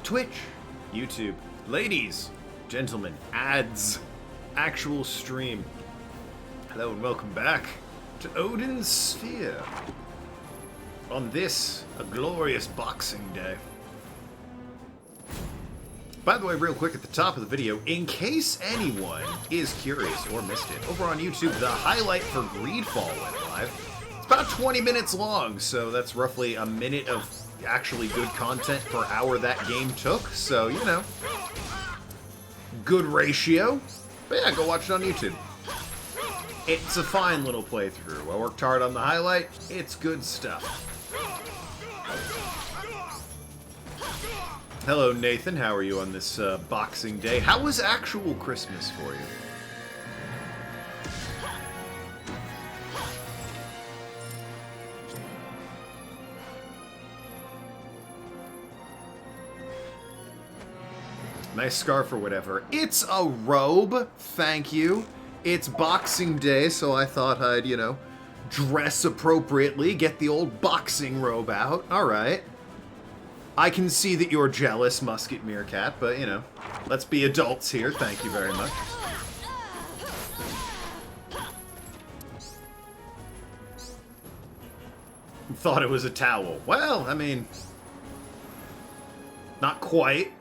Twitch, YouTube, ladies, gentlemen, ads, actual stream. Hello and welcome back to Odin Sphere. On this, a glorious Boxing Day. By the way, real quick at the top of the video, in case anyone is curious or missed it, over on YouTube, the highlight for Greedfall went live. It's about 20 minutes long, so that's roughly a minute of actually good content per hour that game took. So, you know, good ratio. But yeah, go watch it on YouTube. It's a fine little playthrough. I worked hard on the highlight. It's good stuff. Hello, Nathan. How are you on this Boxing Day? How was actual Christmas for you? Nice scarf or whatever. It's a robe. Thank you. It's Boxing Day, so I thought I'd, you know, dress appropriately, get the old boxing robe out. All right. I can see that you're jealous, Musket Meerkat, but, you know, let's be adults here. Thank you very much. Thought it was a towel. Well, I mean, not quite.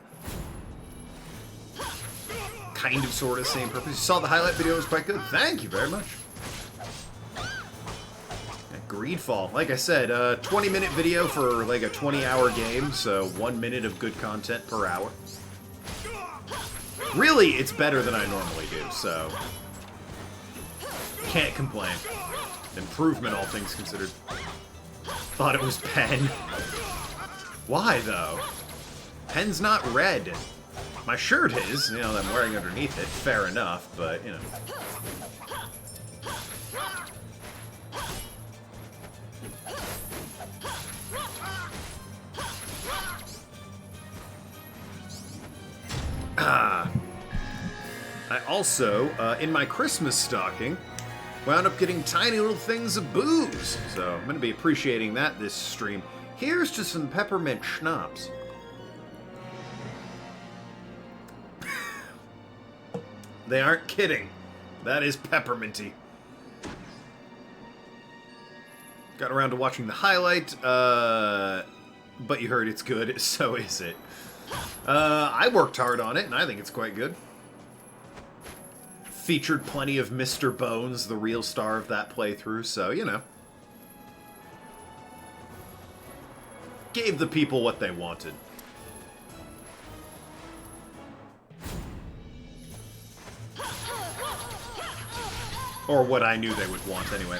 Kind of, sort of, same purpose. You saw the highlight video, it was quite good. Thank you very much. Greedfall. Like I said, 20-minute video for like a 20-hour game, so 1 minute of good content per hour. Really, it's better than I normally do, so can't complain. Improvement, all things considered. Thought it was pen. Why, though? Pen's not red. My shirt is, you know, that I'm wearing underneath it. Fair enough, but, you know. I also, in my Christmas stocking, wound up getting tiny little things of booze. So I'm going to be appreciating that this stream. Here's to some peppermint schnapps. They aren't kidding. That is pepperminty. Got around to watching the highlight, but you heard it's good, so is it. I worked hard on it, and I think it's quite good. Featured plenty of Mr. Bones, the real star of that playthrough, so, you know. Gave the people what they wanted. Or what I knew they would want, anyway.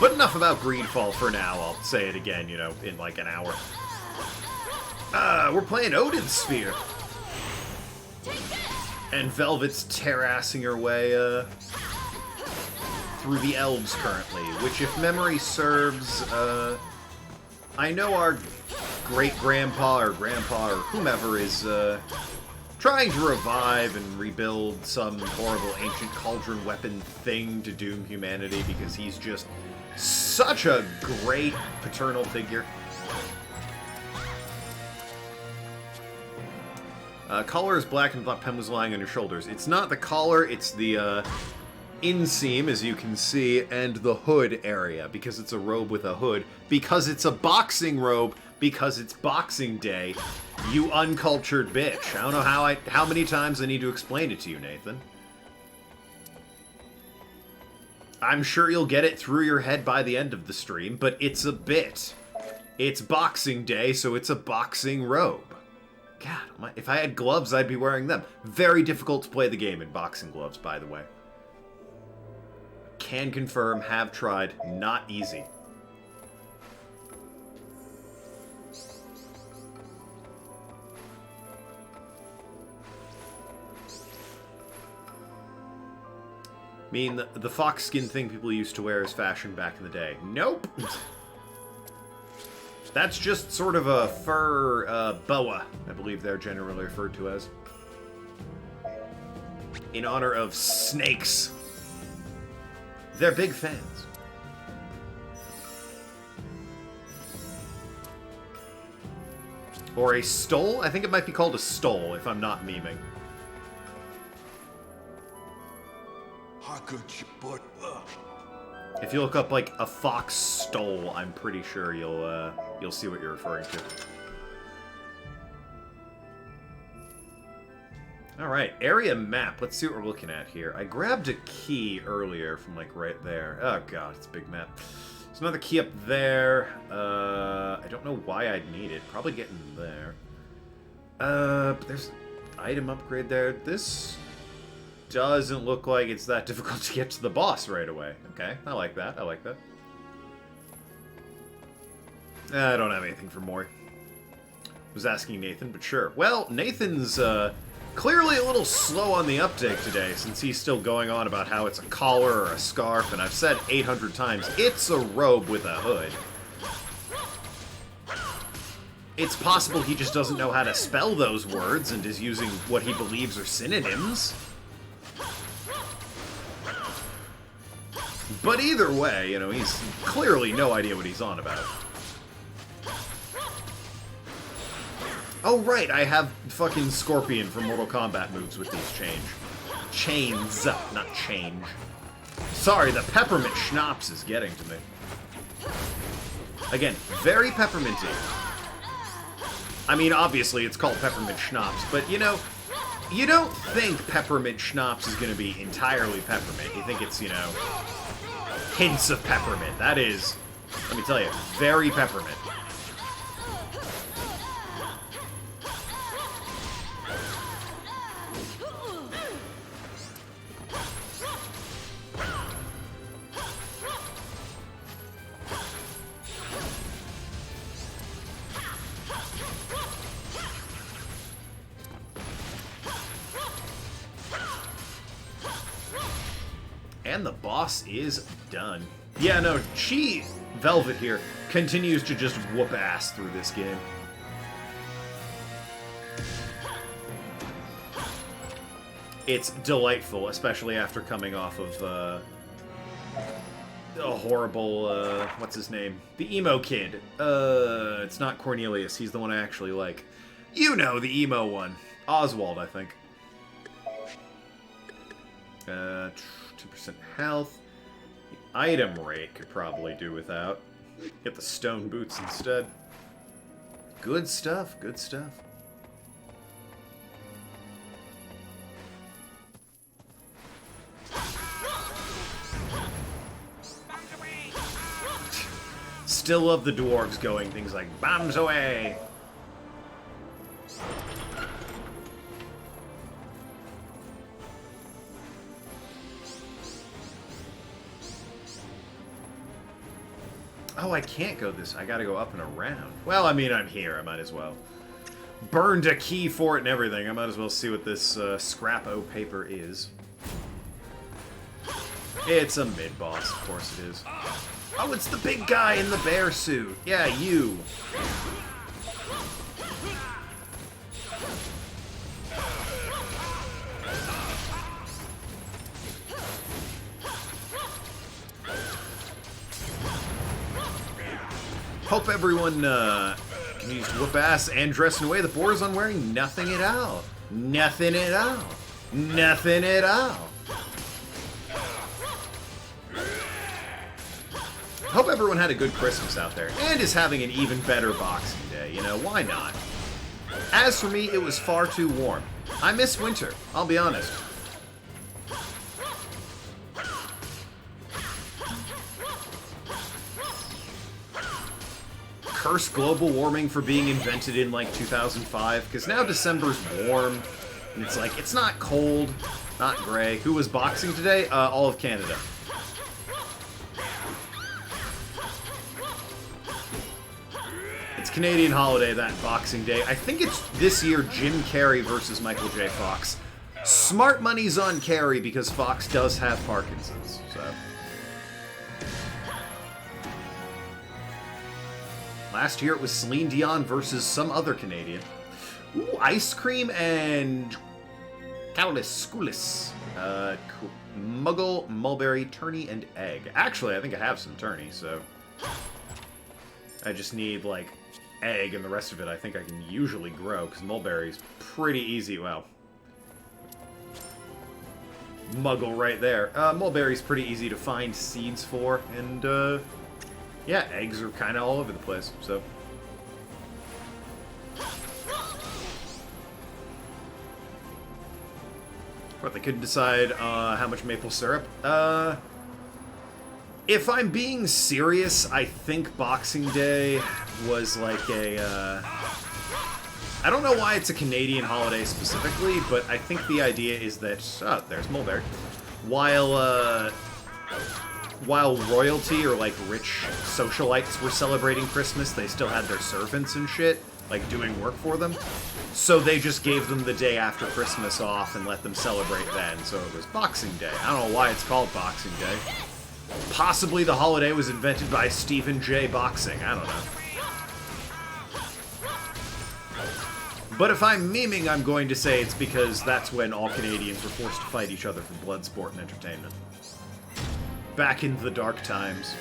But enough about Greedfall for now. I'll say it again, you know, in like an hour. We're playing Odin Sphere. And Velvet's terrassing her way, through the elves currently, which, if memory serves, I know our great-grandpa or grandpa or whomever is, trying to revive and rebuild some horrible ancient cauldron weapon thing to doom humanity because he's just such a great paternal figure. Collar is black and thought pen was lying on your shoulders. It's not the collar, it's the inseam, as you can see, and the hood area, because it's a robe with a hood, because it's a boxing robe, because it's Boxing Day, you uncultured bitch. I don't know how many times I need to explain it to you, Nathan. I'm sure you'll get it through your head by the end of the stream, but it's a bit. It's Boxing Day, so it's a boxing robe. God, if I had gloves, I'd be wearing them. Very difficult to play the game in boxing gloves, by the way. Can confirm, have tried, not easy. I mean, the fox skin thing people used to wear as fashion back in the day. Nope! That's just sort of a fur boa, I believe they're generally referred to as. In honor of snakes. They're big fans. Or a stole? I think it might be called a stole, if I'm not memeing. If you look up, like, a fox stole, I'm pretty sure you'll see what you're referring to. Alright, area map. Let's see what we're looking at here. I grabbed a key earlier from, like, right there. Oh, God, it's a big map. There's another key up there. I don't know why I'd need it. Probably getting there. But there's item upgrade there. This doesn't look like it's that difficult to get to the boss right away. Okay, I like that. I like that. I don't have anything for Mori. Was asking Nathan, but sure. Well, Nathan's, clearly a little slow on the uptake today, since he's still going on about how it's a collar or a scarf, and I've said 800 times, it's a robe with a hood. It's possible he just doesn't know how to spell those words and is using what he believes are synonyms. But either way, you know, he's clearly no idea what he's on about. Oh, right, I have fucking Scorpion from Mortal Kombat moves with these chains, not change. Sorry, the peppermint schnapps is getting to me. Again, very pepperminty. I mean, obviously, it's called peppermint schnapps, but, you know, you don't think peppermint schnapps is going to be entirely peppermint. You think it's, you know, hints of peppermint. That is, let me tell you, very peppermint. And the boss is done. Yeah, no, Velvet here continues to just whoop ass through this game. It's delightful, especially after coming off of a horrible, what's his name? The emo kid. It's not Cornelius, he's the one I actually like. You know, the emo one. Oswald, I think. 2% health. The item rate could probably do without. Get the stone boots instead. Good stuff, good stuff. Still love the dwarves going things like bombs away. Oh, I can't go this. I gotta go up and around. Well, I mean, I'm here. I might as well. Burned a key for it and everything. I might as well see what this scrap-o paper is. It's a mid-boss, of course it is. Oh, it's the big guy in the bear suit. Yeah, you. Hope everyone continues to whoop ass and dress in a way the boar's on wearing nothing at all. Nothing at all. Nothing at all. Hope everyone had a good Christmas out there and is having an even better Boxing Day. You know, why not? As for me, it was far too warm. I miss winter, I'll be honest. Curse global warming for being invented in, like, 2005, because now December's warm, and it's like, it's not cold, not gray. Who was boxing today? All of Canada. It's Canadian holiday, that Boxing Day. I think it's this year Jim Carrey versus Michael J. Fox. Smart money's on Carrey because Fox does have Parkinson's, so... Last year it was Celine Dion versus some other Canadian. Ooh, ice cream and... Schoolis. Muggle, mulberry, turney, and egg. Actually, I think I have some turney, so... I just need, like, egg, and the rest of it I think I can usually grow, because mulberry's pretty easy. Well, muggle right there. Mulberry's pretty easy to find seeds for, and, yeah, eggs are kind of all over the place, so... But they couldn't decide how much maple syrup. If I'm being serious, I think Boxing Day was like a... I don't know why it's a Canadian holiday specifically, but I think the idea is that... Oh, there's Mulberry. While royalty or, like, rich socialites were celebrating Christmas, they still had their servants and shit, like, doing work for them. So they just gave them the day after Christmas off and let them celebrate then. So it was Boxing Day. I don't know why it's called Boxing Day. Possibly the holiday was invented by Stephen J. Boxing. I don't know. But if I'm memeing, I'm going to say it's because that's when all Canadians were forced to fight each other for blood, sport, and entertainment. Back in the dark times.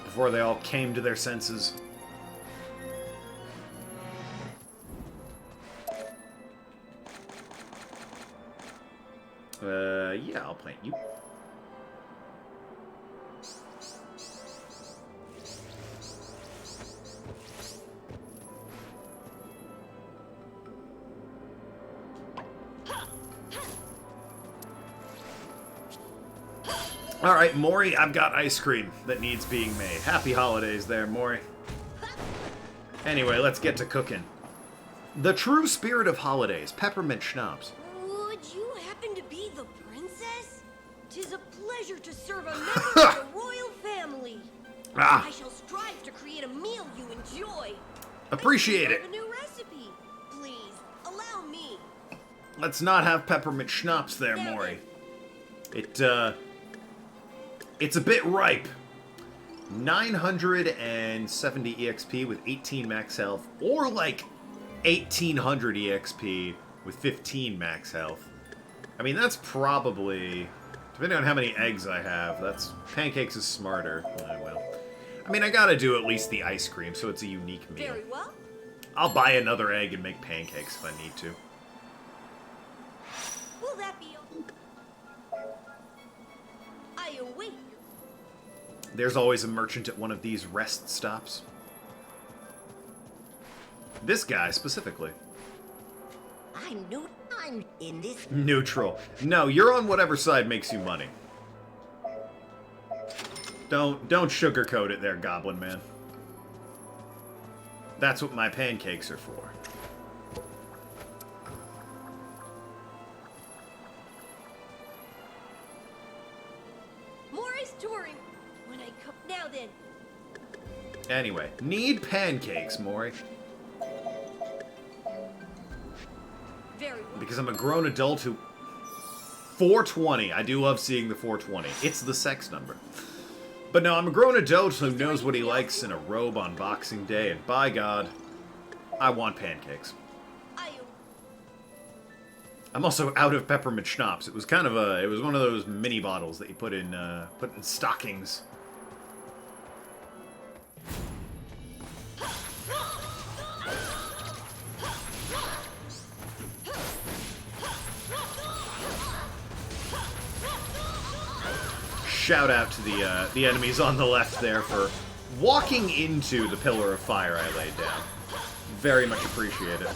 Before they all came to their senses. Yeah, I'll plant you. Alright, Maury, I've got ice cream that needs being made. Happy holidays there, Maury. Anyway, let's get to cooking. The true spirit of holidays, peppermint schnapps. Would you happen to be the princess? 'Tis a pleasure to serve a member of the royal family. I shall strive to create a meal you enjoy. Appreciate it. I have a new recipe. Please, allow me. Let's not have peppermint schnapps there, Maury. It's a bit ripe. 970 EXP with 18 max health, or like 1800 EXP with 15 max health. I mean, that's probably, depending on how many eggs I have, that's, pancakes is smarter. Well, I mean, I gotta do at least the ice cream, so it's a unique meal. Very well. I'll buy another egg and make pancakes if I need to. Will that be I await. There's always a merchant at one of these rest stops. This guy, specifically. I'm in this. Neutral. No, you're on whatever side makes you money. Don't sugarcoat it there, Goblin Man. That's what my pancakes are for. More is touring. When I come now then. Anyway, need pancakes, Maury. Very well. Because I'm a grown adult who... 420. I do love seeing the 420. It's the sex number. But no, I'm a grown adult who knows what he likes in a robe on Boxing Day, and by God, I want pancakes. I'm also out of peppermint schnapps. It was kind of a... It was one of those mini bottles that you put in stockings. Shout out to the enemies on the left there for walking into the pillar of fire I laid down. Very much appreciate it.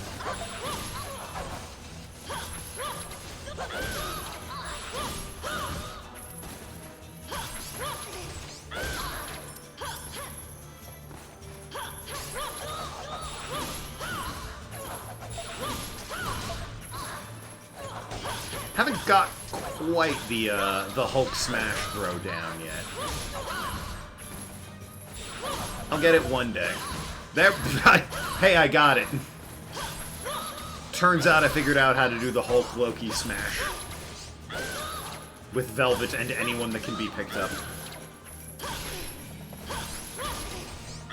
Haven't got quite the Hulk smash throw down yet. I'll get it one day. There, hey, I got it. Turns out I figured out how to do the Hulk Loki smash with Velvet and anyone that can be picked up.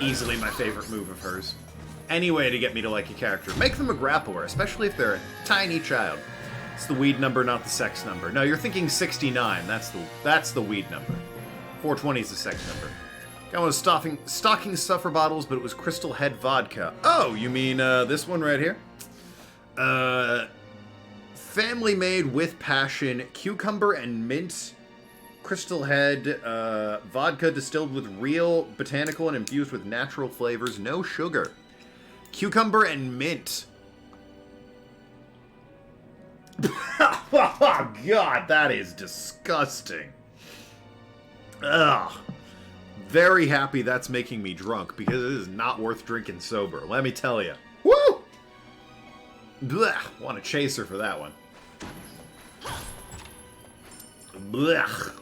Easily my favorite move of hers. Any way to get me to like a character. Make them a grappler, especially if they're a tiny child. It's the weed number, not the sex number. No, you're thinking 69. That's the weed number. 420 is the sex number. Got one of stocking stuffer bottles, but it was Crystal Head vodka. Oh, you mean this one right here? Family made with passion, cucumber and mint. Crystal Head vodka distilled with real botanical and infused with natural flavors, no sugar. Cucumber and mint. Oh, God, that is disgusting. Ugh. Very happy that's making me drunk, because it is not worth drinking sober, let me tell you. Woo! Blech. Want a chaser for that one. Blech.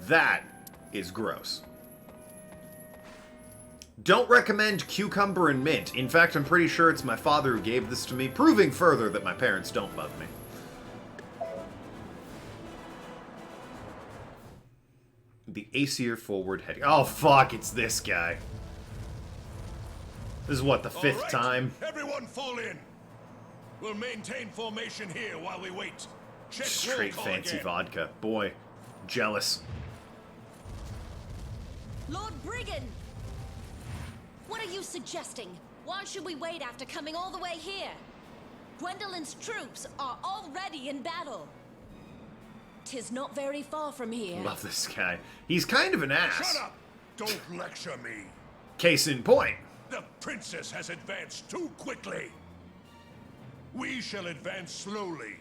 That is gross. Don't recommend cucumber and mint. In fact, I'm pretty sure it's my father who gave this to me, proving further that my parents don't love me. The Aesir forward heading. Oh, fuck, it's this guy. This is what, the fifth time? Everyone fall in. We'll maintain formation here while we wait. Check Straight roll call fancy again. vodka. Boy, jealous. Lord Brigand! What are you suggesting? Why should we wait after coming all the way here? Gwendolyn's troops are already in battle. 'Tis not very far from here. Love this guy. He's kind of an ass. Shut up! Don't lecture me. Case in point. The princess has advanced too quickly. We shall advance slowly.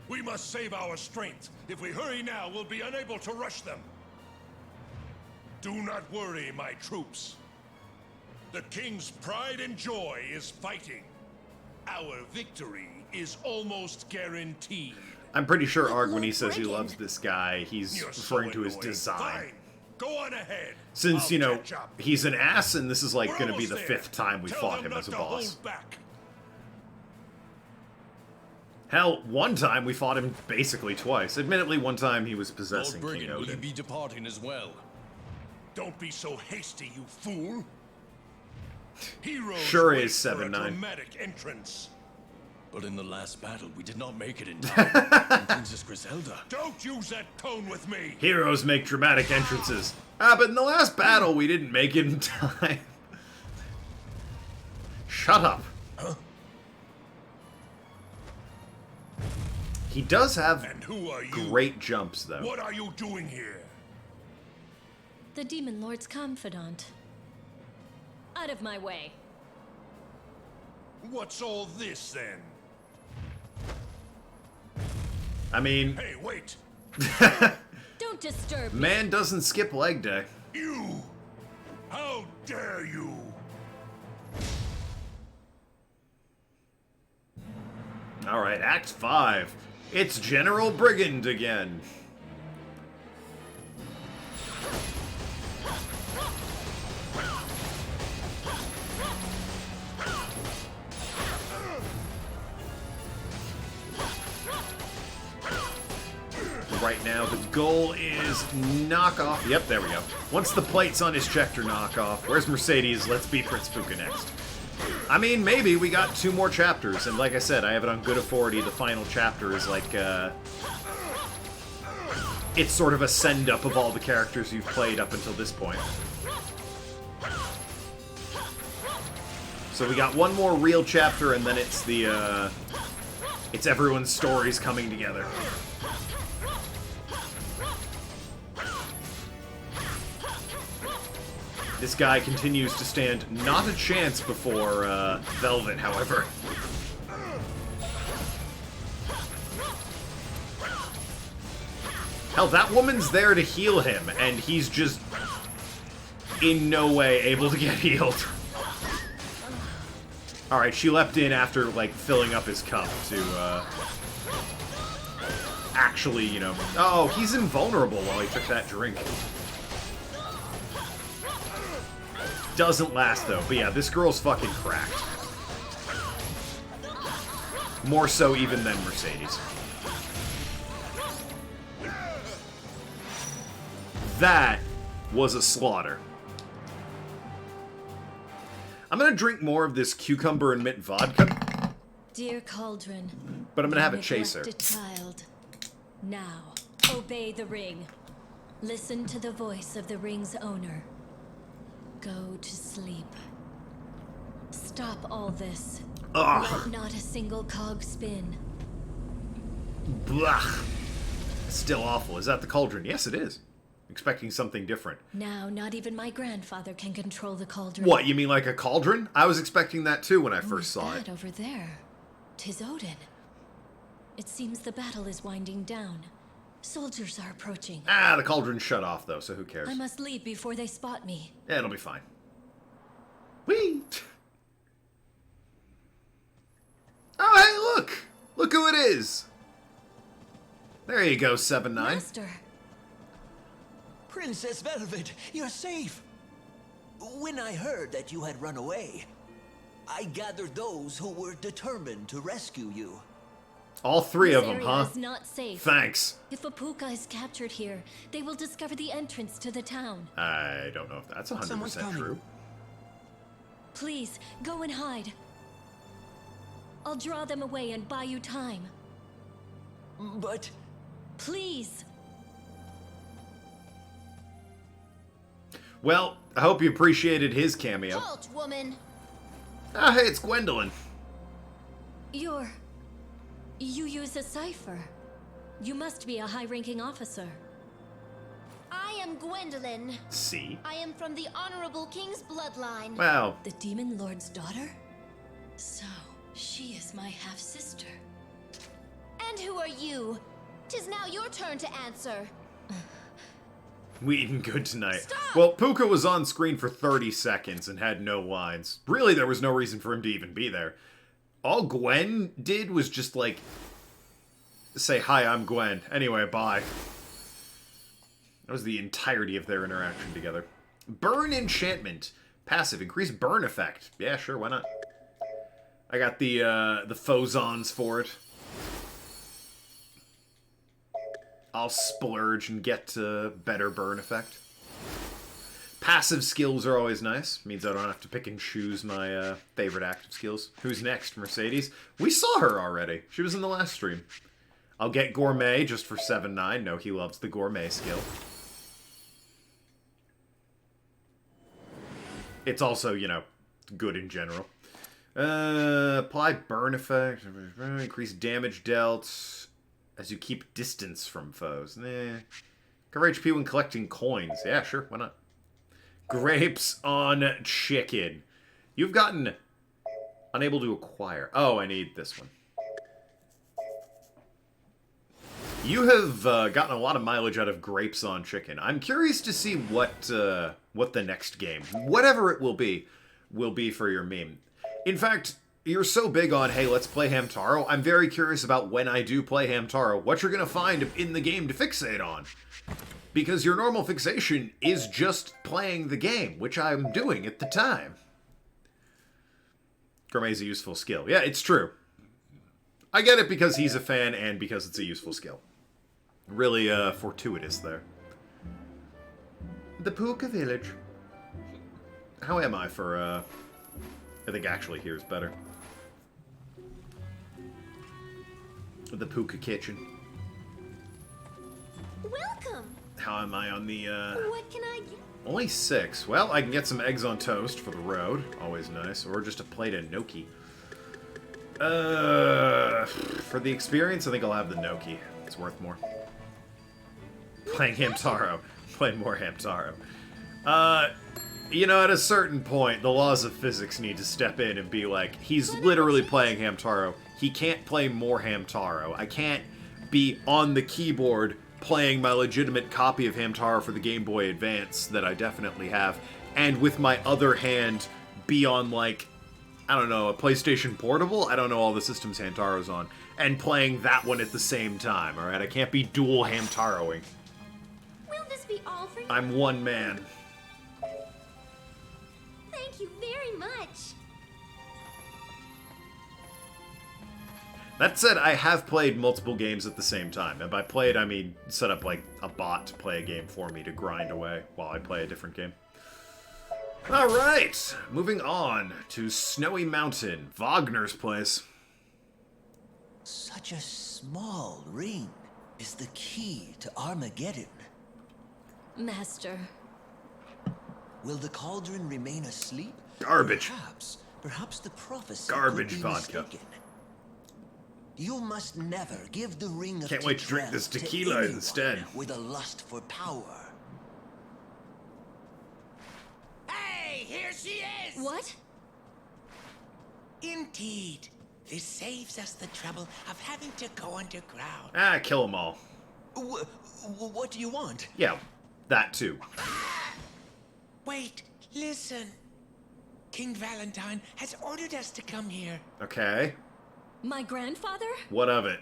We must save our strength. If we hurry now, we'll be unable to rush them. Do not worry, my troops. The king's pride and joy is fighting. Our victory is almost guaranteed. I'm pretty sure Arg, when he Lord says he Brigand. loves this guy, he's You're so referring to his annoying. design. Fine. Go on ahead. Since, I'll you know, catch up. he's an ass, and this is like We're going to be almost the there. 5th time we Tell fought them him not as a to boss. hold back. Hell, one time we fought him basically twice. Admittedly, one time he was Lord possessing King Brigand, will you Odin. be departing as well? Don't be so hasty, you fool. Heroes Sure wait is for a 7-9. dramatic entrance. But in the last battle, we did not make it in time. And Princess Griselda. Don't use that tone with me. Heroes make dramatic entrances. Ah, but in the last battle, we didn't make it in time. Shut up. Huh? He does have And who are you? great jumps, though. What are you doing here? The Demon Lord's confidant. Out of my way. What's all this then? I mean, Hey, wait. Don't disturb me. man doesn't skip leg day. You! How dare you! Alright, Act 5. It's General Brigand again. Right now, the goal is knock off. Yep, there we go. Once the plate's on his check, knock off. Where's Mercedes? Let's beat Prince Puka next. I mean, maybe we got 2 more chapters, and like I said, I have it on good authority. The final chapter is like, it's sort of a send-up of all the characters you've played up until this point. So we got 1 more real chapter, and then it's the, it's everyone's stories coming together. This guy continues to stand not a chance before Velvet, however. Hell, that woman's there to heal him, and he's just in no way able to get healed. Alright, she leapt in after, like, filling up his cup to, actually, you know... Oh, he's invulnerable while he took that drink. Doesn't last, though. But yeah, this girl's fucking cracked. More so even than Mercedes. That was a slaughter. I'm gonna drink more of this cucumber and mint vodka. Dear Cauldron. But I'm gonna have a neglect chaser. A child. Now, obey the ring. Listen to the voice of the ring's owner. Go to sleep. Stop all this. Ugh. Let not a single cog spin. Blah. Still awful. Is that the cauldron? Yes, it is. Expecting something different. Now, not even my grandfather can control the cauldron. What, you mean like a cauldron? I was expecting that too when I first saw it. That over there. 'Tis Odin. It seems the battle is winding down. Soldiers are approaching. Ah, the cauldron's shut off though, so who cares? I must leave before they spot me. Yeah, it'll be fine. Whee! Oh, hey, look! Look who it is! There you go, 7-9. Master, Princess Velvet, you're safe. When I heard that you had run away, I gathered those who were determined to rescue you. All three this of them, area huh? is not safe. Thanks. If Apuka is captured here, they will discover the entrance to the town. I don't know if that's 100% true. Please, go and hide. I'll draw them away and buy you time. But Please. Well, I hope you appreciated his cameo. Halt, woman. Ah, hey, it's Gwendolyn. You use a cipher. You must be a high-ranking officer. I am Gwendolyn. See? I am from the Honorable King's bloodline. Well, The Demon Lord's daughter? So, she is my half-sister. And who are you? 'Tis now your turn to answer. we eating good tonight. Stop! Well, Puka was on screen for 30 seconds and had no lines. Really, there was no reason for him to even be there. All Gwen did was just, like, say, hi, I'm Gwen. Anyway, bye. That was the entirety of their interaction together. Burn enchantment. Passive. Increase burn effect. Yeah, sure, why not? I got the Phozons for it. I'll splurge and get better burn effect. Passive skills are always nice. Means I don't have to pick and choose my favorite active skills. Who's next? Mercedes? We saw her already. She was in the last stream. I'll get Gourmet just for 7-9. No, he loves the Gourmet skill. It's also, you know, good in general. Apply burn effect. Increase damage dealt as you keep distance from foes. Cover HP when collecting coins. Yeah, sure, why not? Grapes on chicken. You've gotten unable to acquire. Oh, I need this one. You have gotten a lot of mileage out of grapes on chicken. I'm curious to see what the next game, whatever it will be for your meme. In fact, you're so big on, hey, let's play Hamtaro. I'm very curious about when I do play Hamtaro, what you're going to find in the game to fixate on. Because your normal fixation is just playing the game, which I'm doing at the time. Gourmet's a useful skill. Yeah, it's true. I get it because he's a fan and because it's a useful skill. Really fortuitous there. The Puka Village. How am I for, I think actually here's better. The Puka Kitchen. Welcome. How am I on the, What can I get? Only 6. Well, I can get some eggs on toast for the road. Always nice. Or just a plate of gnocchi. For the experience, I think I'll have the gnocchi. It's worth more. Playing Hamtaro. Playing more Hamtaro. You know, at a certain point, the laws of physics need to step in and be like, he's literally playing Hamtaro. He can't play more Hamtaro. I can't be on the keyboard playing my legitimate copy of Hamtaro for the Game Boy Advance that I definitely have, and with my other hand be on, like, I don't know, a PlayStation Portable? I don't know all the systems Hamtaro's on. And playing that one at the same time, alright? I can't be dual Hamtaroing. Will this be all for you? I'm one man. Thank you very much. That said, I have played multiple games at the same time. And by played, I mean set up, like, a bot to play a game for me to grind away while I play a different game. Alright, moving on to Snowy Mountain, Wagner's place. Such a small ring is the key to Armageddon. Master. Will the cauldron remain asleep? Garbage. Perhaps the prophecy Garbage could be vodka. mistaken. You must never give the ring of Can't wait to drink this Titrel to tequila anyone instead. with a lust for power. Hey, here she is! What? Indeed. This saves us the trouble of having to go underground. Ah, kill them all. What do you want? Yeah, that too. Wait, listen. King Valentine has ordered us to come here. Okay. My grandfather? What of it?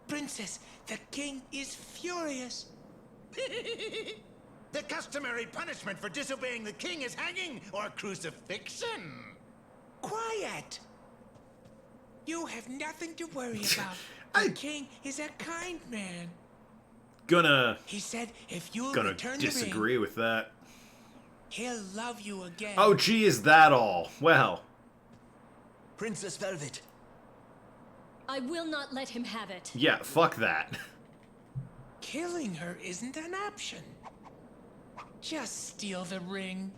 Princess, the king is furious. The customary punishment for disobeying the king is hanging or crucifixion. Quiet! You have nothing to worry about. The king is a kind man. He said if you'll Gonna return disagree the ring, with that. he'll love you again. Oh, gee, is that all? Well. Princess Velvet. I will not let him have it. Yeah, fuck that. Killing her isn't an option. Just steal the ring.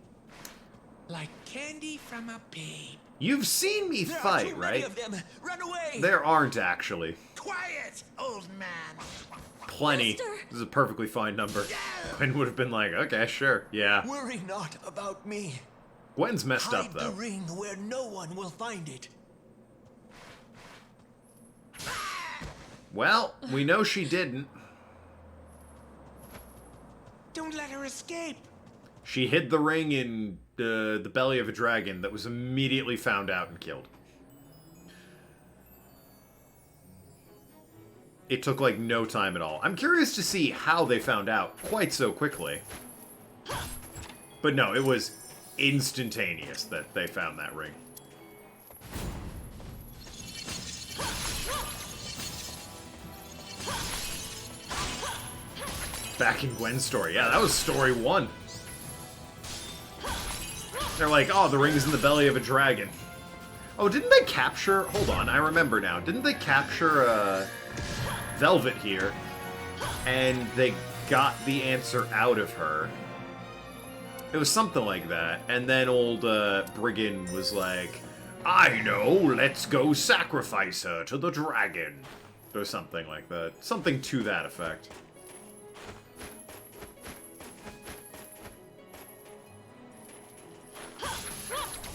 Like candy from a babe. You've seen me There are fight, too many right? of them. Run away! There aren't, actually. Quiet, old man. Plenty. Master? This is a perfectly fine number. Gwen would have been like, okay, sure, yeah. Worry not about me. Gwen's messed Hide up, the though. ring where no one will find it. Well, we know she didn't. Don't let her escape. She hid the ring in the belly of a dragon that was immediately found out and killed. It took, like, no time at all. I'm curious to see how they found out quite so quickly. But no, it was instantaneous that they found that ring. Back in Gwen's story. Yeah, that was story 1. They're like, oh, the ring's in the belly of a dragon. Oh, didn't they capture... Hold on, I remember now. Didn't they capture, Velvet here? And they got the answer out of her. It was something like that. And then old, Brigand was like, I know, let's go sacrifice her to the dragon. Or something like that. Something to that effect.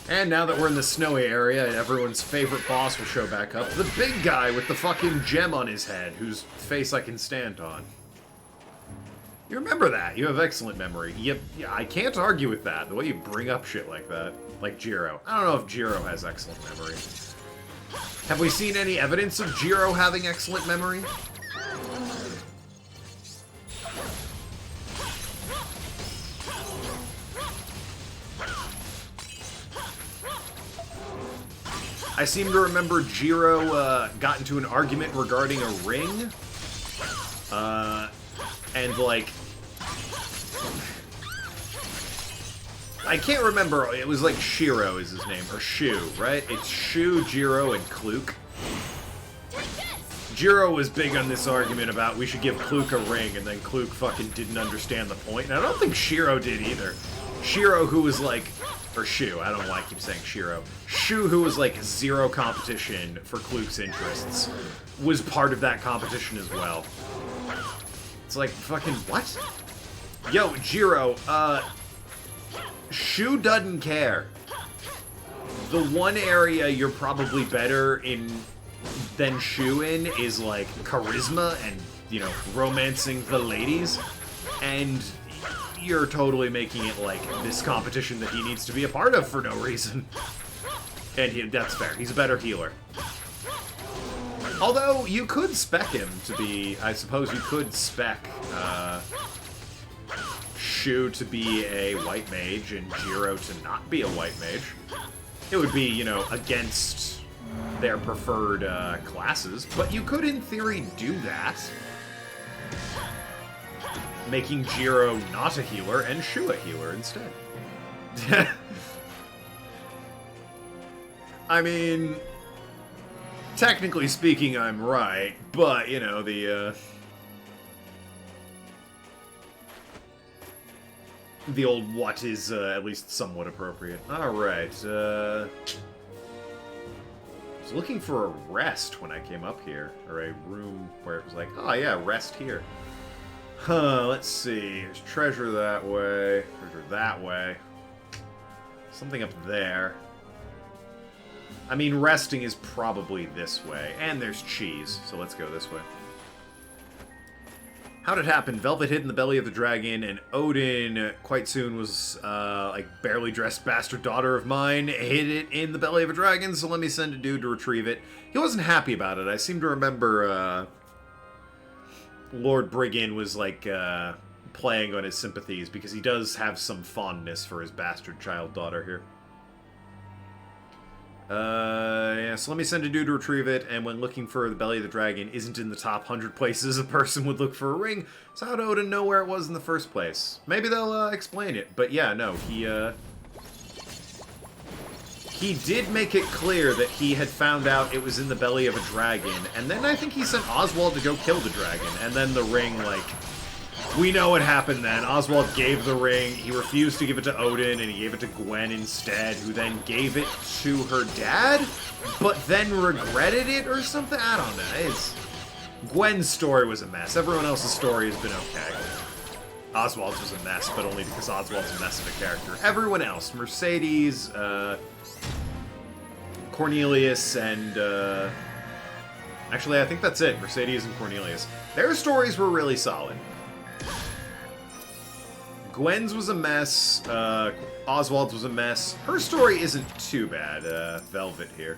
And now that we're in the snowy area, everyone's favorite boss will show back up. The big guy with the fucking gem on his head, whose face I can stand on. You remember that. You have excellent memory. Yep, yeah, I can't argue with that, the way you bring up shit like that. Like Jiro. I don't know if Jiro has excellent memory. Have we seen any evidence of Jiro having excellent memory? I seem to remember Jiro got into an argument regarding a ring. And like... I can't remember, it was like Shiro is his name, or Shu, right? It's Shu, Jiro, and Kluk. Jiro was big on this argument about we should give Kluk a ring, and then Kluk fucking didn't understand the point, and I don't think Shiro did either. Shiro, who was like... Or Shu, I don't know why I keep saying Shiro. Shu, who was like zero competition for Kluk's interests, was part of that competition as well. It's like, fucking, what? Yo, Jiro, Shu doesn't care. The one area you're probably better in than Shu in is, like, charisma and, you know, romancing the ladies. And you're totally making it, like, this competition that he needs to be a part of for no reason. And that's fair. He's a better healer. Although, you could spec him to be... I suppose you could spec, Shu to be a white mage and Jiro to not be a white mage. It would be, you know, against their preferred, classes. But you could, in theory, do that. Making Jiro not a healer and Shu a healer instead. I mean... technically speaking, I'm right, but, you know, the old what is at least somewhat appropriate. Alright, was looking for a rest when I came up here, or a room where it was like, oh yeah, rest here. Huh, let's see, there's treasure that way, treasure that way, something up there. I mean, resting is probably this way, and there's cheese, so let's go this way. How'd it happen? Velvet hid in the belly of the dragon, and Odin, quite soon, was, like, barely dressed bastard daughter of mine, hid it in the belly of a dragon, so let me send a dude to retrieve it. He wasn't happy about it. I seem to remember, Lord Brigand was, like, playing on his sympathies, because he does have some fondness for his bastard child daughter here. Yeah, so let me send a dude to retrieve it, and when looking for the belly of the dragon isn't in the top 100 places a person would look for a ring, so how'd Odin know where it was in the first place? Maybe they'll, explain it, but yeah, no, he did make it clear that he had found out it was in the belly of a dragon, and then I think he sent Oswald to go kill the dragon, and then the ring, like, we know what happened then. Oswald gave the ring, he refused to give it to Odin, and he gave it to Gwen instead, who then gave it to her dad, but then regretted it or something? I don't know. Gwen's story was a mess. Everyone else's story has been okay. Oswald's was a mess, but only because Oswald's a mess of a character. Everyone else, Mercedes, Cornelius, and, actually, I think that's it. Mercedes and Cornelius. Their stories were really solid. Gwen's was a mess, Oswald's was a mess. Her story isn't too bad, Velvet here.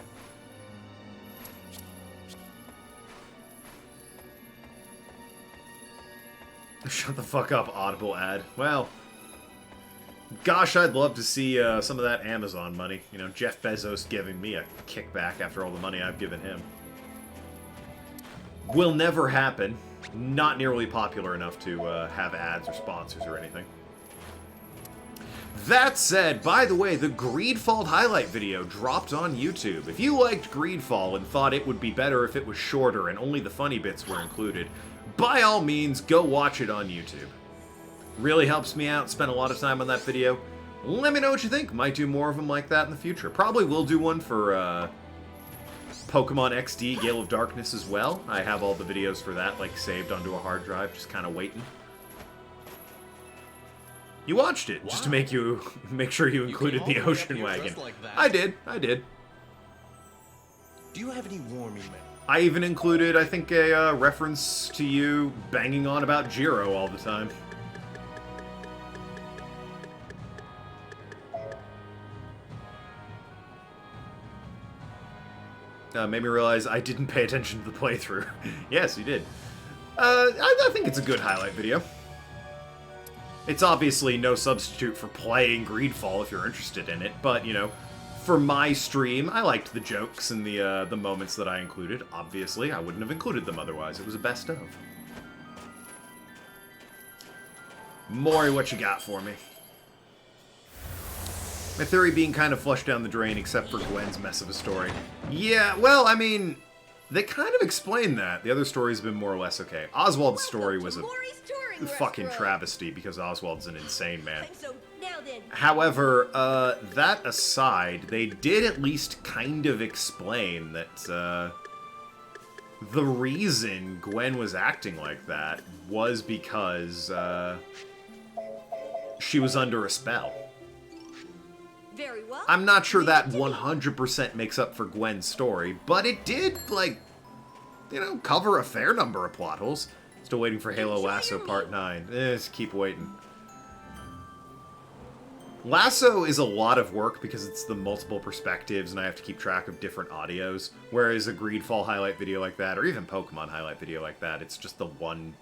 Shut the fuck up, Audible ad. Well, gosh, I'd love to see some of that Amazon money. You know, Jeff Bezos giving me a kickback after all the money I've given him. Will never happen. Not nearly popular enough to have ads or sponsors or anything. That said, by the way, the Greedfall highlight video dropped on YouTube. If you liked Greedfall and thought it would be better if it was shorter and only the funny bits were included, by all means, go watch it on YouTube. Really helps me out, spent a lot of time on that video. Let me know what you think. Might do more of them like that in the future. Probably will do one for Pokemon XD Gale of Darkness as well. I have all the videos for that, like, saved onto a hard drive, just kind of waiting. You watched it, just to make sure you included the ocean wagon. Like I did. Do you have any warming men? I even included, I think, a reference to you banging on about Jiro all the time. Made me realize I didn't pay attention to the playthrough. Yes, you did. I think it's a good highlight video. It's obviously no substitute for playing Greedfall if you're interested in it, but, you know, for my stream, I liked the jokes and the moments that I included. Obviously, I wouldn't have included them otherwise. It was a best of. Maury, what you got for me? My theory being kind of flushed down the drain, except for Gwen's mess of a story. Yeah, well, I mean, they kind of explained that. The other stories have been more or less okay. Oswald's story was a fucking travesty, because Oswald's an insane man. However, that aside, they did at least kind of explain that, the reason Gwen was acting like that was because, she was under a spell. Very well. I'm not sure that 100% makes up for Gwen's story, but it did, like, you know, cover a fair number of plot holes. Still waiting for Halo Lasso Part 9. Just keep waiting. Lasso is a lot of work because it's the multiple perspectives and I have to keep track of different audios, whereas a Greedfall highlight video like that, or even Pokemon highlight video like that, it's just the one,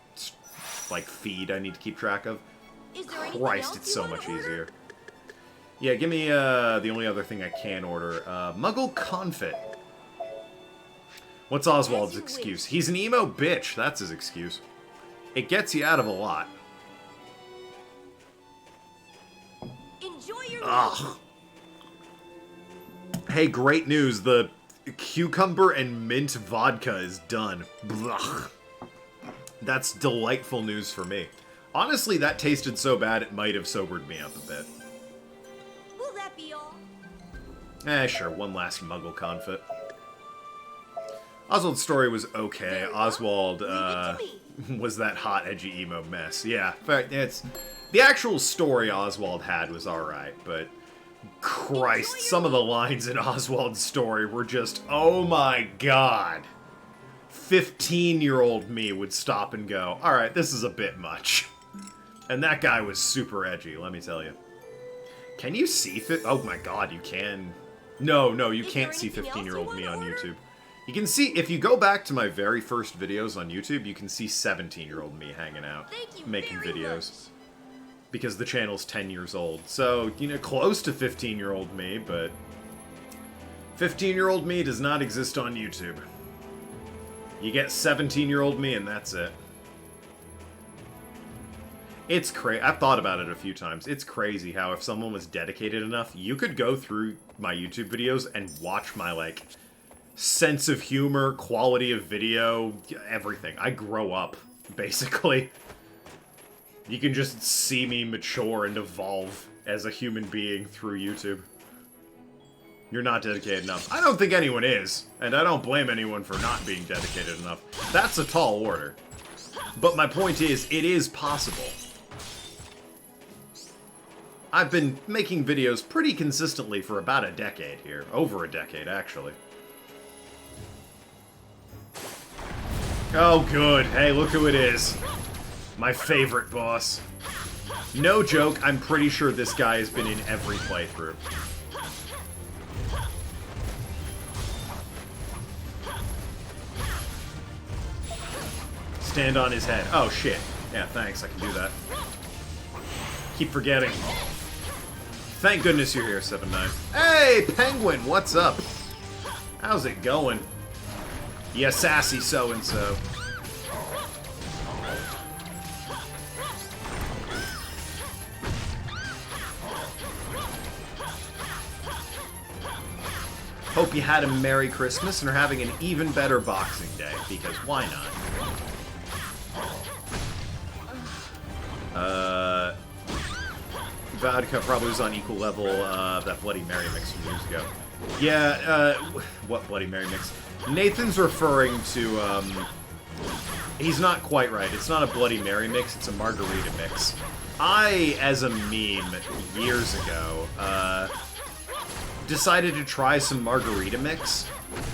like, feed I need to keep track of. Christ, it's so much easier. Yeah, give me the only other thing I can order. Muggle Confit. What's Oswald's excuse? He's an emo bitch. That's his excuse. It gets you out of a lot. Enjoy your Ugh. Hey, great news. The cucumber and mint vodka is done. Blah. That's delightful news for me. Honestly, that tasted so bad it might have sobered me up a bit. Will that be all? Sure, one last Muggle confit. Oswald's story was okay. Oswald, was that hot, edgy emo mess. Yeah, it's... The actual story Oswald had was alright, but... Christ, some of the lines in Oswald's story were just, oh my god. 15-year-old me would stop and go, alright, this is a bit much. And that guy was super edgy, let me tell you. Can you see... Oh my god, you can... No, you can't see 15-year-old me on YouTube. You can see, if you go back to my very first videos on YouTube, you can see 17-year-old me hanging out, making videos. Because the channel's 10 years old. So, you know, close to 15-year-old me, but... 15-year-old me does not exist on YouTube. You get 17-year-old me, and that's it. It's crazy. I've thought about it a few times. It's crazy how if someone was dedicated enough, you could go through my YouTube videos and watch my, like, sense of humor, quality of video, everything. I grow up, basically. You can just see me mature and evolve as a human being through YouTube. You're not dedicated enough. I don't think anyone is, and I don't blame anyone for not being dedicated enough. That's a tall order. But my point is, it is possible. I've been making videos pretty consistently for about a decade here. Over a decade, actually. Oh, good. Hey, look who it is. My favorite boss. No joke, I'm pretty sure this guy has been in every playthrough. Stand on his head. Oh, shit. Yeah, thanks, I can do that. Keep forgetting. Thank goodness you're here, 7-9. Hey, Penguin, what's up? How's it going? Yeah, sassy so-and-so. Hope you had a Merry Christmas and are having an even better Boxing Day, because why not? Vodka probably was on equal level that Bloody Mary mix from years ago. Yeah, what Bloody Mary mix? Nathan's referring to, he's not quite right. It's not a Bloody Mary mix, it's a margarita mix. I, as a meme, years ago, decided to try some margarita mix,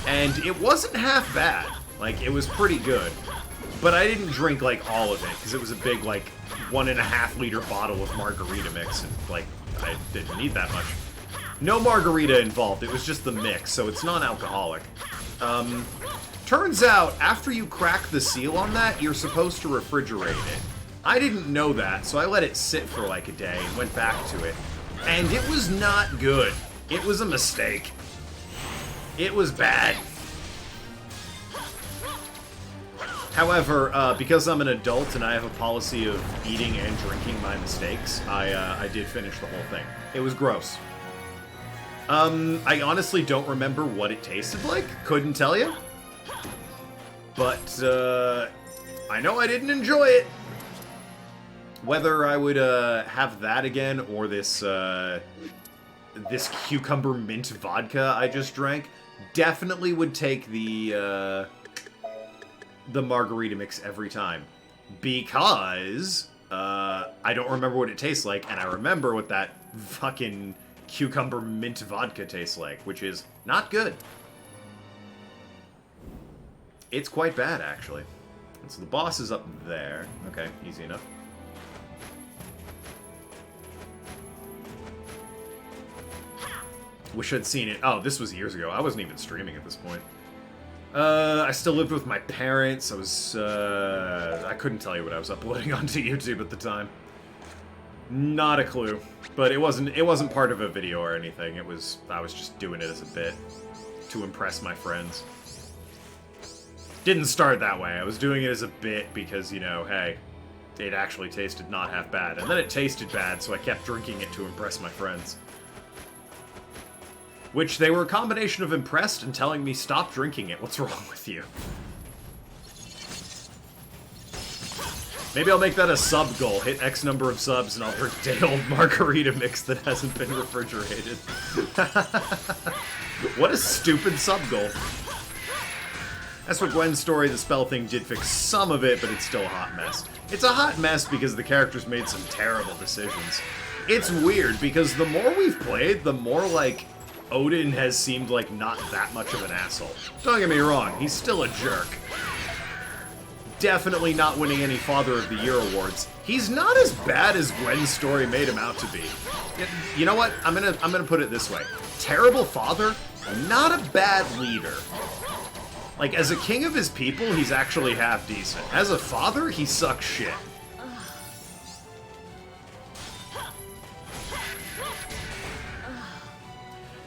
and it wasn't half bad. Like, it was pretty good. But I didn't drink, like, all of it, because it was a big, like, 1.5 liter bottle of margarita mix, and, like, I didn't need that much. No margarita involved, it was just the mix, so it's non-alcoholic. Turns out, after you crack the seal on that, you're supposed to refrigerate it. I didn't know that, so I let it sit for, like, a day and went back to it. And it was not good. It was a mistake. It was bad. However, because I'm an adult and I have a policy of eating and drinking my mistakes, I did finish the whole thing. It was gross. I honestly don't remember what it tasted like. Couldn't tell you. But, I know I didn't enjoy it. Whether I would, have that again or this, this cucumber mint vodka I just drank, definitely would take the margarita mix every time. Because, I don't remember what it tastes like, and I remember what that fucking cucumber mint vodka tastes like, which is not good. It's quite bad, actually. And so the boss is up there. Okay, easy enough. Wish I'd seen it. Oh, this was years ago. I wasn't even streaming at this point. I still lived with my parents. I was, I couldn't tell you what I was uploading onto YouTube at the time. Not a clue. But it wasn't part of a video or anything. I was just doing it as a bit to impress my friends. Didn't start that way. I was doing it as a bit because, you know, hey, it actually tasted not half bad. And then it tasted bad, so I kept drinking it to impress my friends. Which they were a combination of impressed and telling me stop drinking it. What's wrong with you? Maybe I'll make that a sub goal. Hit X number of subs and I'll drink day-old margarita mix that hasn't been refrigerated. What a stupid sub goal. As for Gwen's story, the spell thing did fix some of it, but it's still a hot mess. It's a hot mess because the characters made some terrible decisions. It's weird, because the more we've played, the more, like, Odin has seemed like not that much of an asshole. Don't get me wrong, he's still a jerk. Definitely not winning any Father of the Year awards. He's not as bad as Gwen's story made him out to be. You know what? I'm gonna put it this way. Terrible father, not a bad leader. Like, as a king of his people, he's actually half decent. As a father, he sucks shit.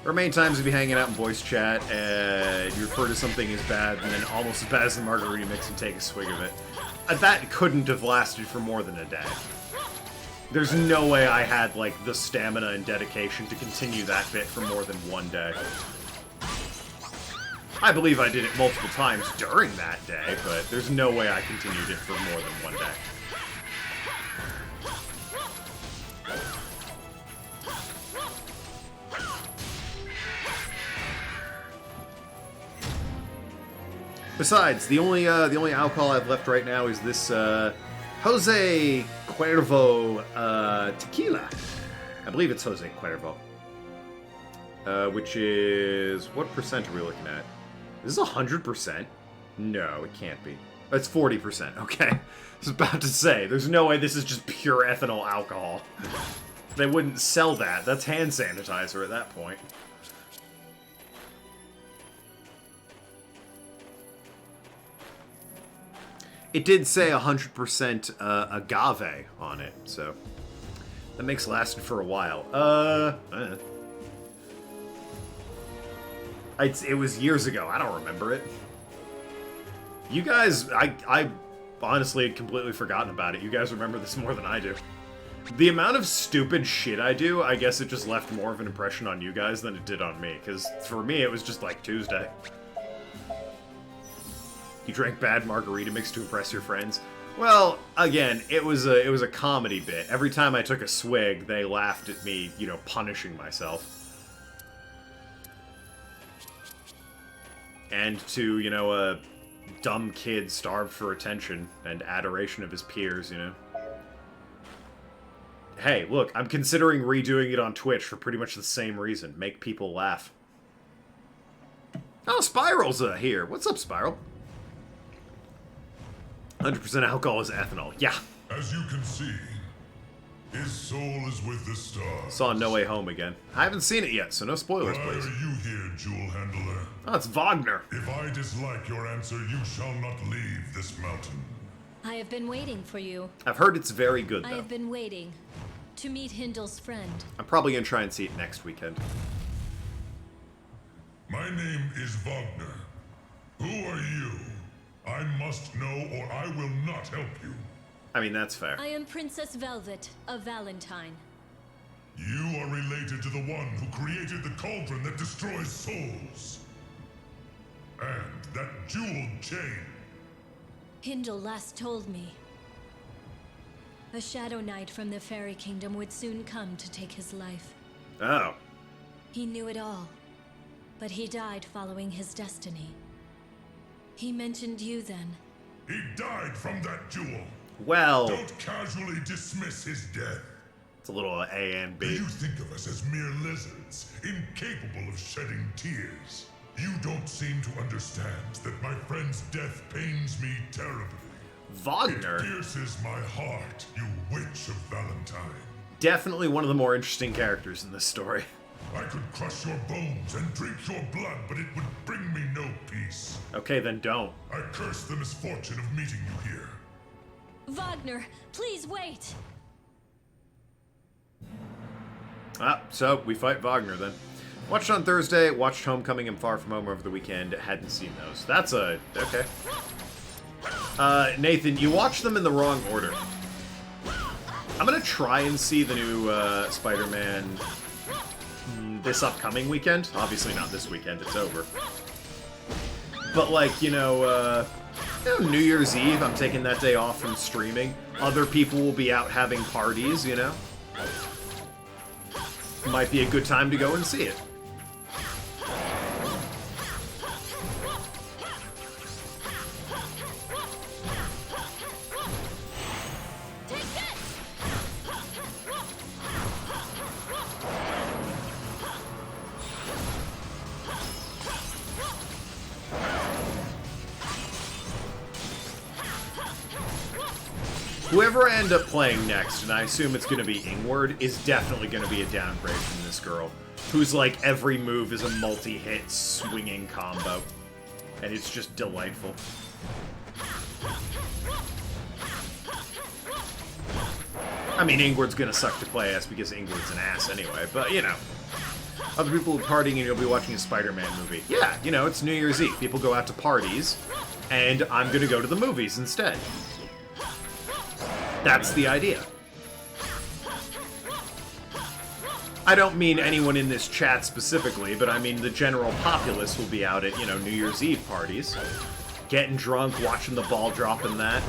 There are many times you'll be hanging out in voice chat, and you refer to something as bad, and then almost as bad as the margarita mix and take a swig of it. That couldn't have lasted for more than a day. There's no way I had, like, the stamina and dedication to continue that bit for more than one day. I believe I did it multiple times during that day, but there's no way I continued it for more than one day. Besides, the only alcohol I've left right now is this Jose Cuervo tequila. I believe it's Jose Cuervo. Which is... what percent are we looking at? Is this 100%? No, it can't be. It's 40%, okay. I was about to say, there's no way this is just pure ethanol alcohol. They wouldn't sell that. That's hand sanitizer at that point. It did say 100% agave on it, so that makes it lasted for a while. It was years ago. I don't remember it. You guys, I honestly had completely forgotten about it. You guys remember this more than I do. The amount of stupid shit I do, I guess it just left more of an impression on you guys than it did on me. Because for me, it was just like Tuesday. You drank bad margarita mix to impress your friends. Well, again, it was a comedy bit. Every time I took a swig, they laughed at me, you know, punishing myself. And to, you know, a dumb kid starved for attention and adoration of his peers, you know. Hey, look, I'm considering redoing it on Twitch for pretty much the same reason. Make people laugh. Oh, Spiral's here. What's up, Spiral? 100% alcohol is ethanol. Yeah. As you can see, his soul is with the stars. Saw No Way Home again. I haven't seen it yet, so no spoilers, please. Why are you here, Jewel Handler? Oh, it's Wagner. If I dislike your answer, you shall not leave this mountain. I have been waiting for you. I've heard it's very good, though. I have been waiting to meet Hindel's friend. I'm probably going to try and see it next weekend. My name is Wagner. Who are you? I must know or I will not help you. I mean, that's fair. I am Princess Velvet of Valentine. You are related to the one who created the cauldron that destroys souls. And that jeweled chain. Hindel last told me. A Shadow Knight from the Fairy Kingdom would soon come to take his life. Oh. He knew it all, but he died following his destiny. He mentioned you then. He died from that jewel. Well... don't casually dismiss his death. It's a little A and B. Do you think of us as mere lizards, incapable of shedding tears? You don't seem to understand that my friend's death pains me terribly. Wagner? It pierces my heart, you witch of Valentine. Definitely one of the more interesting characters in this story. I could crush your bones and drink your blood, but it would bring me no peace. Okay, then don't. I curse the misfortune of meeting you here. Wagner, please wait! Ah, so we fight Wagner then. Watched on Thursday, watched Homecoming and Far From Home over the weekend, hadn't seen those. That's a... okay. Nathan, you watched them in the wrong order. I'm gonna try and see the new, Spider-Man this upcoming weekend. Obviously not this weekend, it's over. But like, New Year's Eve, I'm taking that day off from streaming. Other people will be out having parties, Might be a good time to go and see it. Whoever I end up playing next, and I assume it's going to be Ingward, is definitely going to be a downgrade from this girl, who's like every move is a multi-hit swinging combo, and it's just delightful. I mean, Ingward's going to suck to play as because Ingward's an ass anyway, but other people are partying and you'll be watching a Spider-Man movie. Yeah, it's New Year's Eve. People go out to parties, and I'm going to go to the movies instead. That's the idea. I don't mean anyone in this chat specifically, but I mean the general populace will be out at, New Year's Eve parties. Getting drunk, watching the ball drop and that.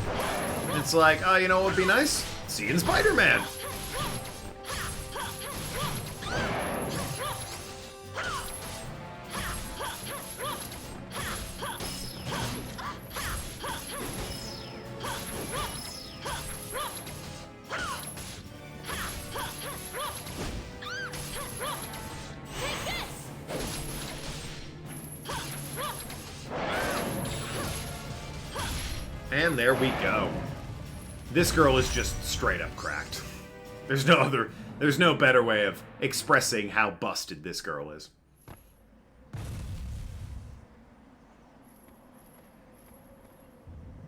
It's like, oh, you know what would be nice? Seeing Spider-Man. And there we go. This girl is just straight up cracked. There's no better way of expressing how busted this girl is.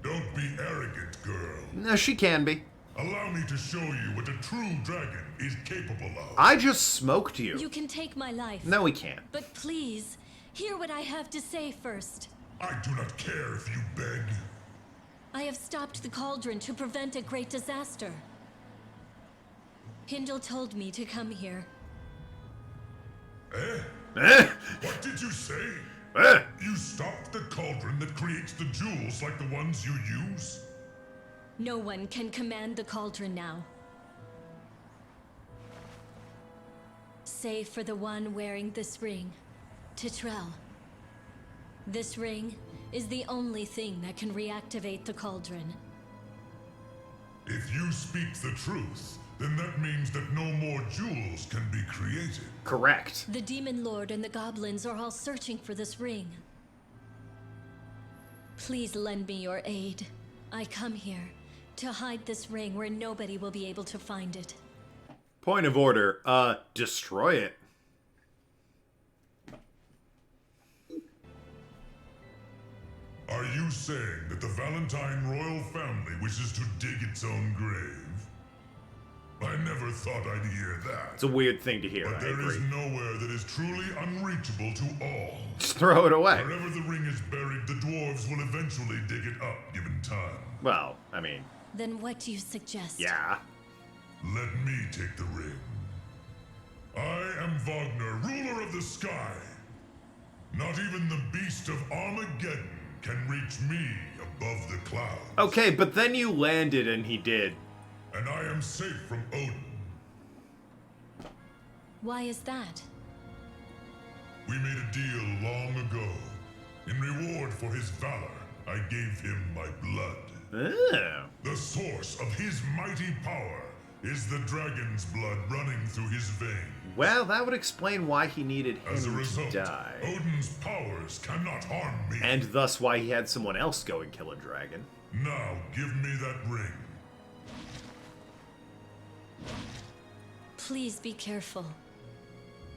Don't be arrogant, girl. No, she can be. Allow me to show you what a true dragon is capable of. I just smoked you. You can take my life. No, we can't. But please, hear what I have to say first. I do not care if you beg. I have stopped the cauldron to prevent a great disaster. Hindle told me to come here. What did you say? Eh? You stopped the cauldron that creates the jewels like the ones you use? No one can command the cauldron now. Save for the one wearing this ring, Titrell. This ring is the only thing that can reactivate the cauldron. If you speak the truth, then that means that no more jewels can be created. Correct. The Demon Lord and the goblins are all searching for this ring. Please lend me your aid. I come here to hide this ring where nobody will be able to find it. Point of order, destroy it. Are you saying that the Valentine royal family wishes to dig its own grave? I never thought I'd hear that. It's a weird thing to hear, But there is nowhere that is truly unreachable to all. Just throw it away. Wherever the ring is buried, the dwarves will eventually dig it up, given time. Well, I mean... Then what do you suggest? Yeah. Let me take the ring. I am Wagner, ruler of the sky. Not even the beast of Armageddon can reach me above the clouds. Okay, but then you landed and he did. And I am safe from Odin. Why is that? We made a deal long ago. In reward for his valor, I gave him my blood. Oh. The source of his mighty power is the dragon's blood running through his veins. Well, that would explain why he needed As a him result, to die. Odin's powers cannot harm me. And thus why he had someone else go and kill a dragon. Now, give me that ring. Please be careful.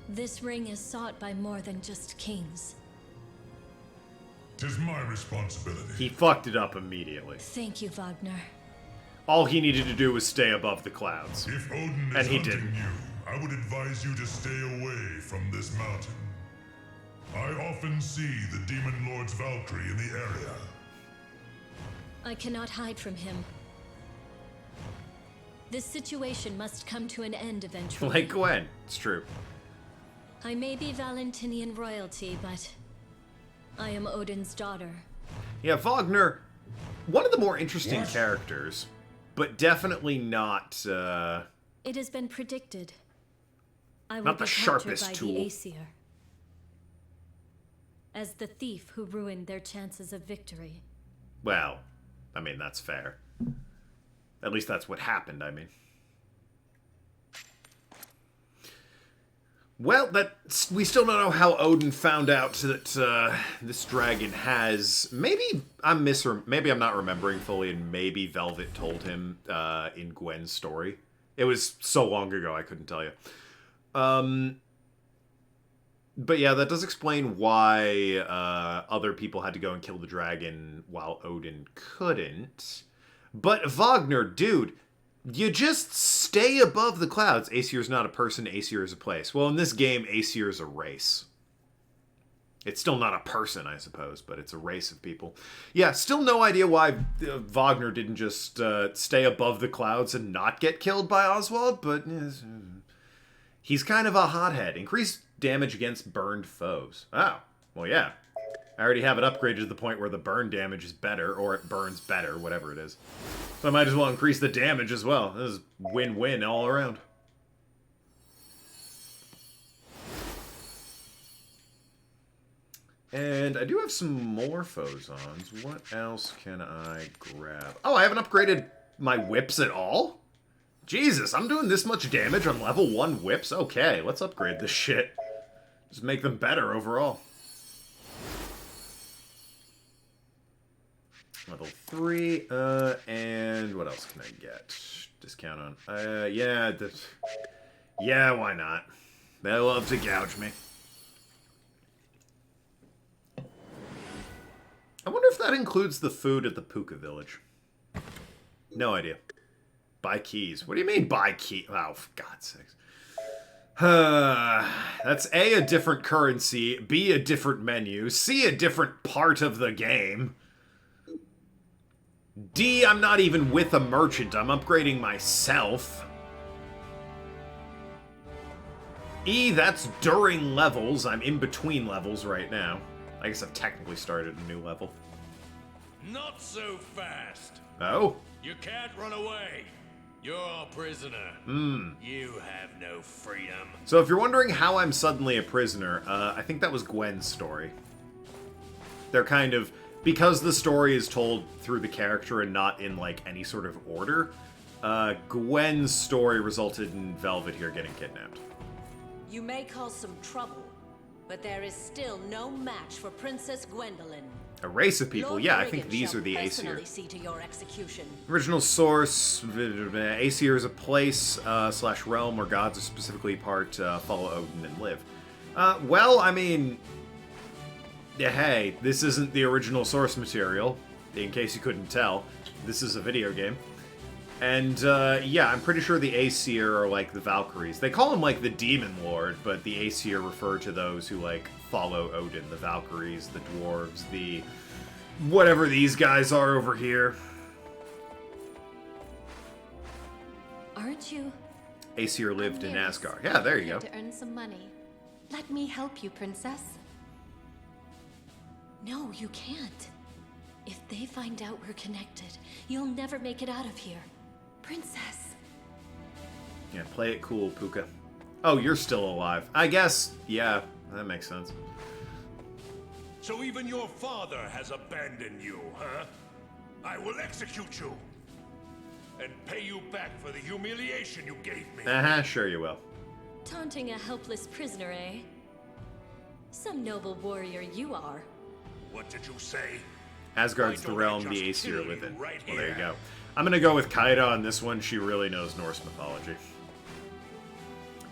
This ring is sought by more than just kings. 'Tis my responsibility. He fucked it up immediately. Thank you, Wagner. All he needed to do was stay above the clouds. If Odin is And he hunting didn't. you, I would advise you to stay away from this mountain. I often see the Demon Lord's Valkyrie in the area. I cannot hide from him. This situation must come to an end eventually. Like Gwen. It's true. I may be Valentinian royalty, but I am Odin's daughter. Yeah, Wagner, one of the more interesting characters, but definitely not, It has been predicted. I will not the be sharpest captured by tool. the Aesir. As the thief who ruined their chances of victory. Well, I mean, that's fair. At least that's what happened, I mean. Well, we still don't know how Odin found out that this dragon has... Maybe I'm not remembering fully, and maybe Velvet told him in Gwen's story. It was so long ago, I couldn't tell you. But yeah, that does explain why other people had to go and kill the dragon while Odin couldn't. But Wagner, dude, you just stay above the clouds. Aesir's not a person, Aesir is a place. Well, in this game, Aesir is a race. It's still not a person, I suppose, but it's a race of people. Yeah, still no idea why Wagner didn't just stay above the clouds and not get killed by Oswald, but he's kind of a hothead. Increased damage against burned foes. Oh, well, yeah. I already have it upgraded to the point where the burn damage is better, or it burns better, whatever it is. So I might as well increase the damage as well. This is win-win all around. And I do have some more Phozons. What else can I grab? Oh, I haven't upgraded my whips at all? Jesus, I'm doing this much damage on level 1 whips? Okay, let's upgrade this shit. Just make them better overall. Level 3, and what else can I get? Discount on, yeah, yeah, why not? They love to gouge me. I wonder if that includes the food at the Puka village. No idea. Buy keys. What do you mean, buy keys? Oh, for God's sakes. That's A, a different currency, B, a different menu, C, a different part of the game. D, I'm not even with a merchant, I'm upgrading myself. E, that's during levels, I'm in between levels right now. I guess I've technically started a new level. Not so fast. Oh? You can't run away. You're a prisoner. You have no freedom. So if you're wondering how I'm suddenly a prisoner, I think that was Gwen's story. They're kind of... Because the story is told through the character and not in, like, any sort of order, Gwen's story resulted in Velvet here getting kidnapped. You may cause some trouble, but there is still no match for Princess Gwendolyn. A race of people? Lord Yeah, I Brigand think these shall are the Aesir. personally see to your execution. Original source, Aesir is a place / realm where gods are specifically part follow Odin and live. Well, I mean... Yeah, hey, this isn't the original source material, in case you couldn't tell. This is a video game. And, yeah, I'm pretty sure the Aesir are like the Valkyries. They call them, like, the Demon Lord, but the Aesir refer to those who, like, follow Odin. The Valkyries, the Dwarves, the... whatever these guys are over here. Aren't you? Aesir lived in Asgard. Yeah, there you go. To earn some money. Let me help you, princess. No, you can't. If they find out we're connected, you'll never make it out of here. Princess. Yeah, play it cool, Puka. Oh, you're still alive. I guess, yeah, that makes sense. So even your father has abandoned you, huh? I will execute you. And pay you back for the humiliation you gave me. Sure you will. Taunting a helpless prisoner, eh? Some noble warrior you are. What did you say? Asgard's the realm the Aesir live in. Well, there you go. I'm gonna go with Kaida on this one. She really knows Norse mythology.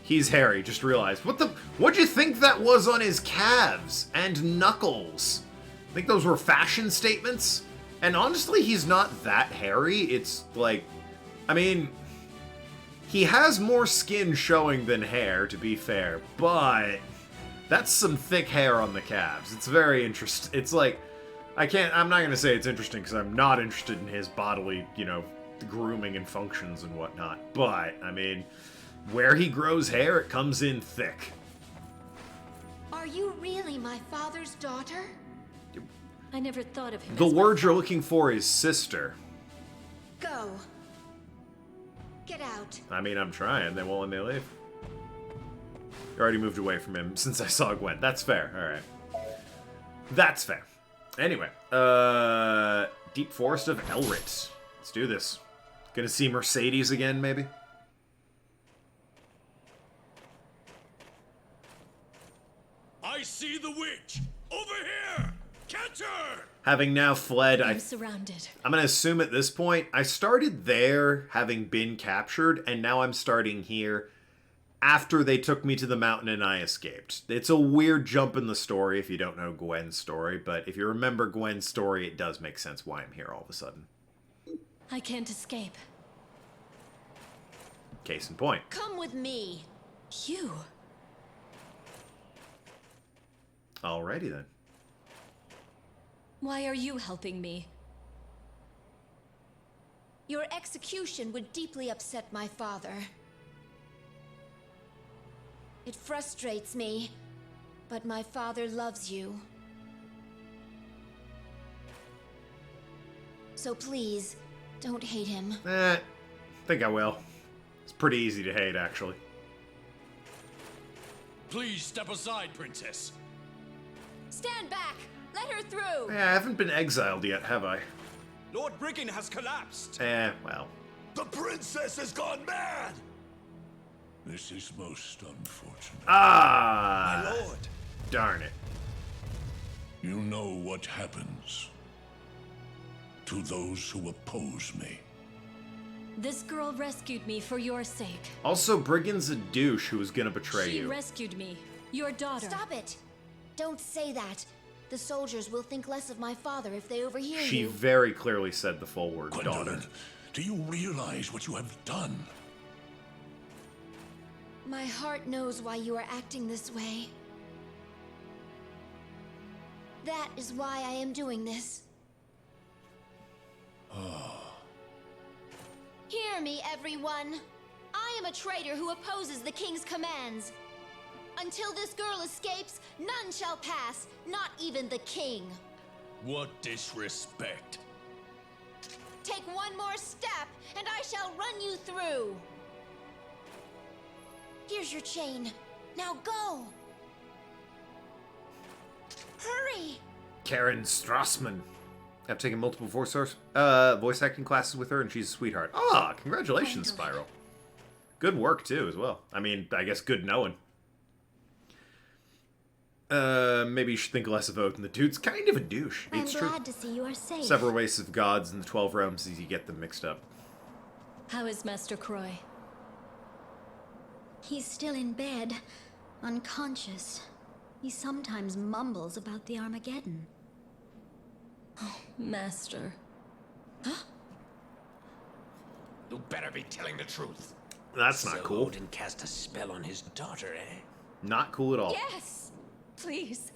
He's hairy, just realized. What'd you think that was on his calves and knuckles? I think those were fashion statements. And honestly, he's not that hairy. It's like, I mean, he has more skin showing than hair, to be fair, but that's some thick hair on the calves. It's very interesting. It's like, I'm not going to say it's interesting because I'm not interested in his bodily, you know, grooming and functions and whatnot. But, I mean, where he grows hair, it comes in thick. Are you really my father's daughter? I never thought of him. The word you're looking for is sister. Go. Get out. I mean, I'm trying. They won't let me leave. You already moved away from him since I saw Gwen. That's fair. Alright. That's fair. Anyway. Deep Forest of Elrit. Let's do this. Gonna see Mercedes again, maybe? I see the witch! Over here! Catch her! Having now fled, I'm surrounded. I'm gonna assume at this point, I started there, having been captured, and now I'm starting here after they took me to the mountain and I escaped. It's a weird jump in the story if you don't know Gwen's story, but if you remember Gwen's story, it does make sense why I'm here all of a sudden. I can't escape. Case in point. Come with me. You? Alrighty then. Why are you helping me? Your execution would deeply upset my father. It frustrates me, but my father loves you. So please, don't hate him. Think I will. It's pretty easy to hate, actually. Please step aside, Princess. Stand back! Let her through! I haven't been exiled yet, have I? Lord Briggan has collapsed. Well. The princess has gone mad! This is most unfortunate. Ah! My lord. Darn it. You know what happens to those who oppose me. This girl rescued me for your sake. Also, Briggan's a douche who was gonna betray you. She rescued me. Your daughter. Stop it! Don't say that. The soldiers will think less of my father if they overhear you. She very clearly said the full word, Gwendolyn, daughter. do you realize what you have done? My heart knows why you are acting this way. That is why I am doing this. Hear me, everyone. I am a traitor who opposes the king's commands. Until this girl escapes, none shall pass, not even the king. What disrespect. Take one more step, and I shall run you through. Here's your chain. Now go. Hurry. Karen Strassman. I've taken multiple voice acting classes with her, and she's a sweetheart. Ah, congratulations, Spiral. Good work, too, as well. I mean, I guess good knowing. Maybe you should think less of Odin. The dude's kind of a douche. It's true. I'm glad to see you are safe. Several races of gods in the 12 realms as you get them mixed up. How is Master Croy? He's still in bed, unconscious. He sometimes mumbles about the Armageddon. Oh, Master. You better be telling the truth. That's not cool. Odin cast a spell on his daughter, eh? Not cool at all. Yes! Please.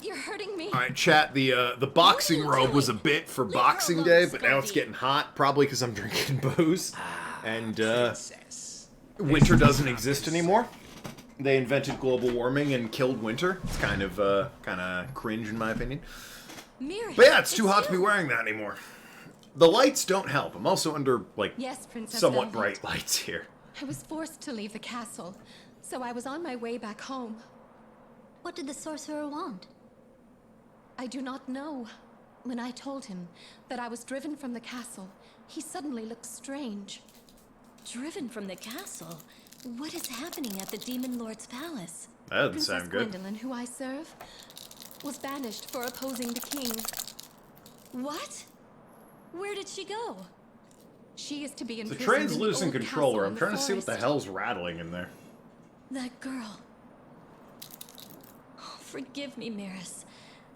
You're hurting me. Alright, chat, the boxing robe was a bit for Boxing Day, but now it's getting hot, probably because I'm drinking booze. And, winter doesn't exist anymore. They invented global warming and killed winter. It's kind of cringe in my opinion. But yeah, it's too hot to be wearing that anymore. The lights don't help. I'm also under, like, yes, Princess somewhat Velvet. bright lights here. I was forced to leave the castle, so I was on my way back home. What did the sorcerer want? I do not know. When I told him that I was driven from the castle, he suddenly looked strange. Driven from the castle? What is happening at the Demon Lord's palace? That doesn't sound good. Princess Gwendolyn, who I serve, was banished for opposing the king. What? Where did she go? She is to be It's a imprisoned in the translucent old controller. castle I'm in trying the to see what the forest. hell's rattling in there. That girl. Oh, forgive me, Maris.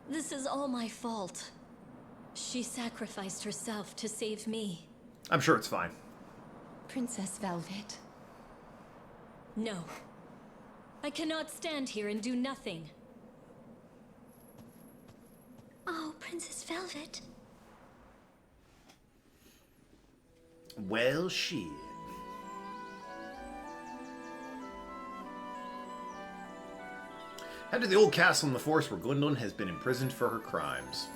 This is all my fault. She sacrificed herself to save me. I'm sure it's fine. Princess Velvet. No. I cannot stand here and do nothing. Oh, Princess Velvet. Well, shit. Head to the old castle in the forest where Gwendolyn has been imprisoned for her crimes.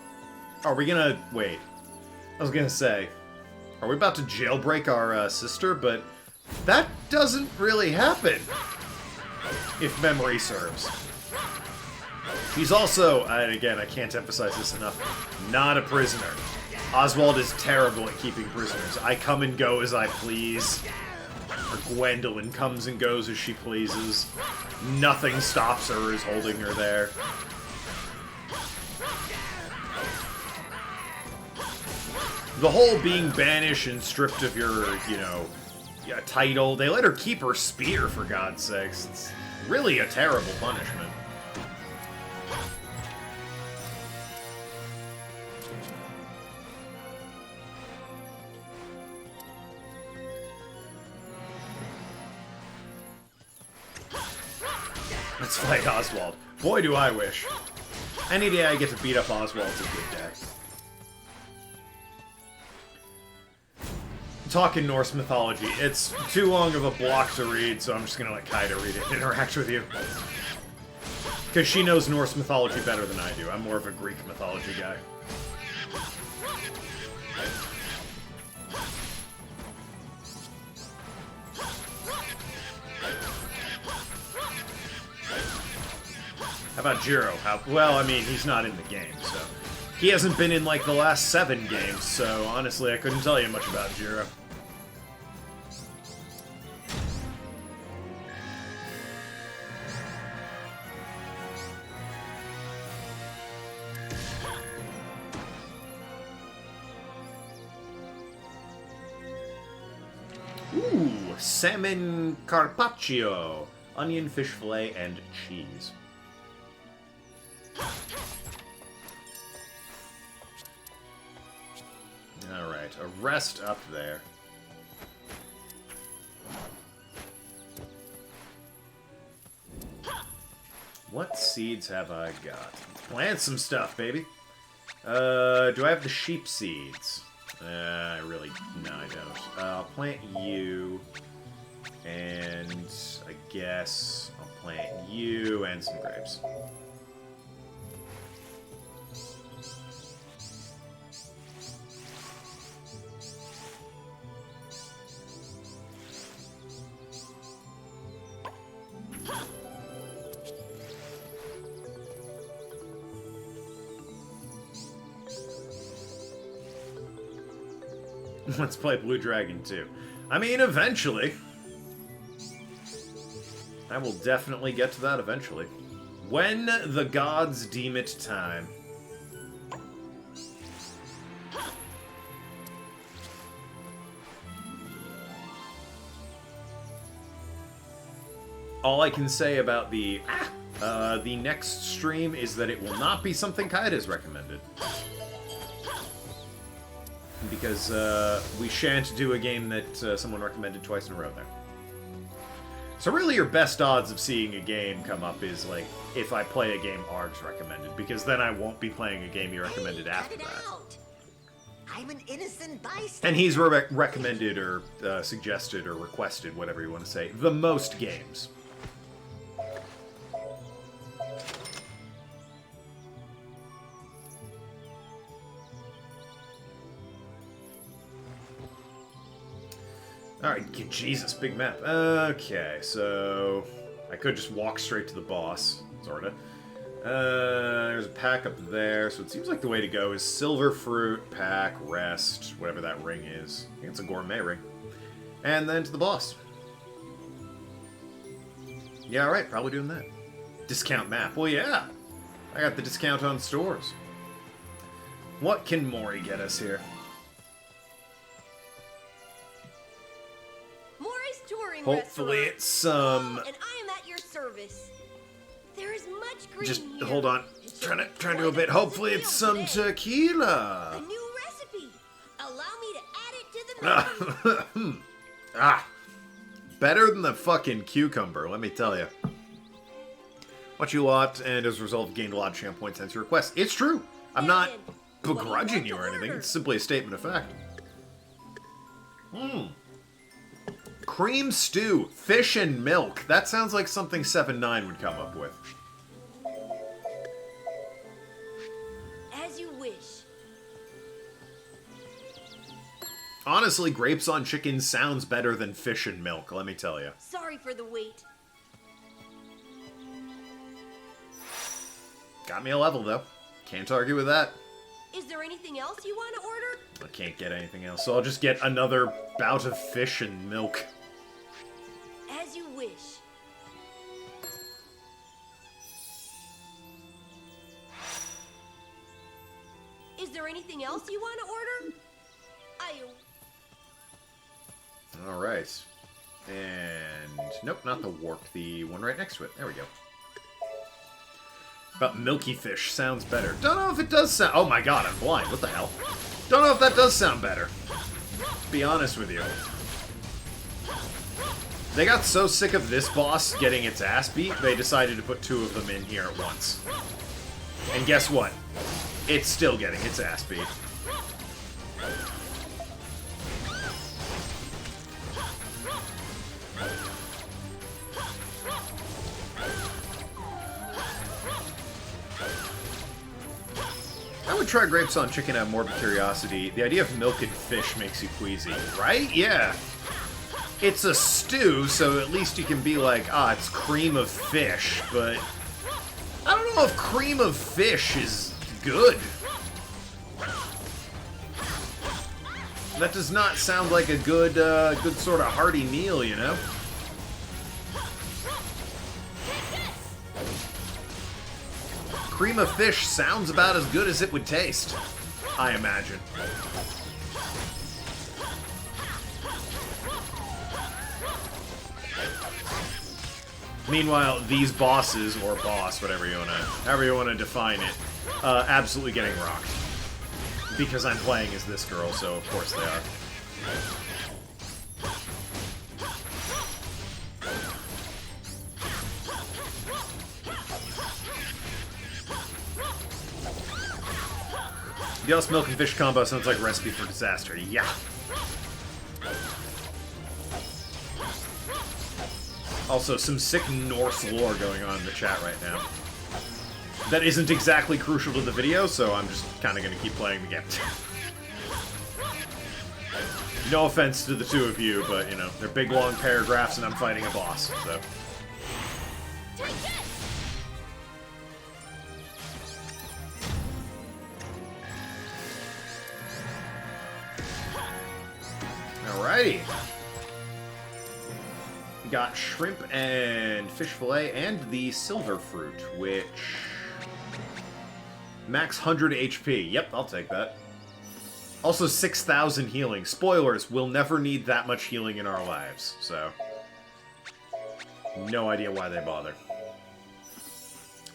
Are we gonna... wait. I was gonna say, are we about to jailbreak our sister? But that doesn't really happen, if memory serves. She's also, and again, I can't emphasize this enough, not a prisoner. Oswald is terrible at keeping prisoners. I come and go as I please. Or Gwendolyn comes and goes as she pleases. Nothing stops her or is holding her there. The whole being banished and stripped of your, you know, title. They let her keep her spear, for God's sakes. It's really a terrible punishment. Let's fight Oswald. Boy, do I wish. Any day I get to beat up Oswald's a good day. Talking Norse mythology. It's too long of a block to read, so I'm just gonna let Kaida read it and interact with you. Because she knows Norse mythology better than I do. I'm more of a Greek mythology guy. How about Jiro? Well, I mean, he's not in the game, so... He hasn't been in, like, the last 7 games, so honestly, I couldn't tell you much about Jiro. Ooh, salmon carpaccio, onion, fish fillet, and cheese. Alright, a rest up there. What seeds have I got? Plant some stuff, baby. Do I have the sheep seeds? No, I don't. I'll plant you. And I guess I'll plant you and some grapes. Let's play Blue Dragon 2. I mean, eventually. I will definitely get to that eventually. When the gods deem it time. All I can say about the next stream is that it will not be something Kaida's recommended. Because we shan't do a game that someone recommended twice in a row there. So really your best odds of seeing a game come up is, like, if I play a game Arg's recommended, because then I won't be playing a game you recommended after that. I'm an innocent bystander. And he's recommended or suggested or requested, whatever you want to say, the most games. Alright, Jesus, big map. Okay, so... I could just walk straight to the boss, sorta. There's a pack up there, so it seems like the way to go is silver fruit, pack, rest, whatever that ring is. I think it's a gourmet ring. And then to the boss. Yeah, alright, probably doing that. Discount map. Well, yeah! I got the discount on stores. What can Mori get us here? Mori's touring Hopefully restaurant. it's some... And I am at your service. There is much green Just here. hold on. Trying to do a bit. Hopefully it's some tequila. A new recipe. Allow me to add it to the menu. Better than the fucking cucumber, let me tell you. What you lot, and as a result gained a lot of champ points since your request. It's true. I'm not begrudging you or anything. It's simply a statement of fact. Cream stew, fish and milk. That sounds like something 7-9 would come up with. honestly, grapes on chicken sounds better than fish and milk, let me tell you. Sorry for the wait. Got me a level, though. Can't argue with that. Is there anything else you want to order? I can't get anything else, so I'll just get another bout of fish and milk. As you wish. Is there anything else you want to order? Alright. And... nope, not the warp. The one right next to it. There we go. But milky fish sounds better. Don't know if it does sound... oh my god, I'm blind. What the hell? Don't know if that does sound better. Be honest with you. They got so sick of this boss getting its ass beat, they decided to put 2 of them in here at once. And guess what? It's still getting its ass beat. I would try grapes on chicken out of morbid curiosity. The idea of milk and fish makes you queasy, right? Yeah. It's a stew, so at least you can be like, ah, it's cream of fish, but I don't know if cream of fish is good. That does not sound like a good, good sort of hearty meal, you know? Cream of fish sounds about as good as it would taste, I imagine. Meanwhile, these bosses, or boss, however you wanna define it, absolutely getting rocked. Because I'm playing as this girl, so of course they are. Yellow milk and fish combo sounds like a recipe for disaster. Yeah. Also, some sick Norse lore going on in the chat right now. That isn't exactly crucial to the video, so I'm just kind of going to keep playing the game. No offense to the 2 of you, but, you know, they're big, long paragraphs and I'm fighting a boss, so... Alrighty. We got shrimp and fish fillet and the silver fruit, which... max 100 HP. Yep, I'll take that. Also 6,000 healing. Spoilers, we'll never need that much healing in our lives, so... no idea why they bother.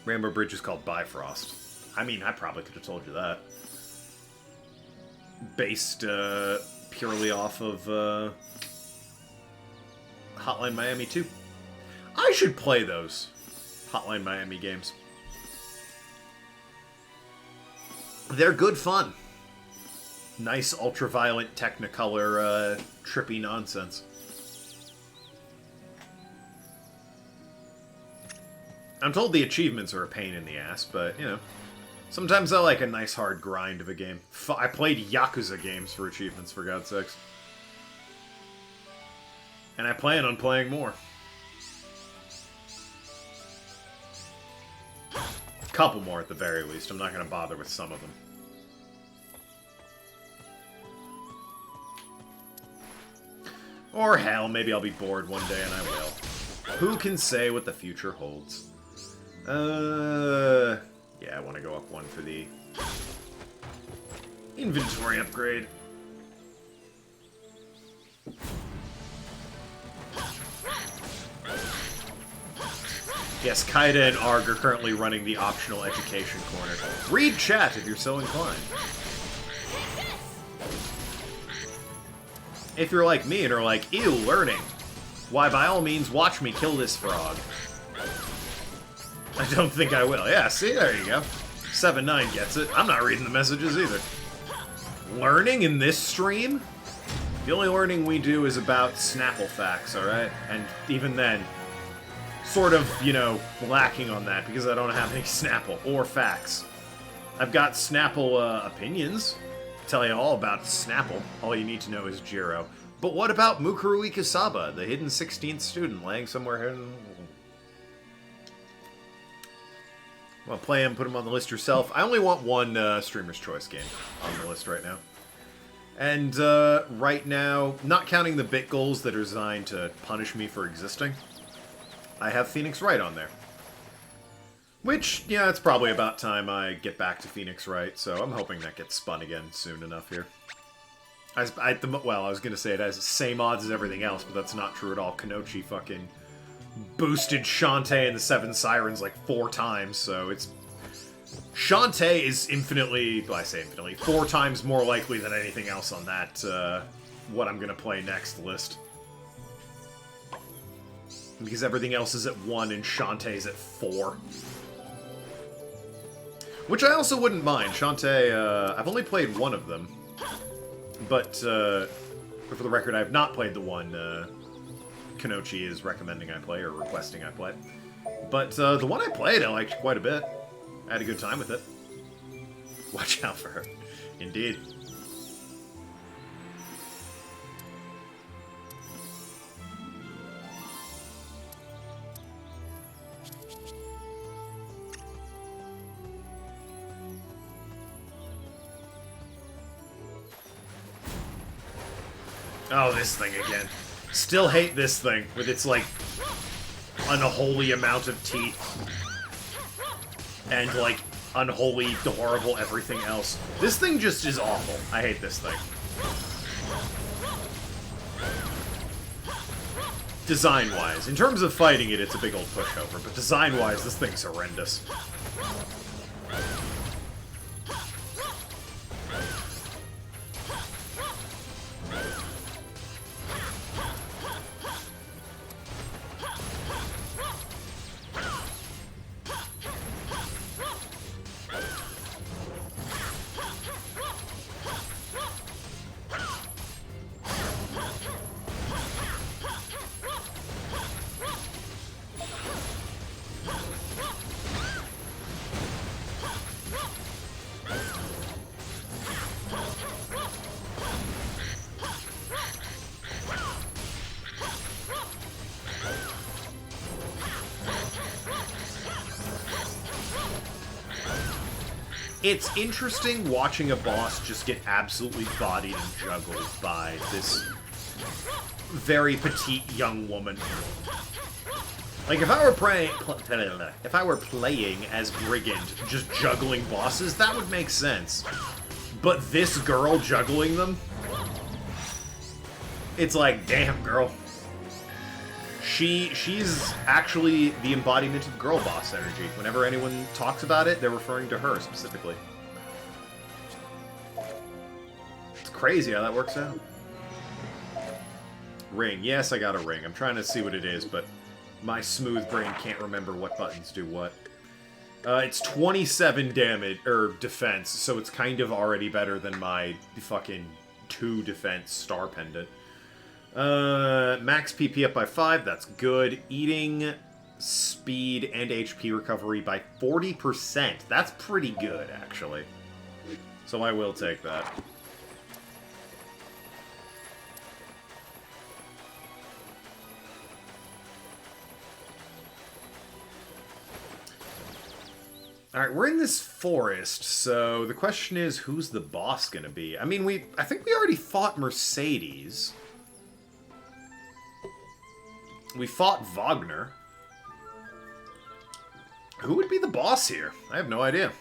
Rainbow Bridge is called Bifrost. I mean, I probably could have told you that. Based, purely off of, Hotline Miami 2. I should play those Hotline Miami games. They're good fun. Nice ultraviolet Technicolor, trippy nonsense. I'm told the achievements are a pain in the ass, but, you know, sometimes I like a nice hard grind of a game. I played Yakuza games for achievements, for God's sakes. And I plan on playing more. A couple more at the very least. I'm not going to bother with some of them. Or hell, maybe I'll be bored one day and I will. Who can say what the future holds? Yeah, I want to go up one for the inventory upgrade. Yes, Kaida and Arg are currently running the optional education corner. Read chat if you're so inclined. If you're like me and are like, ew, learning, why, by all means, watch me kill this frog. I don't think I will. Yeah, see? There you go. 7-9 gets it. I'm not reading the messages either. Learning in this stream? The only learning we do is about Snapple facts, alright? And even then, sort of, you know, lacking on that because I don't have any Snapple or facts. I've got Snapple opinions, Tell you all about Snapple. All you need to know is Jiro. But what about Mukuru Ikasaba, the hidden 16th student laying somewhere hidden? Want to play him, put him on the list yourself. I only want one Streamer's Choice game on the list right now. And right now, not counting the bit goals that are designed to punish me for existing, I have Phoenix Wright on there. Which, yeah, it's probably about time I get back to Phoenix Wright, so I'm hoping that gets spun again soon enough here. Well, I was going to say it has the same odds as everything else, but that's not true at all. Kanochi fucking boosted Shantae and the Seven Sirens like 4 times, so it's... Shantae is infinitely, well, I say infinitely, 4 times more likely than anything else on that, what I'm going to play next list. Because everything else is at 1 and Shantae's at 4. Which I also wouldn't mind. Shantae, I've only played 1 of them. But, for the record, I have not played the one Kanochi is recommending I play, or requesting I play. But, the one I played, I liked quite a bit. I had a good time with it. Watch out for her. Indeed. Oh, this thing again. Still hate this thing, with its, like, unholy amount of teeth. And, like, unholy, horrible everything else. This thing just is awful. I hate this thing. Design-wise. In terms of fighting it, it's a big old pushover, but design-wise, this thing's horrendous. It's interesting watching a boss just get absolutely bodied and juggled by this very petite young woman. Like, if I were playing as Brigand, just juggling bosses, that would make sense. But this girl juggling them? It's like, damn, girl. She's actually the embodiment of girl boss energy. Whenever anyone talks about it, they're referring to her specifically. It's crazy how that works out. Ring. Yes, I got a ring. I'm trying to see what it is, but my smooth brain can't remember what buttons do what. It's 27 damage, or defense, so it's kind of already better than my fucking 2 defense star pendant. Max PP up by 5, that's good. Eating, speed, and HP recovery by 40%. That's pretty good, actually. So I will take that. Alright, we're in this forest, so the question is, who's the boss gonna be? I mean, I think we already fought Mercedes. We fought Wagner. Who would be the boss here? I have no idea.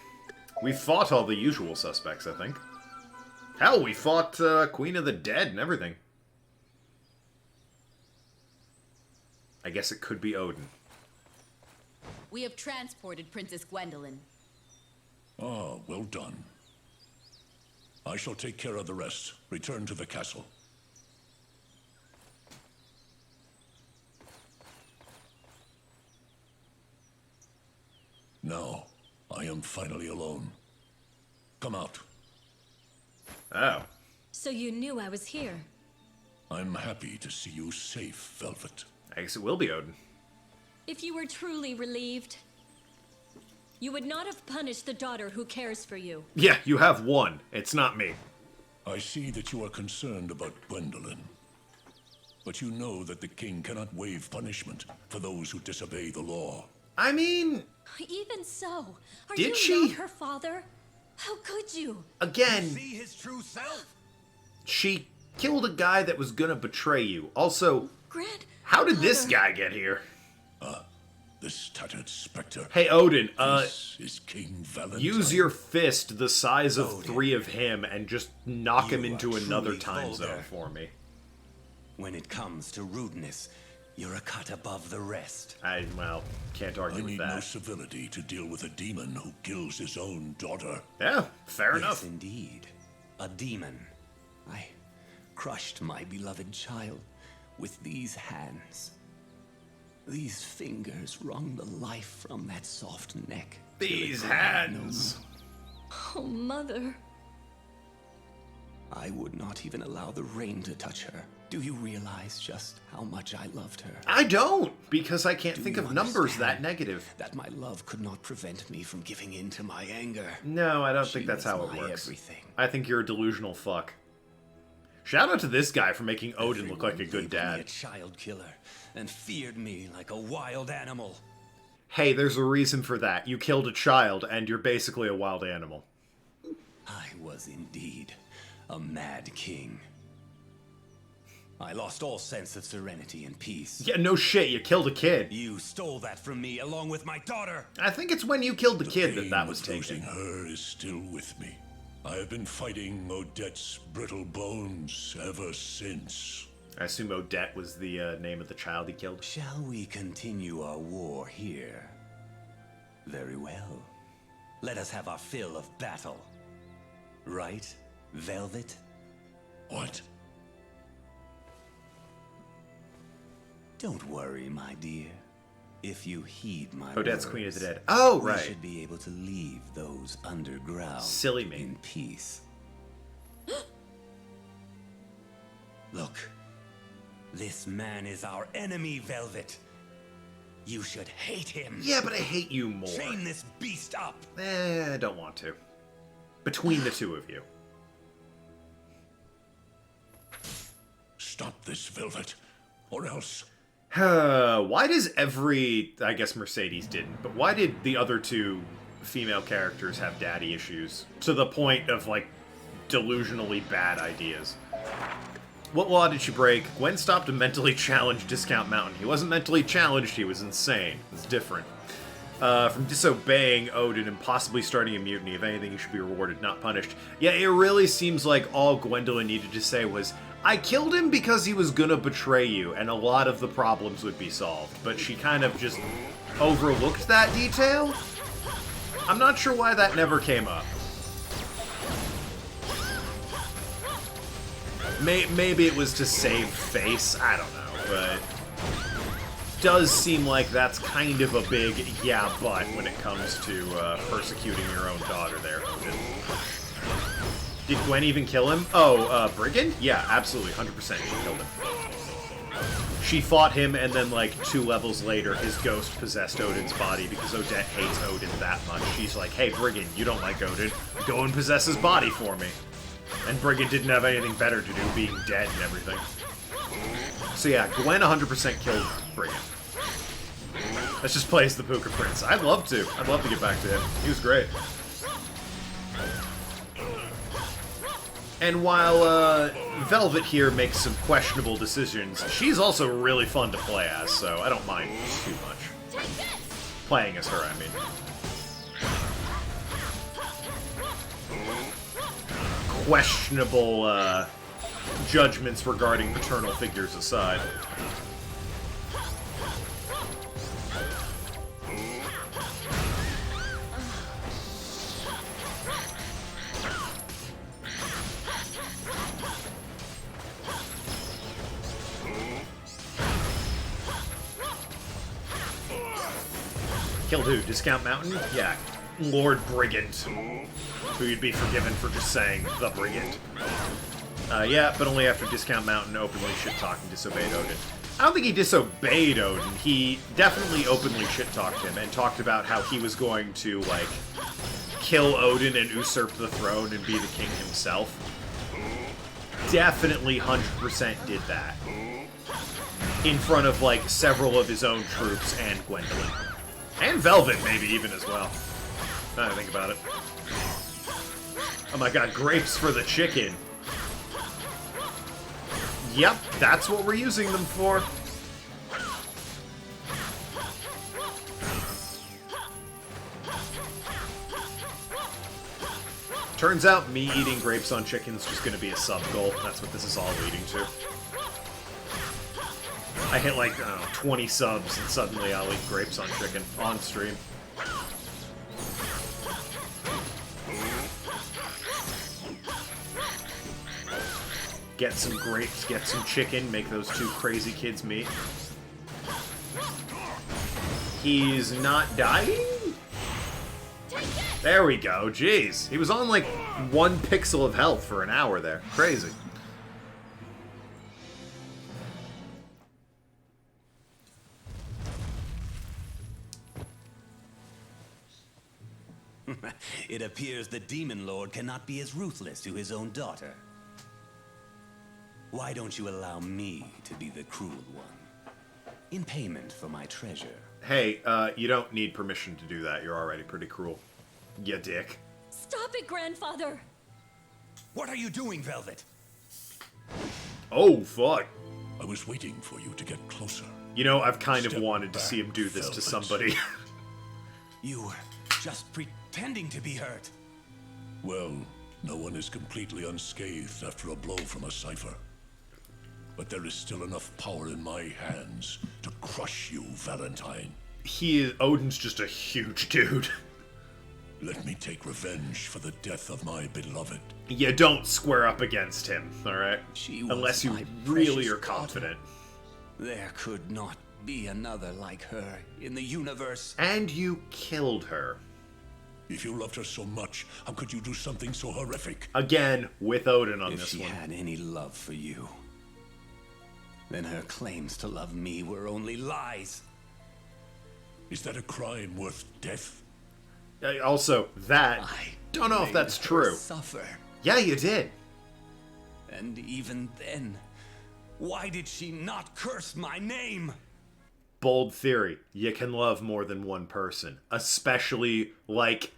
We fought all the usual suspects, I think. Hell, we fought Queen of the Dead and everything. I guess it could be Odin. We have transported Princess Gwendolyn. Ah, well done. I shall take care of the rest. Return to the castle. Now, I am finally alone. Come out. Oh. So you knew I was here? I'm happy to see you safe, Velvet. I guess it will be Odin. If you were truly relieved, you would not have punished the daughter who cares for you. Yeah, you have one. It's not me. I see that you are concerned about Gwendolyn. But you know that the king cannot waive punishment for those who disobey the law. I mean... Even so, are did you she? not her father? How could you? Again... You see his true self? She killed a guy that was gonna betray you. Also, how did this guy get here? This tattered specter. Hey, Odin, this is King Valentine. use your fist the size of 3 of him and just knock him into another time zone for me. When it comes to rudeness, you're a cut above the rest. Well, can't argue with that. I need no civility to deal with a demon who kills his own daughter. Yeah, fair enough. Yes, indeed. A demon. I crushed my beloved child with these hands. These fingers wrung the life from that soft neck. These hands! Oh, Mother. I would not even allow the rain to touch her. Do you realize just how much I loved her? I don't, because I can't think of numbers that negative. That my love could not prevent me from giving in to my anger. No, I don't think that's how it works. I think you're a delusional fuck. Shout out to this guy for making Odin look like a good dad. A child killer and feared me like a wild animal. Hey, there's a reason for that. You killed a child, and you're basically a wild animal. I was indeed a mad king. I lost all sense of serenity and peace. Yeah, no shit, you killed a kid. You stole that from me along with my daughter. I think it's when you killed the kid that was taken. Losing her is still with me. I have been fighting Odette's brittle bones ever since. I assume Odette was the name of the child he killed. Shall we continue our war here? Very well. Let us have our fill of battle. Right, Velvet? What? Don't worry, my dear. If you heed my Odette's words, Queen of the Dead. Oh, right. We should be able to leave those underground Silly me. in peace. Look, this man is our enemy, Velvet. You should hate him. Yeah, but I hate you more. Chain this beast up. I don't want to. Between the two of you. Stop this, Velvet, or else... Why does I guess Mercedes didn't, but why did the other 2 female characters have daddy issues? To the point of, like, delusionally bad ideas. What law did she break? Gwen stopped a mentally challenged Discount Mountain. He wasn't mentally challenged, he was insane. It's different. From disobeying Odin and possibly starting a mutiny. If anything, he should be rewarded, not punished. Yeah, it really seems like all Gwendolyn needed to say was, I killed him because he was gonna betray you, and a lot of the problems would be solved. But she kind of just overlooked that detail? I'm not sure why that never came up. Maybe it was to save face, I don't know, but... does seem like that's kind of a big yeah but when it comes to persecuting your own daughter there. Did Gwen even kill him? Oh, Brigand? Yeah, absolutely, 100% she killed him. She fought him, and then, like, 2 levels later, his ghost possessed Odin's body because Odette hates Odin that much. She's like, hey, Brigand, you don't like Odin. Go and possess his body for me. And Brigand didn't have anything better to do, being dead and everything. So yeah, Gwen 100% killed Brigand. Let's just play as the Puka Prince. I'd love to. I'd love to get back to him. He was great. And while Velvet here makes some questionable decisions, she's also really fun to play as, so I don't mind too much. Playing as her, I mean. Questionable judgments regarding paternal figures aside. Killed who? Discount Mountain? Yeah. Lord Brigand. Who you'd be forgiven for just saying the Brigand. Yeah, but only after Discount Mountain openly shit-talked and disobeyed Odin. I don't think he disobeyed Odin. He definitely openly shit-talked him and talked about how he was going to, like, kill Odin and usurp the throne and be the king himself. definitely 100% did that. In front of, like, several of his own troops and Gwendolyn. And Velvet, maybe, even as well. Now that I think about it. Oh my god, grapes for the chicken. Yep, that's what we're using them for. Turns out me eating grapes on chicken's just gonna be a sub-goal. That's what this is all leading to. I hit like, I don't know, 20 subs and suddenly I'll eat grapes on chicken on stream. Get some grapes, get some chicken, make those two crazy kids meet. He's not dying? There we go, jeez. He was on like 1 pixel of health for an hour there. Crazy. It appears the Demon Lord cannot be as ruthless to his own daughter. Why don't you allow me to be the cruel one? In payment for my treasure. Hey, you don't need permission to do that. You're already pretty cruel. You dick. Stop it, Grandfather! What are you doing, Velvet? Oh, fuck. I was waiting for you to get closer. You know, I've kind of wanted to see him do this to somebody. You were just pretending to be hurt. Well, no one is completely unscathed after a blow from a cipher. But there is still enough power in my hands to crush you, Valentine. Odin's just a huge dude. Let me take revenge for the death of my beloved. You don't square up against him, alright? Unless you really are confident. There could not be another like her in the universe. And you killed her. If you loved her so much, how could you do something so horrific? Again, with Odin on this one. If she had any love for you, then her claims to love me were only lies. Is that a crime worth death? Also, that... don't know if that's true. Suffer. Yeah, you did. And even then, why did she not curse my name? Bold theory. You can love more than one person. Especially, like,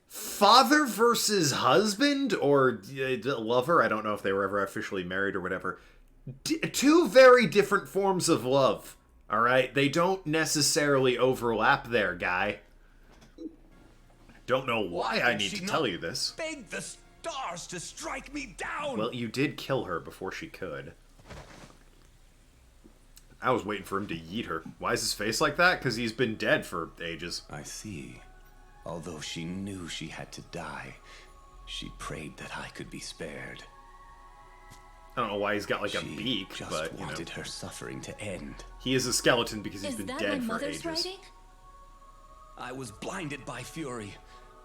father versus husband or lover. I don't know if they were ever officially married or whatever. Two very different forms of love. Alright? They don't necessarily overlap there, guy. Don't know why I need to tell you this. Beg the stars to strike me down. Well, you did kill her before she could. I was waiting for him to yeet her. Why is his face like that? Because he's been dead for ages. I see. Although she knew she had to die, she prayed that I could be spared. I don't know why he's got like a beak, but you know. Wanted her suffering to end. He is a skeleton because he's been dead for ages. Writing? I was blinded by fury,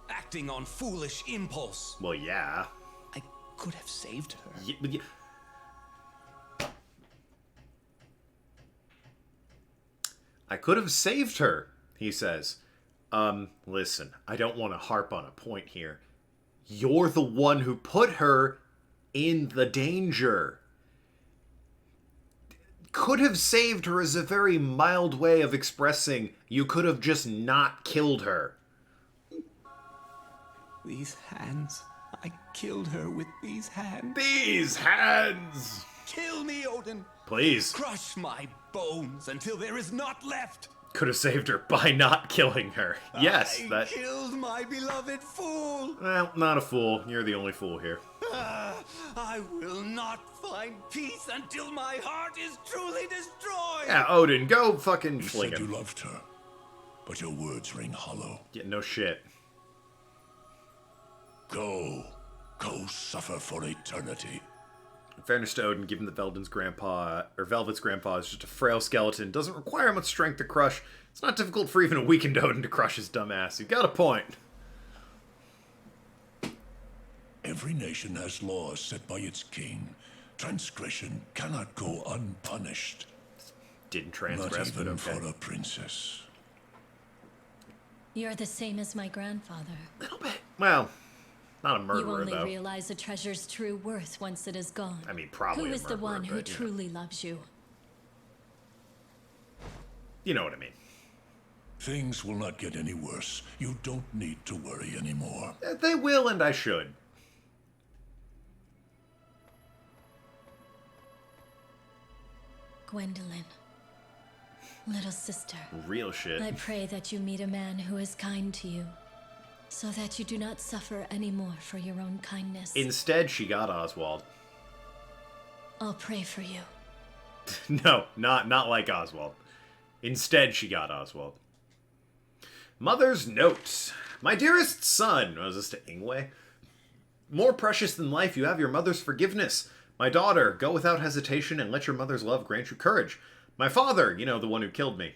acting on foolish impulse. Well, yeah. I could have saved her. I could have saved her, he says. Listen, I don't want to harp on a point here. You're the one who put her in the danger. Could have saved her is a very mild way of expressing you could have just not killed her. These hands. I killed her with these hands. These hands! Kill me, Odin. Please. Crush my bones until there is naught left. Could have saved her by not killing her. Yes, I killed my beloved fool. Well, not a fool. You're the only fool here. I will not find peace until my heart is truly destroyed. Yeah, Odin, go fucking fling him. You said you loved her, but your words ring hollow. Yeah, no shit. Go suffer for eternity. In fairness to Odin, given that Velvet's grandpa is just a frail skeleton, doesn't require much strength to crush, it's not difficult for even a weakened Odin to crush his dumb ass. You got a point. Every nation has laws set by its king. Transgression cannot go unpunished. Didn't transgress, but okay. Not even for a princess. You're the same as my grandfather. A little bit. Well, Not a murderer, You only though. realize a treasure's true worth once it is gone. I mean, probably Who a is the murderer, one who but, you know. truly loves you? You know what I mean. Things will not get any worse. You don't need to worry anymore. They will, and I should. Gwendolyn. Little sister. Real shit. I pray that you meet a man who is kind to you, so that you do not suffer anymore for your own kindness. Instead, she got Oswald. I'll pray for you. No, not like Oswald. Instead, she got Oswald. Mother's note. My dearest son. Was this to Ingwe? More precious than life, you have your mother's forgiveness. My daughter, go without hesitation and let your mother's love grant you courage. My father, you know, the one who killed me.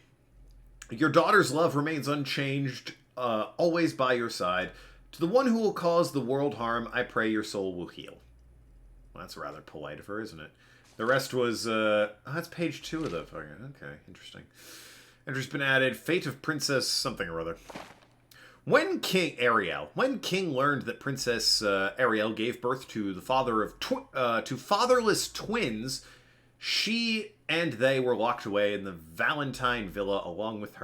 Your daughter's love remains unchanged, always by your side. To the one who will cause the world harm, I pray your soul will heal. Well, that's rather polite of her, isn't it? The rest was, that's page 2 of the fucking, okay, interesting. Entry's been added, Fate of Princess something or other. When King learned that Princess Ariel gave birth to the father of to fatherless twins, she and they were locked away in the Valentine Villa along with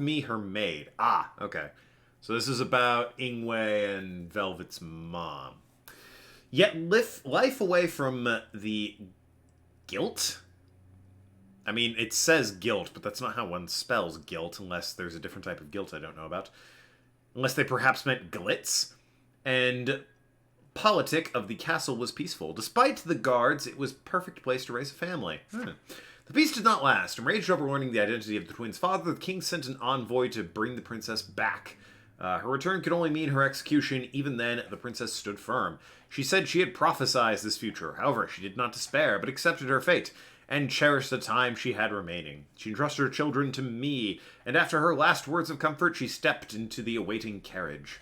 me, her maid. Ah, okay. So this is about Ingwe and Velvet's mom. Yet life away from the guilt. I mean, it says guilt, but that's not how one spells guilt, unless there's a different type of guilt I don't know about. Unless they perhaps meant glitz. And politic of the castle was peaceful. Despite the guards, it was a perfect place to raise a family. The peace did not last. Enraged over learning the identity of the twins' father, the king sent an envoy to bring the princess back. Her return could only mean her execution. Even then, the princess stood firm. She said she had prophesied this future. However, she did not despair, but accepted her fate, and cherished the time she had remaining. She entrusted her children to me, and after her last words of comfort, she stepped into the awaiting carriage.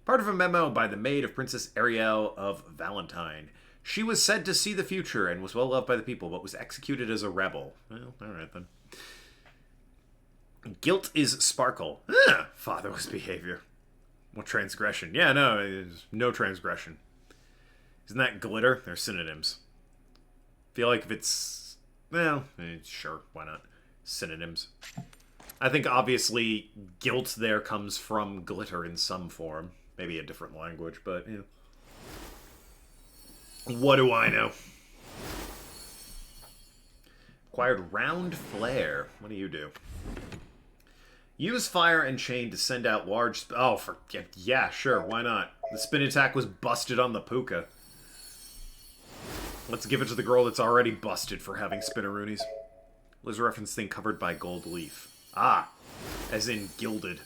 Part of a memo by the maid of Princess Ariel of Valentine. She was said to see the future, and was well loved by the people, but was executed as a rebel. Well, alright then. Guilt is sparkle. Fatherless behavior. What transgression? Yeah, no, there's no transgression. Isn't that glitter? They're synonyms. Feel like if it's... well, sure, why not? Synonyms. I think obviously guilt there comes from glitter in some form. Maybe a different language, but, you know. What do I know? Acquired round flare. What do you do? Use fire and chain to send out large... oh, yeah, sure, why not? The spin attack was busted on the puka. Let's give it to the girl that's already busted for having spinneroonies. Was a reference thing covered by gold leaf. Ah, as in gilded.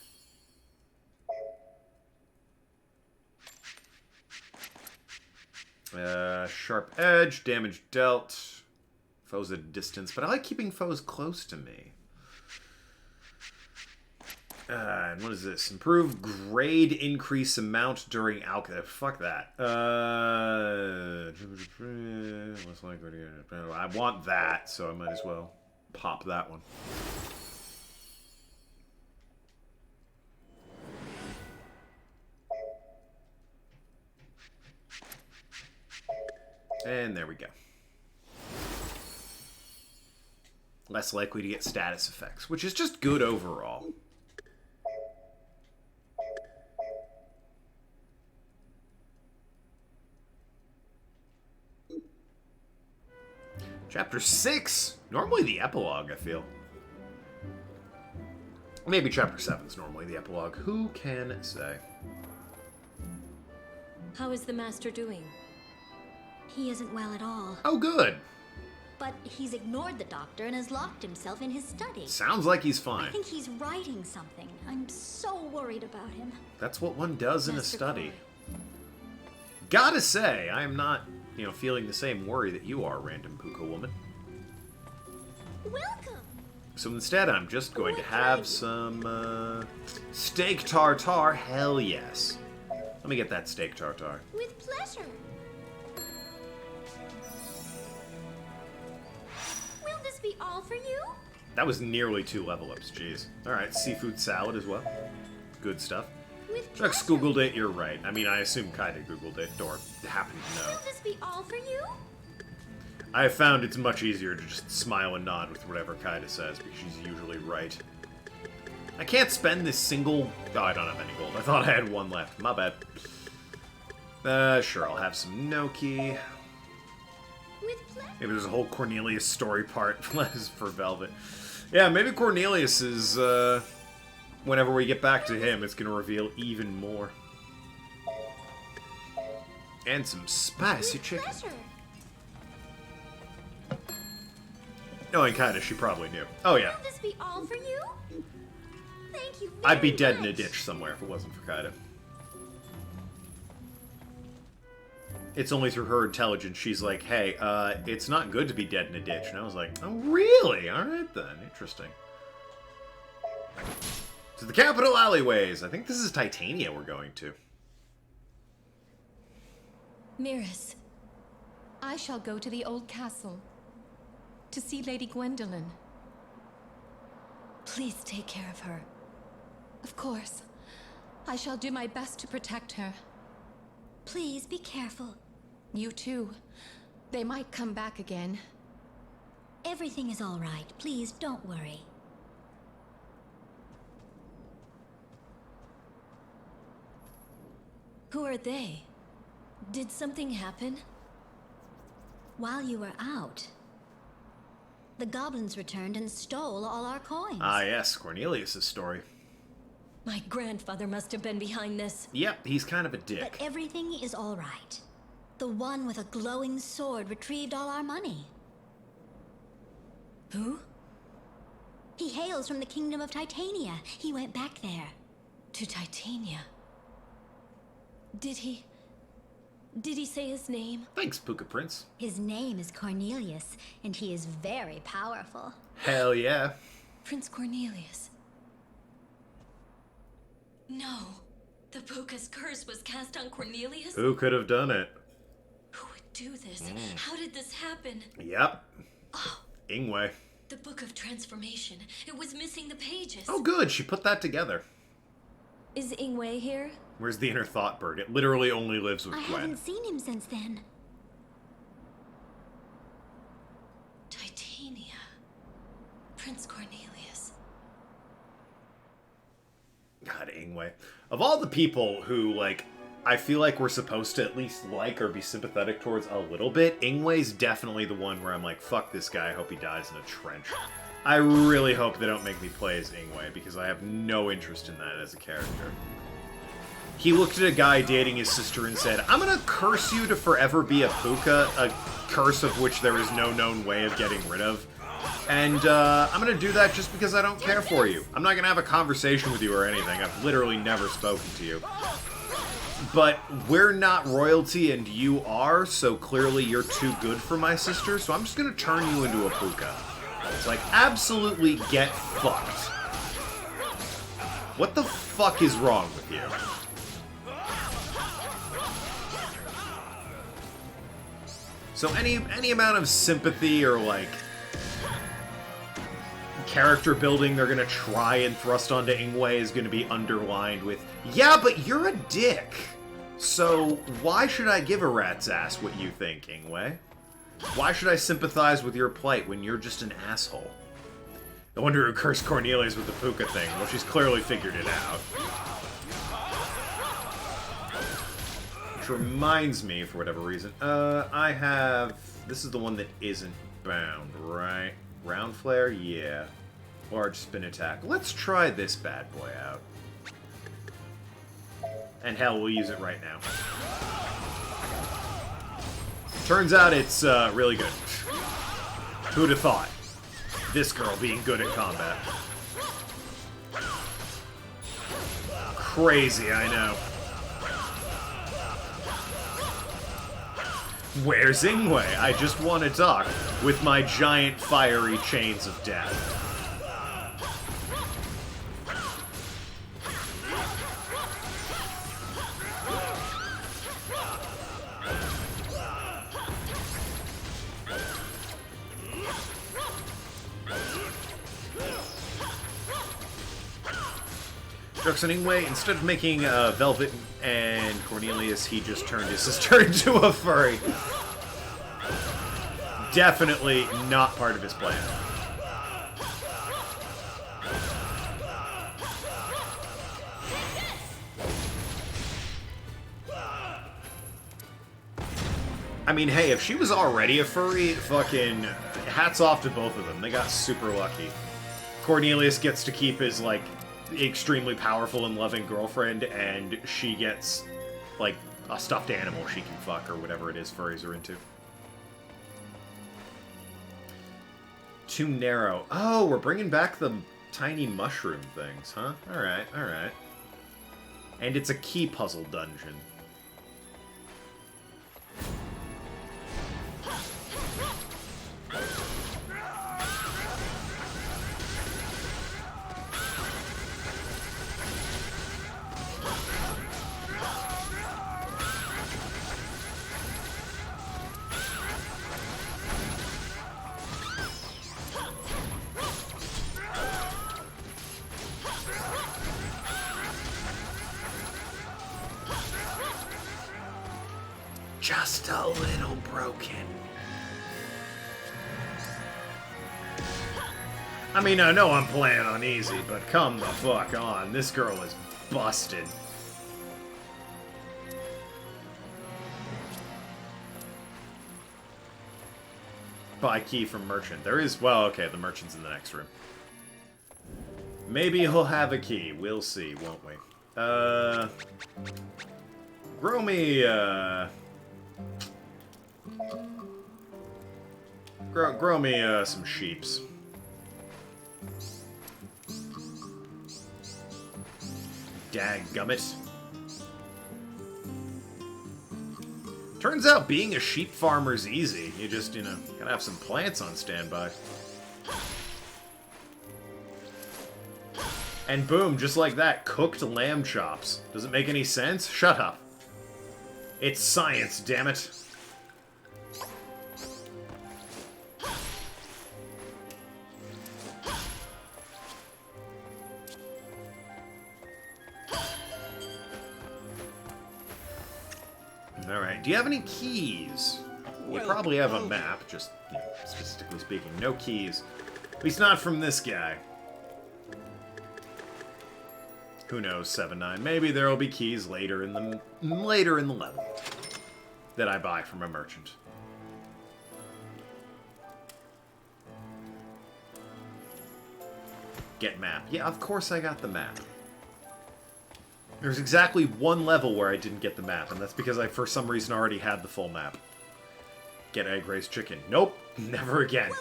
Sharp edge, damage dealt. Foes at a distance, but I like keeping foes close to me. And what is this? Improve grade increase amount during alchemy. Fuck that. Less likely to get... I want that, so I might as well pop that one. And there we go. Less likely to get status effects, which is just good overall. Chapter 6. Normally the epilogue, I feel. Maybe Chapter 7 is normally the epilogue. Who can say? How is the master doing? He isn't well at all. Oh, good. But he's ignored the doctor and has locked himself in his study. Sounds like he's fine. I think he's writing something. I'm so worried about him. That's what one does in a study. Gotta say, I am not, feeling the same worry that you are, random puka woman. Welcome. So instead, I'm just going to have some steak tartare. Hell yes. Let me get that steak tartare. With pleasure. Will this be all for you? That was nearly 2 level ups, jeez. Alright, seafood salad as well. Good stuff. Chuck's Googled it, you're right. I mean, I assume Kaida Googled it, or happened to know. Will this be all for you? I have found it's much easier to just smile and nod with whatever Kaida says, because she's usually right. I can't spend this single... Oh, I don't have any gold. I thought I had one left. My bad. Sure, I'll have some Noki. Maybe there's a whole Cornelius story part for Velvet. Yeah, maybe Cornelius is, whenever we get back to him, it's going to reveal even more. And some spicy chicken. Knowing Kaida, she probably knew. Oh, yeah. Will this be all for you? Thank you very I'd be dead much. in a ditch somewhere if it wasn't for Kaida. It's only through her intelligence she's like, hey, it's not good to be dead in a ditch. And I was like, oh, really? Alright then. Interesting. To the capital alleyways. I think this is Titania we're going to. Miris, I shall go to the old castle to see Lady Gwendolyn. Please take care of her. Of course. I shall do my best to protect her. Please be careful. You too. They might come back again. Everything is all right. Please don't worry. Who are they? Did something happen? While you were out, the goblins returned and stole all our coins. Ah, yes, Cornelius' story. My grandfather must have been behind this. Yep, he's kind of a dick. But everything is all right. The one with a glowing sword retrieved all our money. Who? He hails from the kingdom of Titania. He went back there. To Titania? Did he say his name? Thanks, Puka Prince. His name is Cornelius, and he is very powerful. Hell yeah. Prince Cornelius. No. The Puka's curse was cast on Cornelius? Who could have done it? Who would do this? How did this happen? Yep. Oh. Ingwe. The Book of Transformation. It was missing the pages. Oh, good. She put that together. Is Ingwe here? Where's the inner thought bird? It literally only lives with I Gwen. haven't seen him since then. Titania. Prince Cornelius. God, Ingwe. Of all the people who, like, I feel like we're supposed to at least like or be sympathetic towards a little bit, Ingwe's definitely the one where I'm like, fuck this guy, I hope he dies in a trench. I really hope they don't make me play as Ingwe, because I have no interest in that as a character. He looked at a guy dating his sister and said, I'm gonna curse you to forever be a puka, a curse of which there is no known way of getting rid of. And I'm gonna do that just because I don't care for you. I'm not gonna have a conversation with you or anything. I've literally never spoken to you. But we're not royalty and you are, so clearly you're too good for my sister, so I'm just gonna turn you into a puka. It's like, absolutely get fucked. What the fuck is wrong with you? So any amount of sympathy or, like, character building they're gonna try and thrust onto Ingwe is gonna be underlined with, yeah, but you're a dick. So why should I give a rat's ass what you think, Ingwe? Why should I sympathize with your plight when you're just an asshole? I wonder who cursed Cornelius with the puka thing. Well, she's clearly figured it out. Which reminds me, for whatever reason, I have... This is the one that isn't bound, right? Round flare? Yeah. Large spin attack. Let's try this bad boy out. And hell, we'll use it right now. Turns out it's really good. Who'd have thought? This girl being good at combat. Crazy, I know. Where's Ingwe? I just want to talk with my giant fiery chains of death. Jokes anyway, instead of making Velvet and Cornelius, he just turned his sister into a furry. Definitely not part of his plan. I mean, hey, if she was already a furry, fucking hats off to both of them. They got super lucky. Cornelius gets to keep his, like, extremely powerful and loving girlfriend, and she gets, like, a stuffed animal she can fuck, or whatever it is furries are into. Too narrow. Oh, we're bringing back the tiny mushroom things, huh? Alright, alright. And it's a key puzzle dungeon. Just a little broken. I mean, I know I'm playing on easy, but come the fuck on. This girl is busted. Buy key from merchant. There is... Well, okay, the merchant's in the next room. Maybe he'll have a key. We'll see, won't we? Grow me, Grow me, some sheeps. Dadgummit. Turns out being a sheep farmer's easy. You just, you know, gotta have some plants on standby. And boom, just like that, cooked lamb chops. Does it make any sense? Shut up. It's science, damn it. Alright, do you have any keys? You probably have a map, just, you know, statistically speaking. No keys. At least not from this guy. Who knows, 7-9. Maybe there'll be keys later in the level that I buy from a merchant. Get map. Yeah, of course I got the map. There's exactly one level where I didn't get the map, and that's because I, for some reason, already had the full map. Get egg raised chicken. Nope, never again.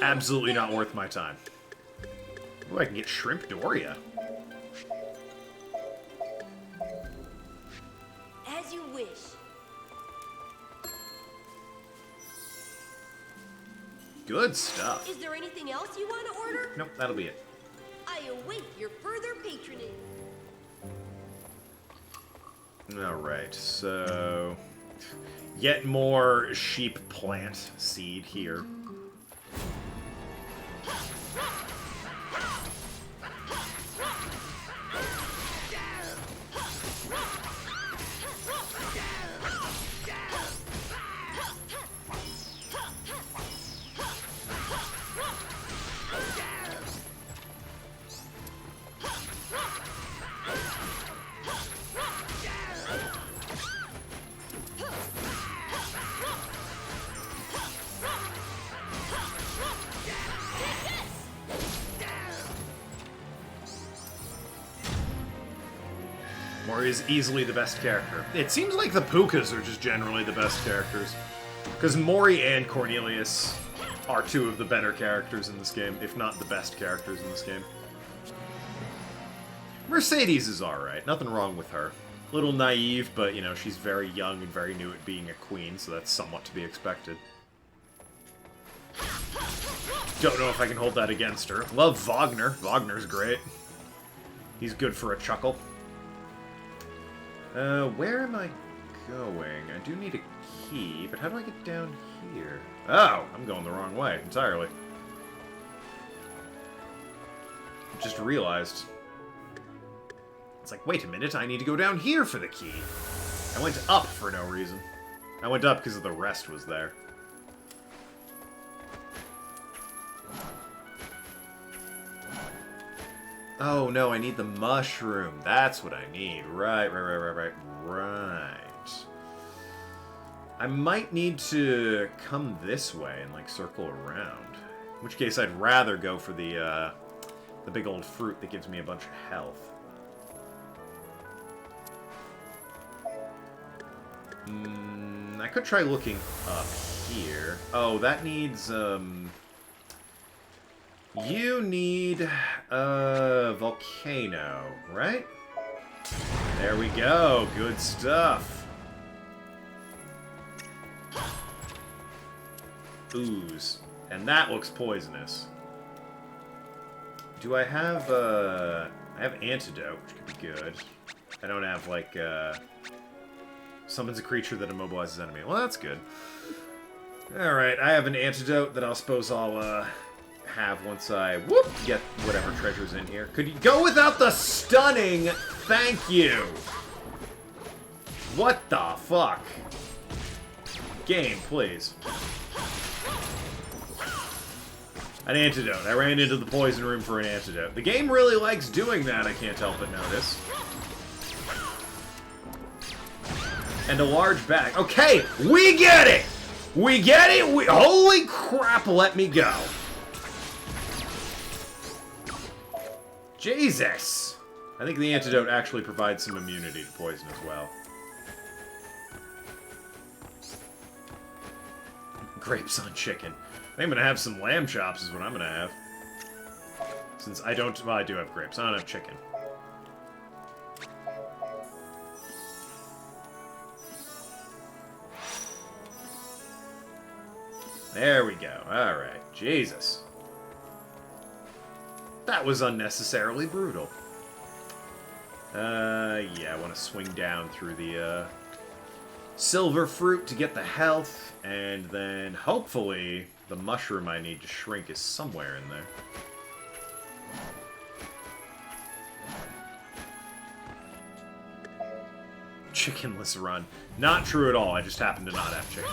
Absolutely not worth my time. Ooh, I can get shrimp Doria. As you wish. Good stuff. Is there anything else you want to order? Nope, that'll be it. I await your further patronage. Alright, so... Yet more sheep plant seed here. Mori is easily the best character. It seems like the Pukas are just generally the best characters. Because Mori and Cornelius are two of the better characters in this game, if not the best characters in this game. Mercedes is alright, nothing wrong with her. A little naive, but, you know, she's very young and very new at being a queen, so that's somewhat to be expected. Don't know if I can hold that against her. Love Wagner. Wagner's great. He's good for a chuckle. Where am I going? I do need a key, but how do I get down here? Oh, I'm going the wrong way entirely. Just realized. it's like, wait a minute, I need to go down here for the key. I went up for no reason. I went up because the rest was there. Oh no, I need the mushroom. That's what I need. Right. I might need to come this way and, like, circle around. In which case, I'd rather go for the big old fruit that gives me a bunch of health. I could try looking up here. Oh, that needs, you need a volcano, right? There we go. Good stuff. Ooze. And that looks poisonous. Do I have, I have antidote, which could be good. I don't have, like, summons a creature that immobilizes enemy. Well, that's good. Alright, I have an antidote that I'll suppose I'll, have once I, get whatever treasure's in here. Could you go without the stunning? Thank you! What the fuck? Game, please. An antidote. I ran into the poison room for an antidote. The game really likes doing that, I can't help but notice. And a large bag. Okay, we get it! We get it! Holy crap, let me go. Jesus! I think the antidote actually provides some immunity to poison as well. Grapes on chicken. I think I'm gonna have some lamb chops is what I'm gonna have. Since I don't... Well, I do have grapes. I don't have chicken. There we go. Alright. Jesus. That was unnecessarily brutal. Yeah, I want to swing down through the, silver fruit to get the health, and then, hopefully, the mushroom I need to shrink is somewhere in there. Chickenless run. Not true at all, I just happen to not have chicken.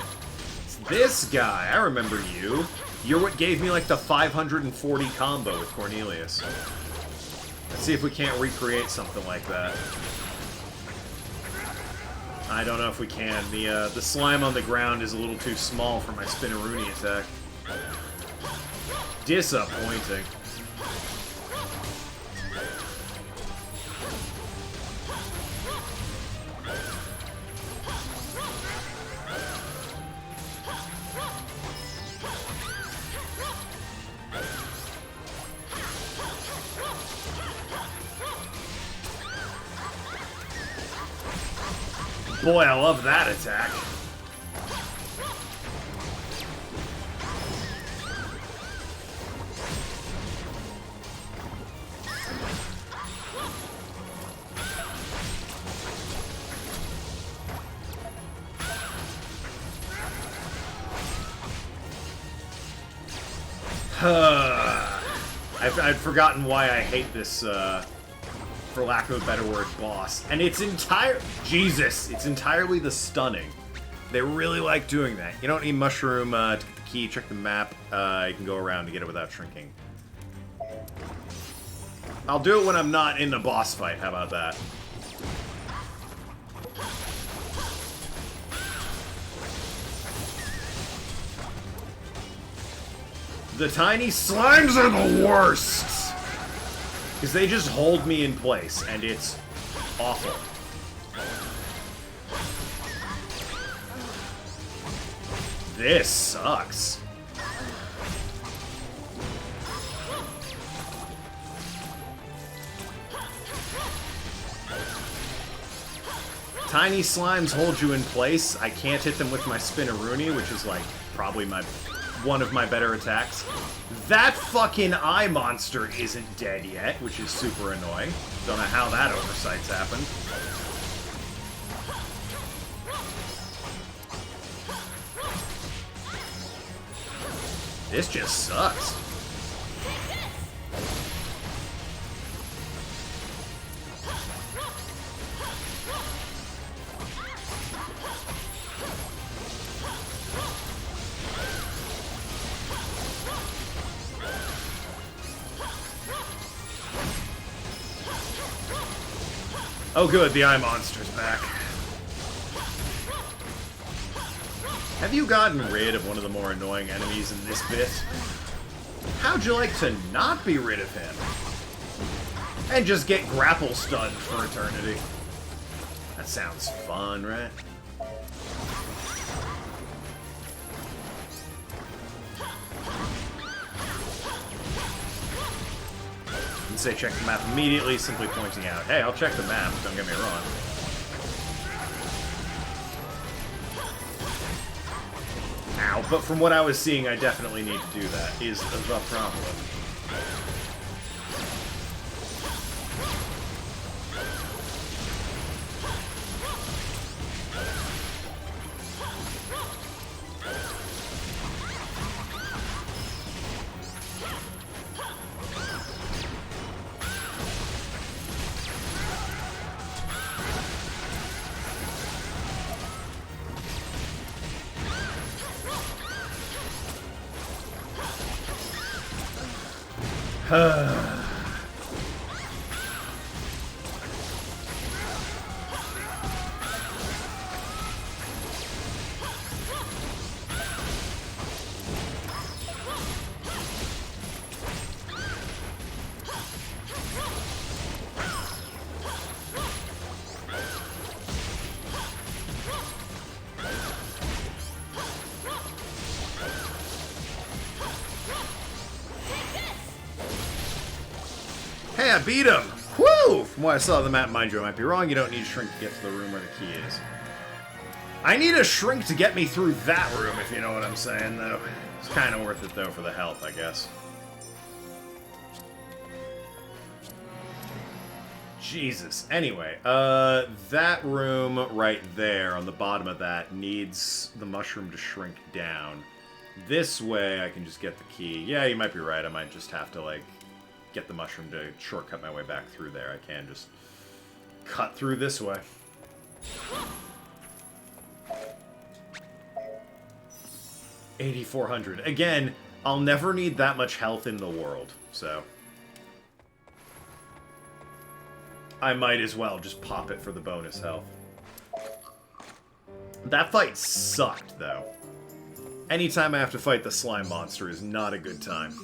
It's this guy, I remember you. You're what gave me, like, the 540 combo with Cornelius. Let's see if we can't recreate something like that. I don't know if we can. The slime on the ground is a little too small for my Spinneroonie attack. Disappointing. Boy, I love that attack. I'd forgotten why I hate this, for lack of a better word, boss. And it's Jesus! It's entirely the stunning. They really like doing that. You don't need mushroom to get the key, check the map. You can go around to get it without shrinking. I'll do it when I'm not in a boss fight, how about that? The tiny slimes are the worst! Because they just hold me in place, and it's awful. This sucks. Tiny slimes hold you in place. I can't hit them with my Spinneroonie, which is like probably one of my better attacks. That fucking eye monster isn't dead yet, which is super annoying. Don't know how that oversight's happened. This just sucks. Oh good, the eye monster's back. Have you gotten rid of one of the more annoying enemies in this bit? How'd you like to not be rid of him? And just get grapple stunned for eternity. That sounds fun, right? And say check the map immediately, simply pointing out, hey, I'll check the map, don't get me wrong. Ow, but from what I was seeing, I definitely need to do that, is the problem. Hey, I beat him! Woo! From what I saw of the map, mind you, I might be wrong. You don't need a shrink to get to the room where the key is. I need a shrink to get me through that room, if you know what I'm saying, though. It's kind of worth it, though, for the health, I guess. Jesus. Anyway, that room right there, on the bottom of that, needs the mushroom to shrink down. This way, I can just get the key. Yeah, you might be right. I might just have to, like, get the mushroom to shortcut my way back through there. I can just cut through this way. $8,400. Again, I'll never need that much health in the world, so I might as well just pop it for the bonus health. That fight sucked, though. Anytime I have to fight the slime monster is not a good time.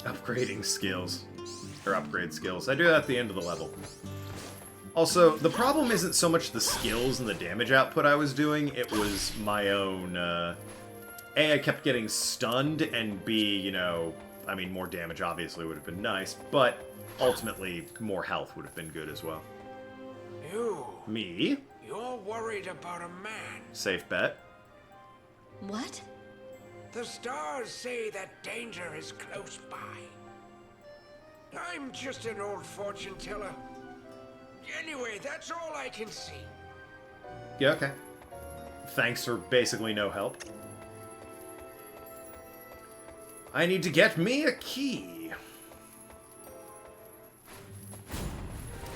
Upgrading skills. Or upgrade skills. I do that at the end of the level. Also, the problem isn't so much the skills and the damage output I was doing, it was my own, A, I kept getting stunned, and B, you know, I mean, more damage obviously would have been nice, but ultimately, more health would have been good as well. You? Me? You're worried about a man. Safe bet. What? The stars say that danger is close by. I'm just an old fortune teller. Anyway, that's all I can see. Yeah, okay. Thanks for basically no help. I need to get me a key.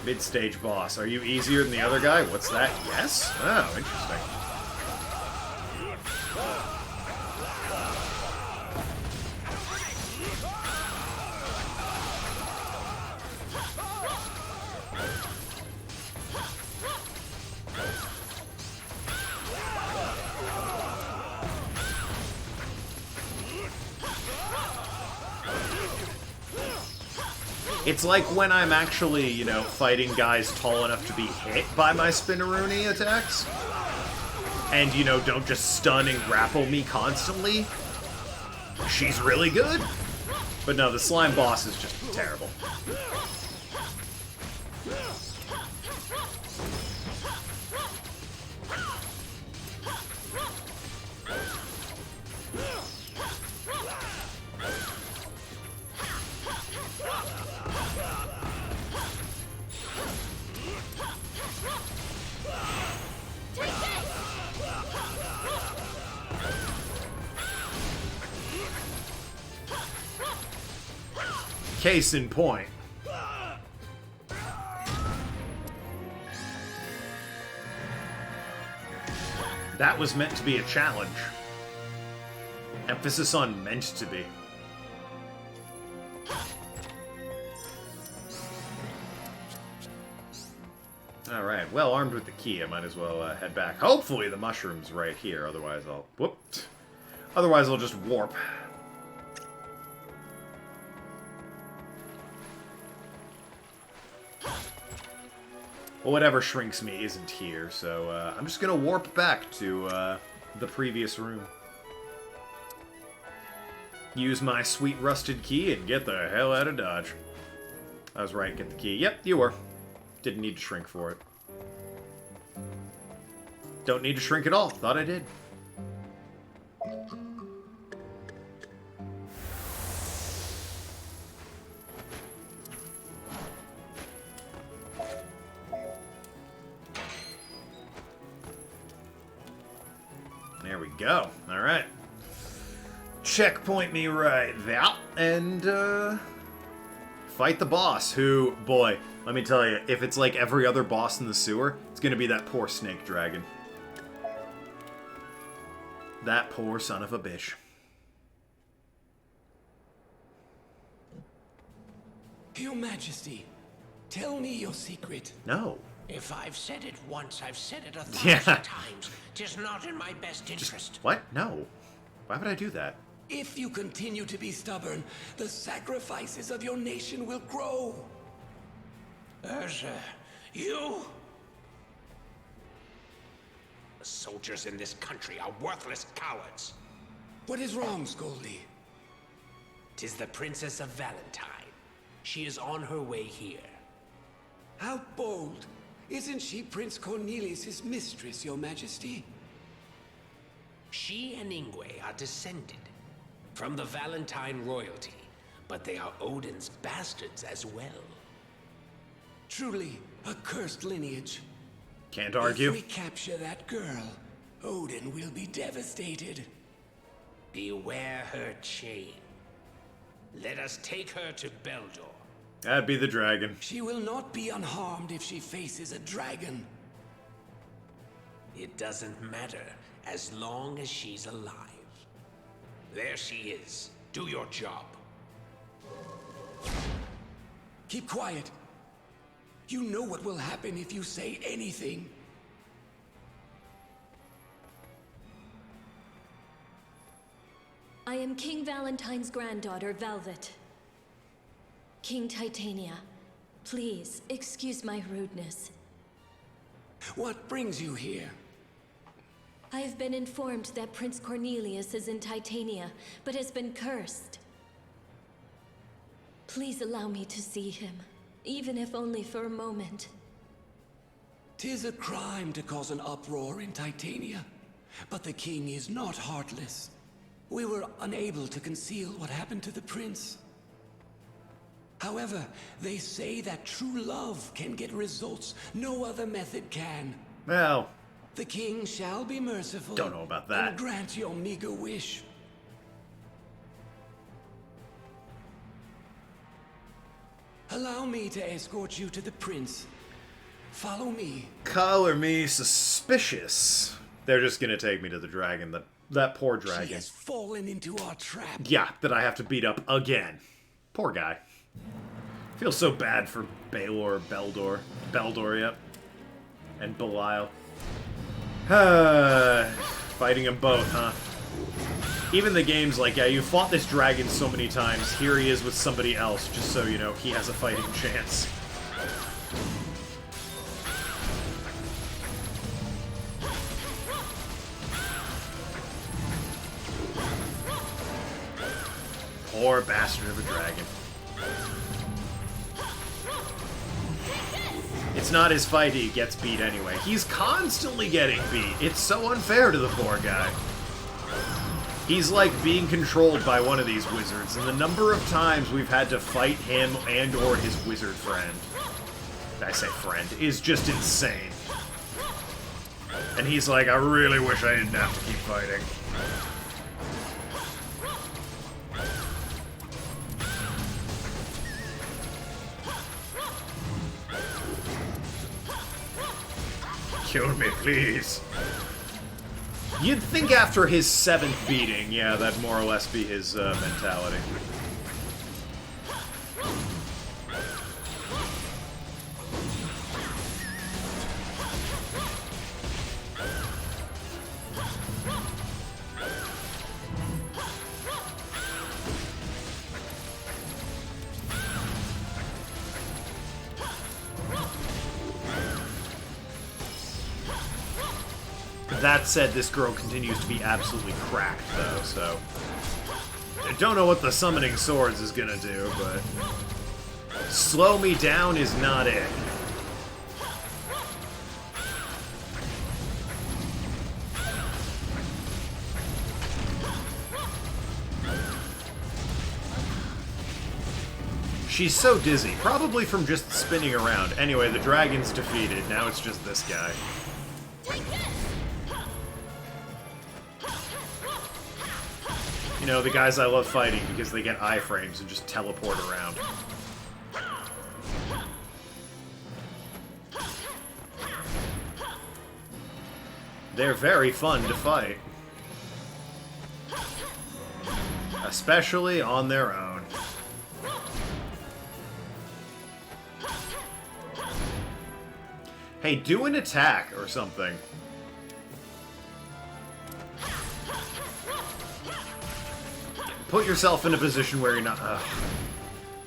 Mid-stage boss. Are you easier than the other guy? What's that? Yes? Oh, interesting. It's like when I'm actually, you know, fighting guys tall enough to be hit by my Spinneroonie attacks. And, you know, don't just stun and grapple me constantly. She's really good. But no, the slime boss is just terrible. Case in point. That was meant to be a challenge. Emphasis on meant to be. Alright, well armed with the key, I might as well head back. Hopefully the mushroom's right here, otherwise I'll... Whoop. Otherwise I'll just warp. Well, whatever shrinks me isn't here, so I'm just gonna warp back to the previous room. Use my sweet rusted key and get the hell out of Dodge. I was right, get the key. Yep, you were. Didn't need to shrink for it. Don't need to shrink at all. Thought I did. There we go. Alright. Checkpoint me right there. And, fight the boss, who, boy, let me tell you, if it's like every other boss in the sewer, it's gonna be that poor snake dragon. That poor son of a bitch. Your Majesty, tell me your secret. No. If I've said it once, I've said it 1,000 times. 'Tis not in my best interest. What? No. Why would I do that? If you continue to be stubborn, the sacrifices of your nation will grow. Urza, you? The soldiers in this country are worthless cowards. What is wrong, Scoldy? 'Tis the Princess of Valentine. She is on her way here. How bold. Isn't she Prince Cornelius' mistress, Your Majesty? She and Ingwe are descended from the Valentine royalty, but they are Odin's bastards as well. Truly, a cursed lineage. Can't argue. If we capture that girl, Odin will be devastated. Beware her chain. Let us take her to Beldor. That'd be the dragon. She will not be unharmed if she faces a dragon. It doesn't matter as long as she's alive. There she is. Do your job. Keep quiet. You know what will happen if you say anything. I am King Valentine's granddaughter, Velvet. King Titania, please excuse my rudeness. What brings you here? I have been informed that Prince Cornelius is in Titania, but has been cursed. Please allow me to see him, even if only for a moment. 'Tis a crime to cause an uproar in Titania, but the king is not heartless. We were unable to conceal what happened to the prince. However, they say that true love can get results no other method can. Well, the king shall be merciful. Don't know about that. And grant your meager wish. Allow me to escort you to the prince. Follow me. Color me suspicious. They're just gonna take me to the dragon. That poor dragon. She has fallen into our trap. Yeah, that I have to beat up again. Poor guy. Feel so bad for Baelor, Beldor, yep. And Belial. Fighting them both, huh? Even the game's like, yeah, you fought this dragon so many times, here he is with somebody else, just so you know, he has a fighting chance. Poor bastard of a dragon. It's not his fight, he gets beat anyway. He's constantly getting beat. It's so unfair to the poor guy. He's like being controlled by one of these wizards, and the number of times we've had to fight him and or his wizard friend, I say friend, is just insane. And he's like, I really wish I didn't have to keep fighting. Kill me, please. You'd think after his 7th beating, yeah, that'd more or less be his mentality. That said, this girl continues to be absolutely cracked, though, so... I don't know what the summoning swords is gonna do, but... Slow me down is not it. She's so dizzy, probably from just spinning around. Anyway, the dragon's defeated, now it's just this guy. You know, the guys I love fighting because they get iframes and just teleport around. They're very fun to fight. Especially on their own. Hey, do an attack or something. Put yourself in a position where you're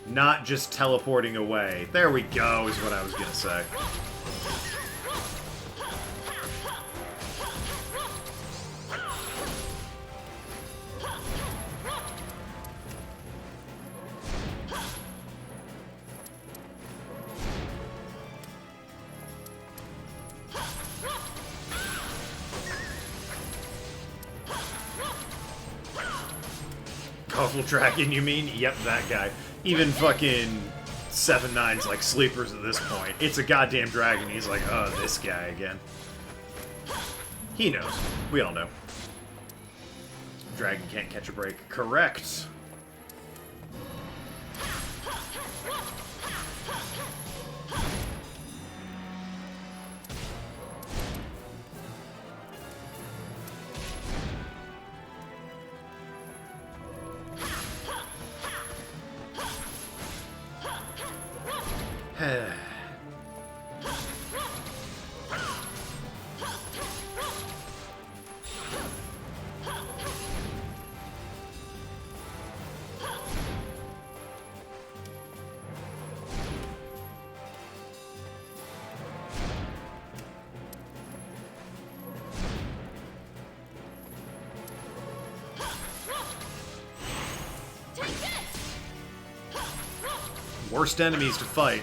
not just teleporting away. There we go, is what I was gonna say. Awful Dragon, you mean? Yep, that guy. Even fucking 7-9's like sleepers at this point. It's a goddamn dragon. He's like, oh, this guy again. He knows. We all know. Dragon can't catch a break. Correct. Worst enemies to fight.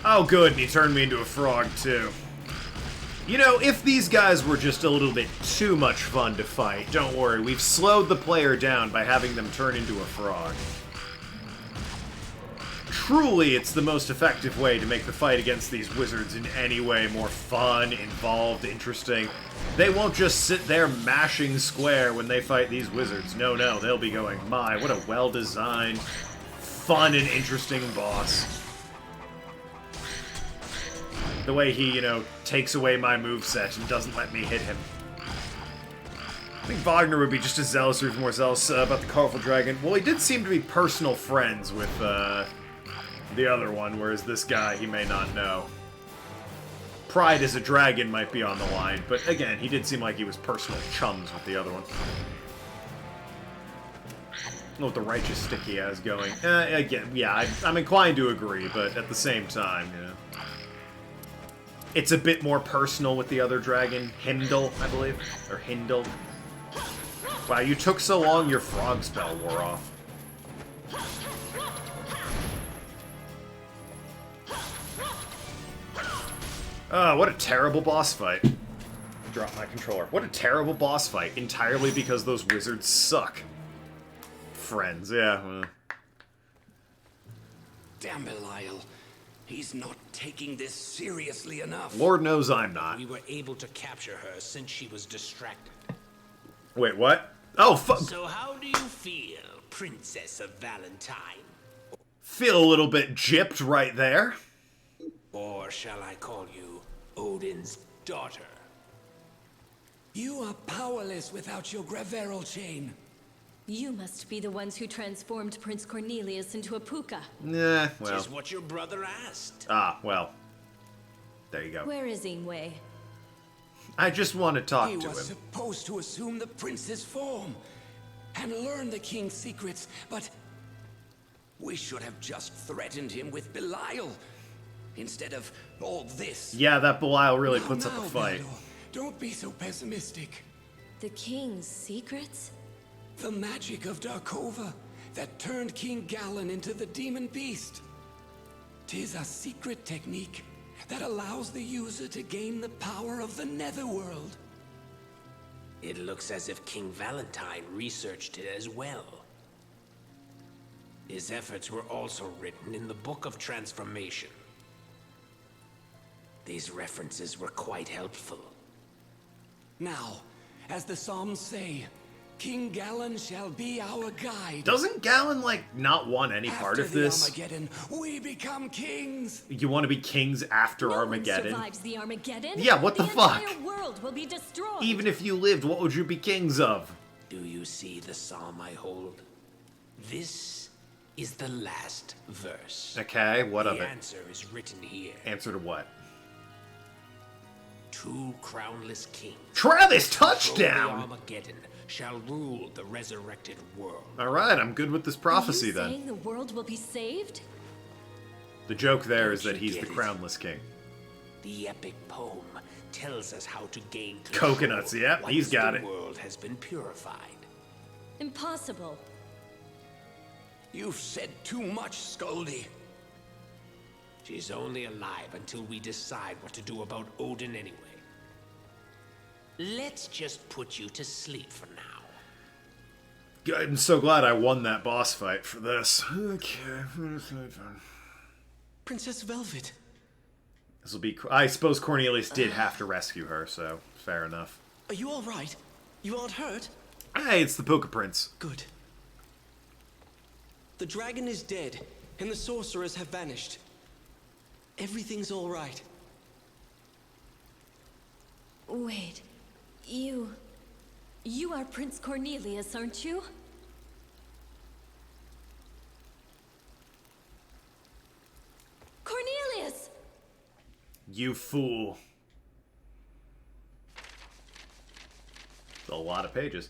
Oh good, and he turned me into a frog too. You know, if these guys were just a little bit too much fun to fight, don't worry, we've slowed the player down by having them turn into a frog. Truly, it's the most effective way to make the fight against these wizards in any way more fun, involved, interesting. They won't just sit there mashing square when they fight these wizards. No, no, they'll be going, my, what a well-designed, fun and interesting boss. The way he, you know, takes away my moveset and doesn't let me hit him. I think Wagner would be just as zealous or even more zealous about the Colorful Dragon. Well, he did seem to be personal friends with the other one, whereas this guy, he may not know. Pride as a dragon might be on the line, but again, he did seem like he was personal chums with the other one. I don't know what the righteous stick he has going. Again, yeah, I'm inclined to agree, but at the same time, you know. It's a bit more personal with the other dragon, Hindle, I believe, or Hindle. Wow, you took so long, your frog spell wore off. What a terrible boss fight. Drop my controller. What a terrible boss fight, entirely because those wizards suck. Friends, yeah, well. Damn Belial. He's not taking this seriously enough. Lord knows I'm not. We were able to capture her since she was distracted. Wait, what? Oh, fuck. So how do you feel, Princess of Valentine? Feel a little bit gypped right there. Or shall I call you Odin's daughter? You are powerless without your Graveral chain. You must be the ones who transformed Prince Cornelius into a puka. Nah, well. Which is what your brother asked. Ah, well. There you go. Where is Ingwe? I just want to talk to him. He was supposed to assume the prince's form and learn the king's secrets, but we should have just threatened him with Belial instead of all this. Yeah, that Belial really puts up a fight. Vandal, don't be so pessimistic. The king's secrets? The magic of Darkova that turned King Galen into the demon beast. 'Tis a secret technique that allows the user to gain the power of the Netherworld. It looks as if King Valentine researched it as well. His efforts were also written in the Book of Transformation. These references were quite helpful. Now, as the Psalms say, King Galen shall be our guide. Doesn't Galen, like, not want any part of this? After the Armageddon, we become kings. You want to be kings after Armageddon? No one survives the Armageddon. Yeah, what the fuck? The entire world will be destroyed. Even if you lived, what would you be kings of? Do you see the psalm I hold? This is the last verse. Okay, what of it? The answer is written here. Answer to what? 2 crownless kings. Travis, Control touchdown! the Armageddon shall rule the resurrected world. Alright, I'm good with this prophecy then. Are you saying the world will be saved? The joke there is Don't that you he's the get it? crownless king. The epic poem tells us how to gain Coconuts, yep, once he's got the it. world has been purified. Impossible. You've said too much, Scoldy. She's only alive until we decide what to do about Odin anyway. Let's just put you to sleep for now. I'm so glad I won that boss fight for this. Okay. Princess Velvet. This will be... I suppose Cornelius did have to rescue her, so fair enough. Are you all right? You aren't hurt? Hey, it's the Puka Prince. Good. The dragon is dead, and the sorcerers have vanished. Everything's all right. Wait. You are Prince Cornelius, aren't you? Cornelius! You fool. A lot of pages.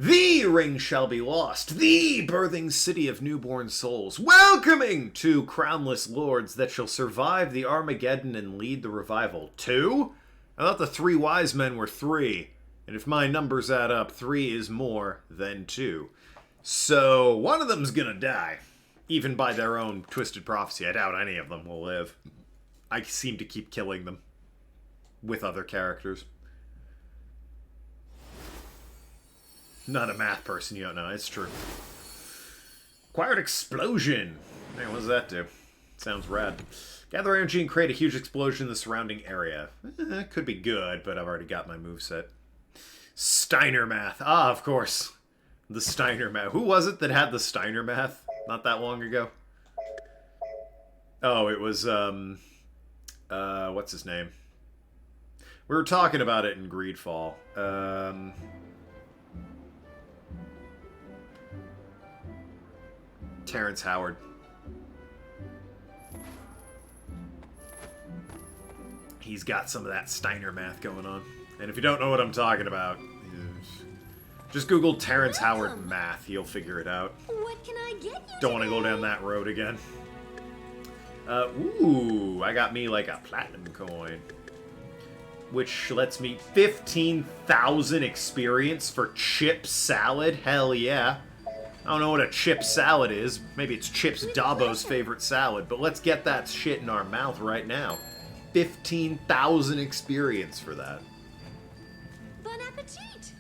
The ring shall be lost, the birthing city of newborn souls, welcoming 2 crownless lords that shall survive the Armageddon and lead the revival. 2? I thought the 3 wise men were 3, and if my numbers add up, 3 is more than 2. So, one of them's gonna die, even by their own twisted prophecy. I doubt any of them will live. I seem to keep killing them with other characters. Not a math person, you don't know. It's true. Acquired explosion. Hey, what does that do? Sounds rad. Gather energy and create a huge explosion in the surrounding area. Could be good, but I've already got my moveset. Steiner math. Ah, of course. The Steiner math. Who was it that had the Steiner math not that long ago? Oh, it was, what's his name? We were talking about it in Greedfall. Terrence Howard. He's got some of that Steiner math going on. And if you don't know what I'm talking about, just Google Terrence Howard math. You'll figure it out. What can I get you Don't want to go down that road again. Ooh, I got me like a platinum coin. Which lets me 15,000 experience for chip salad. Hell yeah. I don't know what a chip salad is. Maybe it's Chips Dabo's favorite salad. But let's get that shit in our mouth right now. 15,000 experience for that. Bon appetit!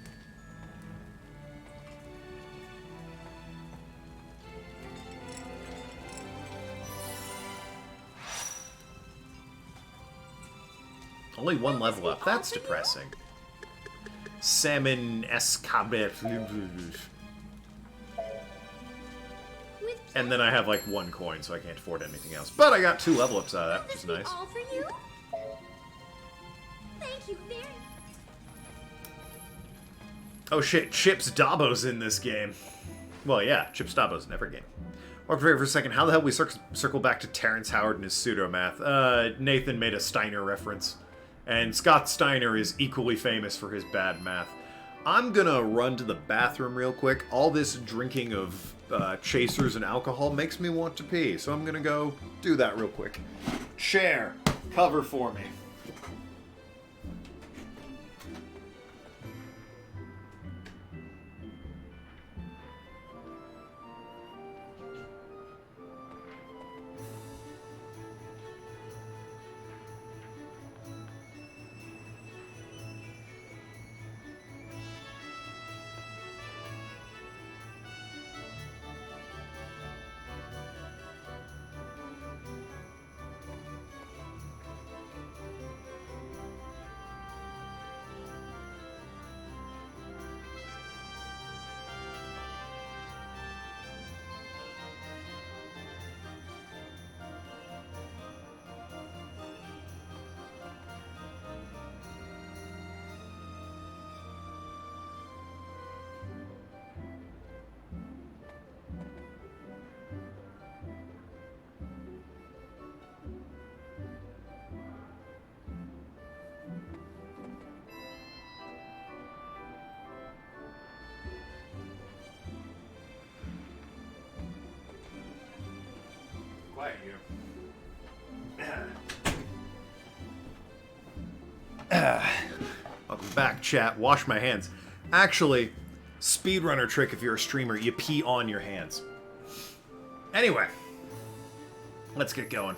Only 1 level up. That's depressing. Salmon escabeche. And then I have like 1 coin, so I can't afford anything else. But I got 2 level ups out of that, which is nice. All for you? Thank you very Oh shit, Chips Dabo's in this game. Well, yeah, Chips Dabo's in every game. Walk for a second, how the hell we circle back to Terrence Howard and his pseudo-math? Nathan made a Steiner reference. And Scott Steiner is equally famous for his bad math. I'm gonna run to the bathroom real quick. All this drinking of chasers and alcohol makes me want to pee, so I'm gonna go do that real quick. Chair, cover for me. Quiet you. Welcome back, chat. Wash my hands. Actually, speedrunner trick if you're a streamer, you pee on your hands. Anyway, let's get going.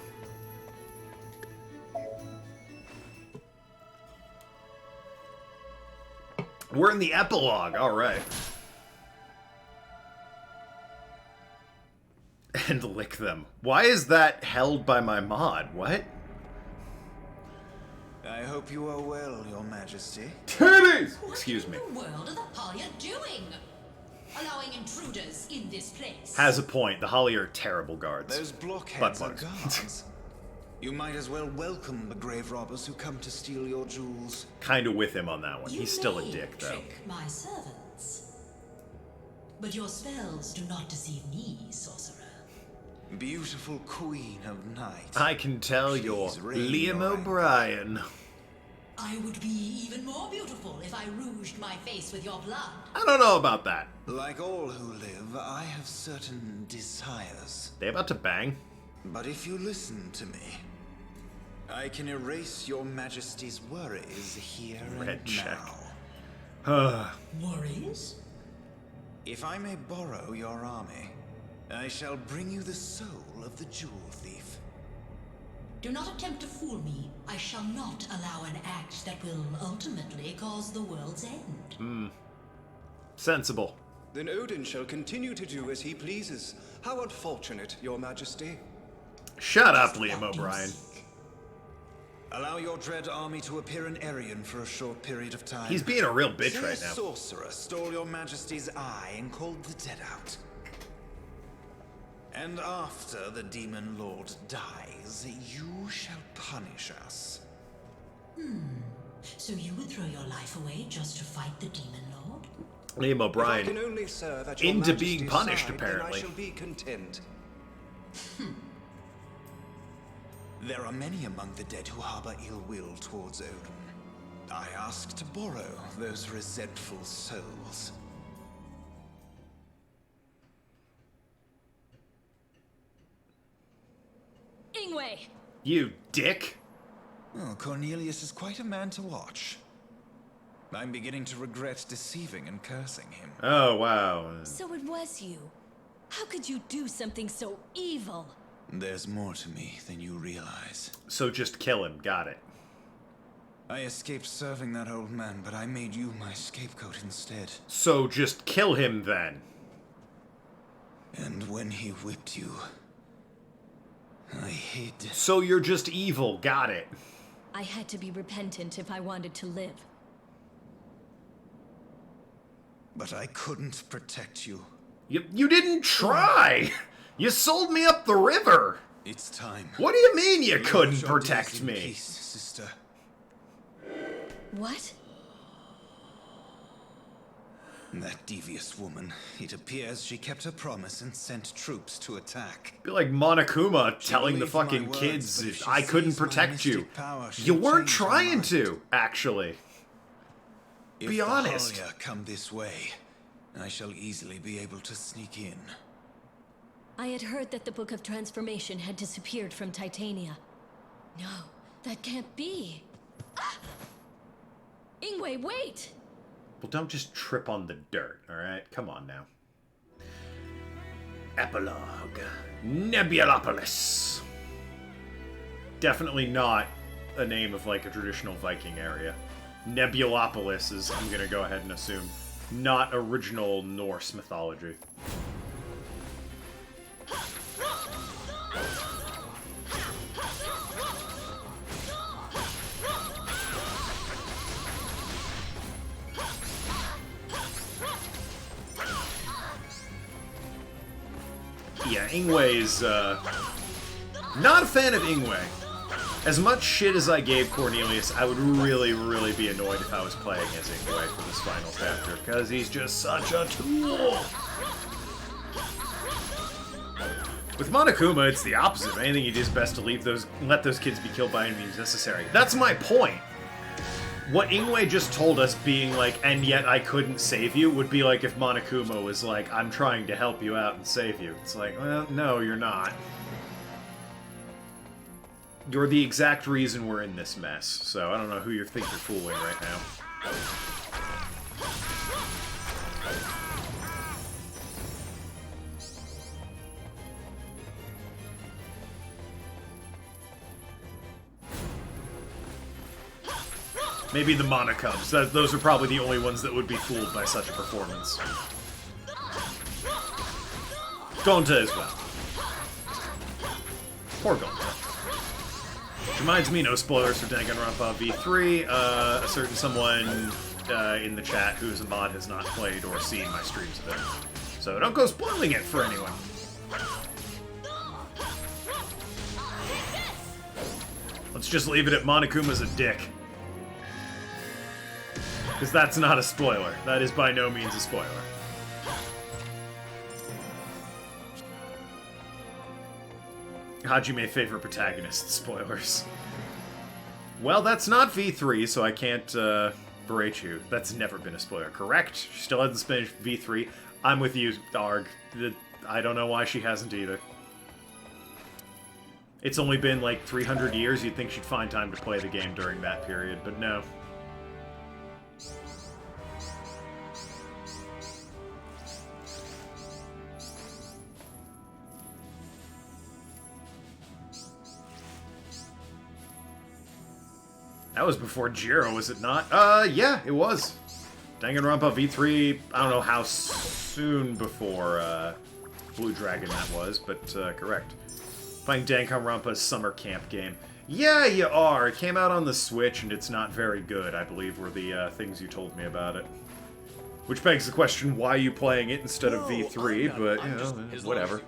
We're in the epilogue, alright. And lick them. Why is that held by my mod? What? I hope you are well, Your Majesty. Titties! Excuse me. What in the world are the Holly doing? Allowing intruders in this place. Has a point. The Holly are terrible guards. Those blockheads are guards. You might as well welcome the grave robbers who come to steal your jewels. Kinda with him on that one. He's still a dick, though. Trick my servants, but your spells do not deceive me, sorcerer. Beautiful Queen of Night. I can tell you're Liam O'Brien. I would be even more beautiful if I rouged my face with your blood. I don't know about that. Like all who live, I have certain desires. They about to bang? But if you listen to me, I can erase your Majesty's worries here and now. Worries? If I may borrow your army, I shall bring you the soul of the jewel thief. Do not attempt to fool me. I shall not allow an act that will ultimately cause the world's end. Sensible. Then Odin shall continue to do as he pleases. How unfortunate, Your Majesty. Shut up, Liam O'Brien. Allow your dread army to appear in Arion for a short period of time. He's being a real bitch Say right a now. Sorcerer stole your Majesty's eye and called the dead out. And after the Demon Lord dies, you shall punish us. So you would throw your life away just to fight the Demon Lord? Liam O'Brien If I can only serve at your into Majesty's being punished, side, apparently. then I shall be content. There are many among the dead who harbor ill will towards Odin. I ask to borrow those resentful souls. Ingwe! You dick! Oh, Cornelius is quite a man to watch. I'm beginning to regret deceiving and cursing him. Oh, wow. So it was you. How could you do something so evil? There's more to me than you realize. So just kill him. Got it. I escaped serving that old man, but I made you my scapegoat instead. So just kill him then. And when he whipped you, I hid. So you're just evil. Got it. I had to be repentant if I wanted to live. But I couldn't protect you. You didn't try! You sold me up the river! It's time. What do you mean you couldn't protect me? Peace, sister. What? That devious woman. It appears she kept her promise and sent troops to attack. Be like Monokuma telling the fucking kids, I couldn't protect you. You weren't trying to, actually. Be honest. If the Halia come this way, I shall easily be able to sneak in. I had heard that the Book of Transformation had disappeared from Titania. No, that can't be. Ah! Ingwe, wait! Well, don't just trip on the dirt, alright? Come on now. Epilogue. Nebulopolis. Definitely not a name of, like, a traditional Viking area. Nebulopolis is, I'm gonna go ahead and assume, not original Norse mythology. Yeah, Ingwe's, not a fan of Ingwe. As much shit as I gave Cornelius, I would really, really be annoyed if I was playing as Ingwe for this final chapter, because he's just such a tool! With Monokuma, it's the opposite. If anything, it is best to let those kids be killed by any means necessary. That's my point! What Ingwe just told us being like, and yet I couldn't save you, would be like if Monokuma was like, I'm trying to help you out and save you. It's like, well, no, you're not. You're the exact reason we're in this mess, so I don't know who you think you're fooling right now. Maybe the Monokums. Those are probably the only ones that would be fooled by such a performance. Gonta as well. Poor Gonta. Which reminds me, no spoilers for Danganronpa V3. A certain someone in the chat who's a mod has not played or seen my streams of it. So don't go spoiling it for anyone. Let's just leave it at Monokuma's a dick. Because that's not a spoiler. That is by no means a spoiler. Hajime favorite protagonist spoilers. Well, that's not V3, so I can't berate you. That's never been a spoiler. Correct. She still hasn't finished V3. I'm with you, Arg. I don't know why she hasn't either. It's only been like 300 years. You'd think she'd find time to play the game during that period, but no. That was before Jiro, was it not? Yeah, it was. Danganronpa V3, I don't know how soon before Blue Dragon that was, but correct. Playing Danganronpa's summer camp game. Yeah, you are. It came out on the Switch, and it's not very good, I believe, were the things you told me about it. Which begs the question, why are you playing it instead of V3, but, you know, whatever.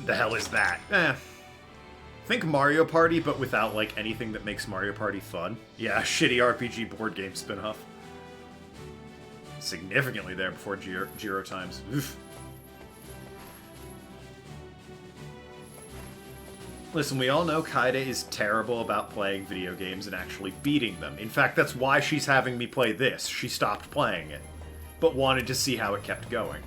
The hell is that? Think Mario Party, but without, like, anything that makes Mario Party fun. Yeah, shitty RPG board game spin-off. Significantly there before Jiro times. Oof. Listen, we all know Kaede is terrible about playing video games and actually beating them. In fact, that's why she's having me play this. She stopped playing it, but wanted to see how it kept going.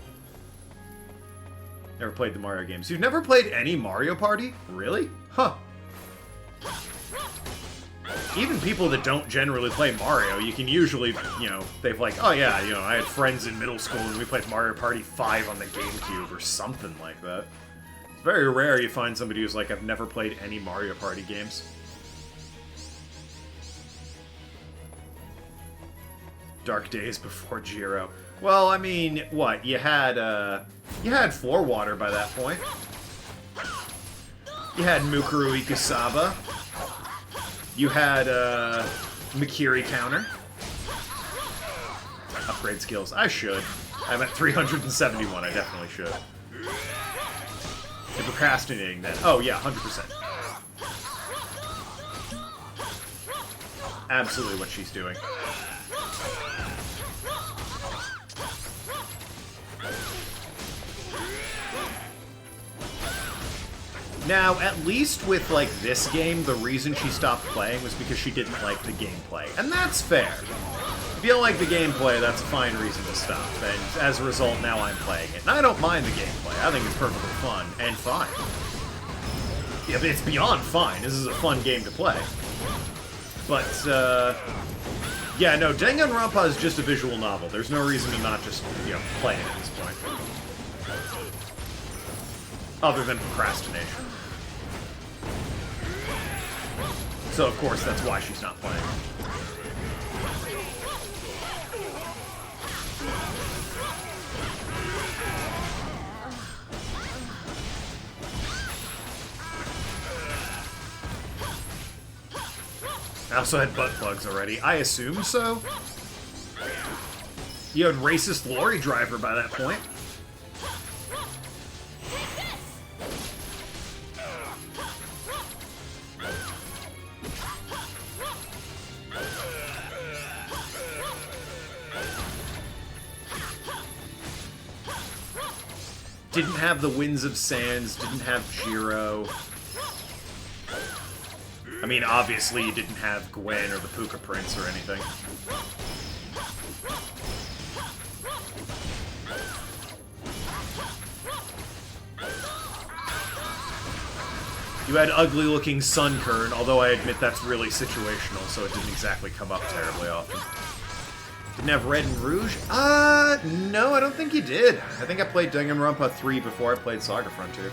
Never played the Mario games. You've never played any Mario Party? Really? Huh. Even people that don't generally play Mario, you can usually, you know, they've like, oh yeah, you know, I had friends in middle school and we played Mario Party 5 on the GameCube or something like that. It's very rare you find somebody who's like, I've never played any Mario Party games. Dark days before Jiro. Well, I mean, what? You had Floor Water by that point. You had Mukuru Ikusaba. You had, Mikiri Counter. Upgrade skills. I should. I'm at 371. I definitely should. You're procrastinating then. Oh, yeah, 100%. Absolutely what she's doing. Now, at least with, like, this game, the reason she stopped playing was because she didn't like the gameplay. And that's fair. If you don't like the gameplay, that's a fine reason to stop. And as a result, now I'm playing it. And I don't mind the gameplay. I think it's perfectly fun and fine. Yeah, it's beyond fine. This is a fun game to play. But, yeah, no, Danganronpa is just a visual novel. There's no reason to not just, you know, play it at this point. Other than procrastination. So, of course, that's why she's not playing. I also had butt plugs already. I assume so. You had racist lorry driver by that point. Didn't have the Winds of Sands, didn't have Jiro. I mean, obviously you didn't have Gwen or the Puka Prince or anything. You had ugly-looking Sunkern, although I admit that's really situational, so it didn't exactly come up terribly often. Didn't have Red and Rouge? No, I don't think you did. I think I played Danganronpa 3 before I played Saga Frontier.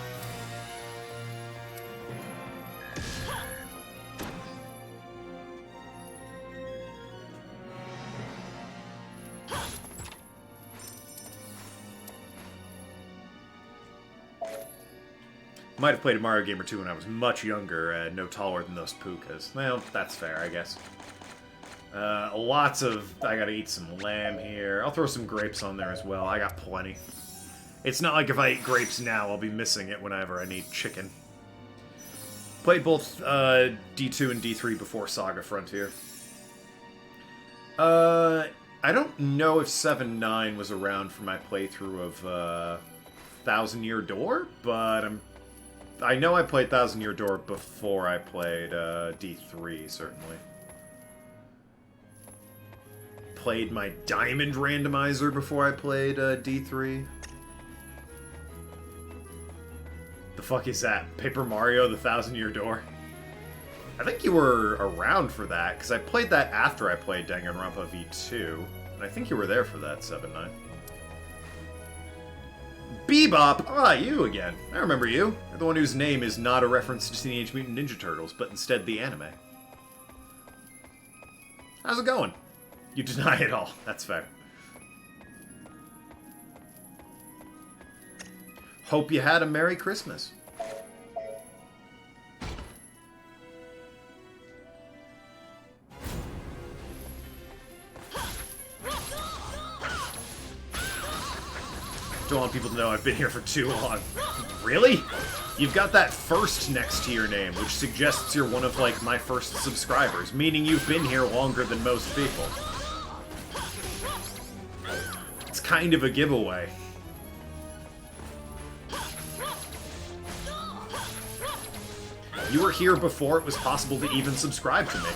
Might have played a Mario game or two when I was much younger and no taller than those Pukas. Well, that's fair, I guess. Lots of... I gotta eat some lamb here. I'll throw some grapes on there as well. I got plenty. It's not like if I eat grapes now, I'll be missing it whenever I need chicken. Played both D2 and D3 before Saga Frontier. I don't know if 7-9 was around for my playthrough of Thousand Year Door, but I know I played Thousand Year Door before I played D3, certainly. Played my Diamond Randomizer before I played D3. The fuck is that? Paper Mario, the Thousand Year Door? I think you were around for that, because I played that after I played Danganronpa V2, and I think you were there for that, 7-9. Bebop! Ah, you again. I remember you. You're the one whose name is not a reference to Teenage Mutant Ninja Turtles, but instead the anime. How's it going? You deny it all. That's fair. Hope you had a Merry Christmas. Don't want people to know I've been here for too long. Really? You've got that first next to your name, which suggests you're one of, like, my first subscribers, meaning you've been here longer than most people. It's kind of a giveaway. You were here before it was possible to even subscribe to me.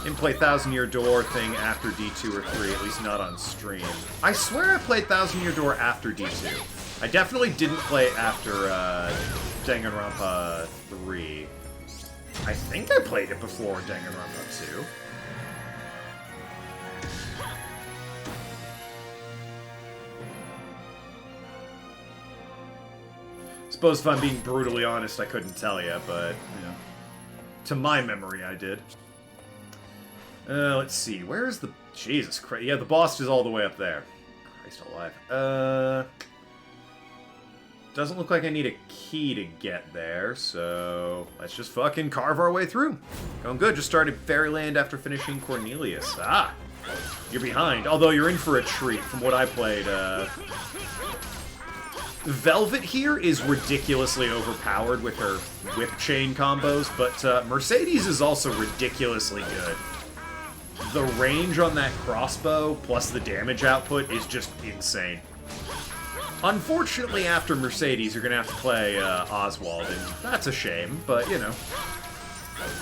Didn't play Thousand Year Door thing after D2 or 3, at least not on stream. I swear I played Thousand Year Door after D2. I definitely didn't play it after Danganronpa 3. I think I played it before Danganronpa 2. Suppose if I'm being brutally honest, I couldn't tell you, but, you know, to my memory, I did. Let's see, where's the... Jesus Christ, yeah, the boss is all the way up there. Christ alive. Doesn't look like I need a key to get there, so let's just fucking carve our way through. Going good, just started Fairyland after finishing Cornelius. Ah, you're behind, although you're in for a treat from what I played, Velvet here is ridiculously overpowered with her whip chain combos, but Mercedes is also ridiculously good. The range on that crossbow, plus the damage output, is just insane. Unfortunately, after Mercedes, you're gonna have to play Oswald, and that's a shame, but, you know.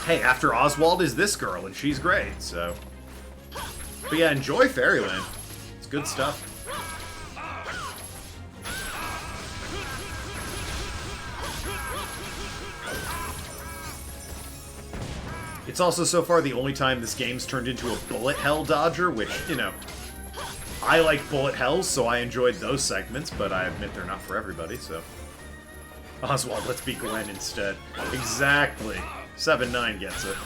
Hey, after Oswald is this girl, and she's great, so... But yeah, enjoy Fairyland. It's good stuff. It's also, so far, the only time this game's turned into a bullet hell dodger, which, you know... I like bullet hells, so I enjoyed those segments, but I admit they're not for everybody, so... Oswald, let's be Gwen instead. Exactly. 7-9 gets it.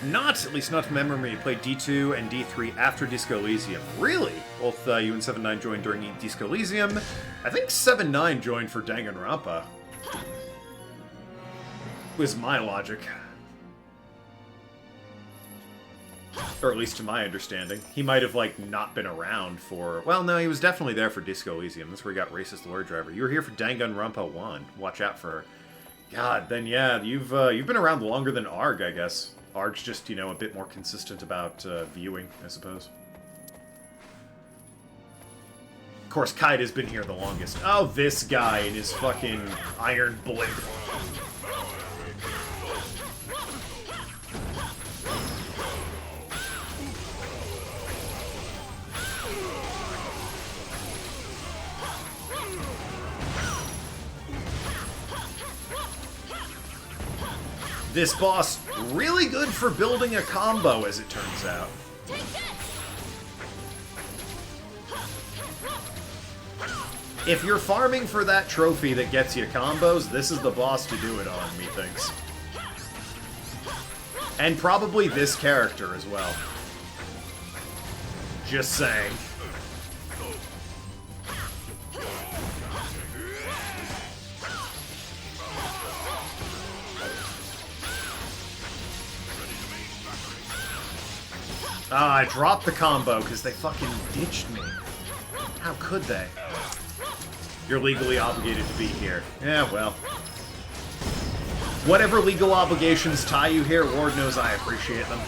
Not, at least not to memory, you played D2 and D3 after Disco Elysium. Really? Both you and 7-9 joined during Disco Elysium. I think 7-9 joined for Danganronpa. Was my logic. Or at least to my understanding. He might have, like, not been around for... Well, no, he was definitely there for Disco Elysium. That's where he got Racist Lord Driver. You were here for Danganronpa 1. Watch out for her. God, then yeah, you've been around longer than Arg, I guess. Arg's just, you know, a bit more consistent about viewing, I suppose. Of course, Kite has been here the longest. Oh, this guy and his fucking iron blimp. This boss, really good for building a combo, as it turns out. If you're farming for that trophy that gets you combos, this is the boss to do it on, methinks. And probably this character as well. Just saying. Ah, I dropped the combo because they fucking ditched me. How could they? You're legally obligated to be here. Yeah, well. Whatever legal obligations tie you here, Lord knows I appreciate them.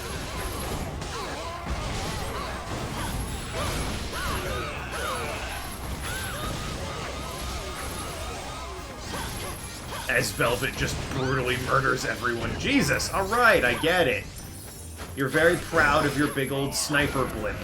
As Velvet just brutally murders everyone. Jesus, alright, I get it. You're very proud of your big old sniper blimp.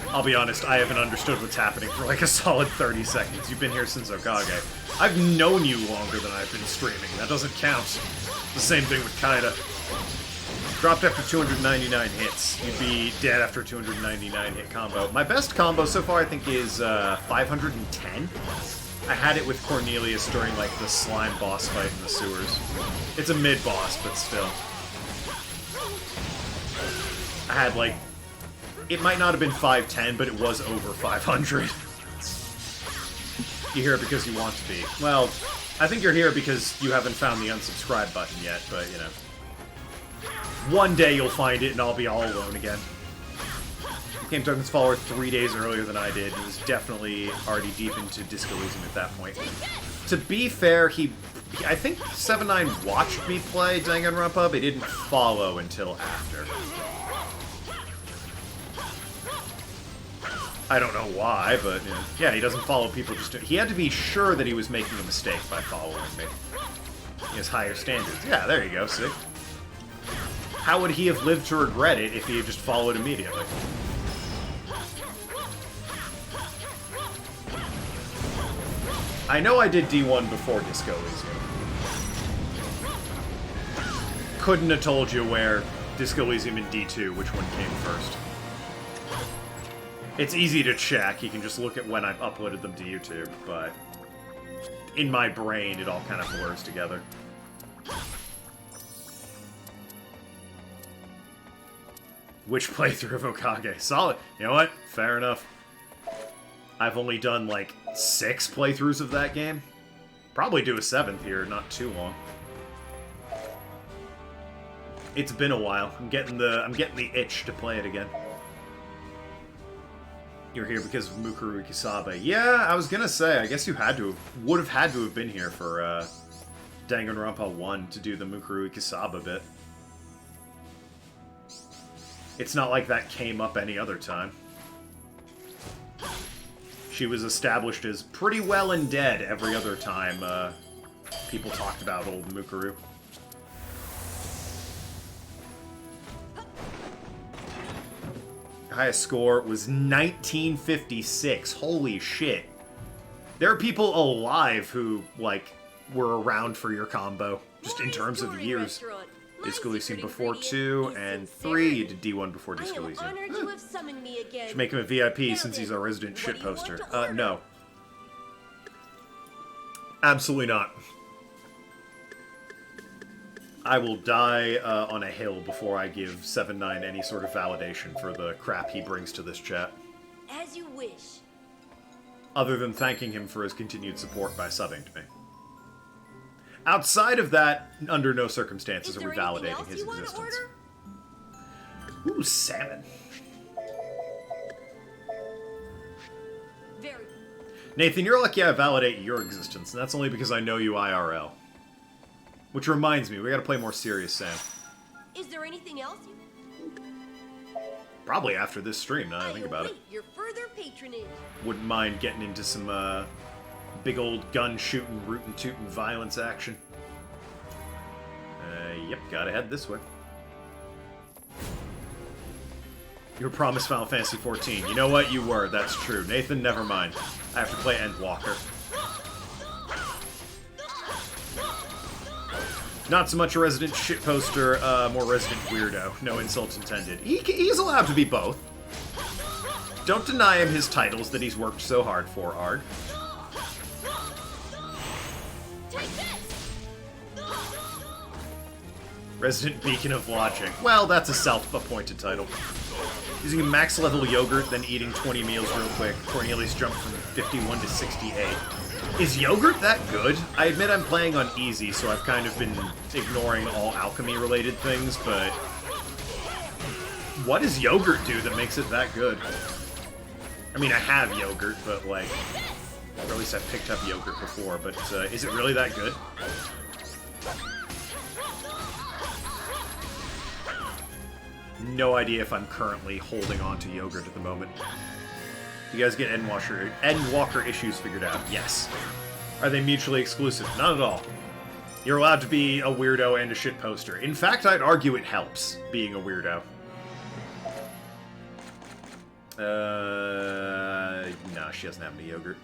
I'll be honest, I haven't understood what's happening for like a solid 30 seconds. You've been here since Okage. I've known you longer than I've been streaming. That doesn't count. The same thing with Kaida. Dropped after 299 hits. You'd be dead after 299 hit combo. My best combo so far, I think, is 510. I had it with Cornelius during like the slime boss fight in the sewers. It's a mid-boss, but still. I had like... It might not have been 510, but it was over 500. You're here because you want to be. Well, I think you're here because you haven't found the unsubscribe button yet, but, you know. One day you'll find it and I'll be all alone again. Became Duncan's follower 3 days earlier than I did. He was definitely already deep into Disco Elysium at that point. To be fair, I think 7-9 watched me play Danganronpa, but he didn't follow until after. I don't know why, but yeah, he doesn't follow people just to... He had to be sure that he was making a mistake by following me. He has higher standards. Yeah, there you go, see? How would he have lived to regret it if he had just followed immediately? I know I did D1 before Disco Elysium. Couldn't have told you where Disco Elysium and D2, which one came first. It's easy to check. You can just look at when I've uploaded them to YouTube, but in my brain, it all kind of blurs together. Which playthrough of Okage? Solid. You know what? Fair enough. I've only done, like, 6 playthroughs of that game. Probably do a 7th here, not too long. It's been a while. I'm getting the itch to play it again. You're here because of Mukuru Ikisabe. Yeah, I was gonna say, I guess you would have had to have been here for Danganronpa 1 to do the Mukuru Ikisabe bit. It's not like that came up any other time. She was established as pretty well and dead every other time people talked about old Mukuru. Highest score was 1956. Holy shit. There are people alive who, like, were around for your combo, just in terms of years. Disco Elysium before 2, and 3, you did D1 before Disco Elysium. Should make him a VIP since he's our resident shitposter. No. Absolutely not. I will die on a hill before I give 7-9 any sort of validation for the crap he brings to this chat. As you wish. Other than thanking him for his continued support by subbing to me. Outside of that, under no circumstances are we validating his existence. Ooh, salmon. Nathan, you're lucky I validate your existence, and that's only because I know you IRL. Which reminds me, we gotta play more serious Sam. Is there anything else you... Probably after this stream, now that I think about it. Your further patronage. Wouldn't mind getting into some big old gun shooting, rootin' tootin' violence action. Yep, gotta head this way. You were promised Final Fantasy XIV. You know what? You were. That's true. Nathan, never mind. I have to play Endwalker. Not so much a resident shitposter, more resident weirdo. No insult intended. He's allowed to be both. Don't deny him his titles that he's worked so hard for, Arg. Resident Beacon of Logic. Well, that's a self-appointed title. Using a max level yogurt, then eating 20 meals real quick. Cornelius jumped from 51 to 68. Is yogurt that good? I admit I'm playing on easy, so I've kind of been ignoring all alchemy-related things, but... what does yogurt do that makes it that good? I mean, I have yogurt, but, like... or at least I've picked up yogurt before, but is it really that good? No idea if I'm currently holding on to yogurt at the moment. You guys get Endwalker issues figured out? Yes. Are they mutually exclusive? Not at all. You're allowed to be a weirdo and a shitposter. In fact, I'd argue it helps, being a weirdo. No, she doesn't have any yogurt.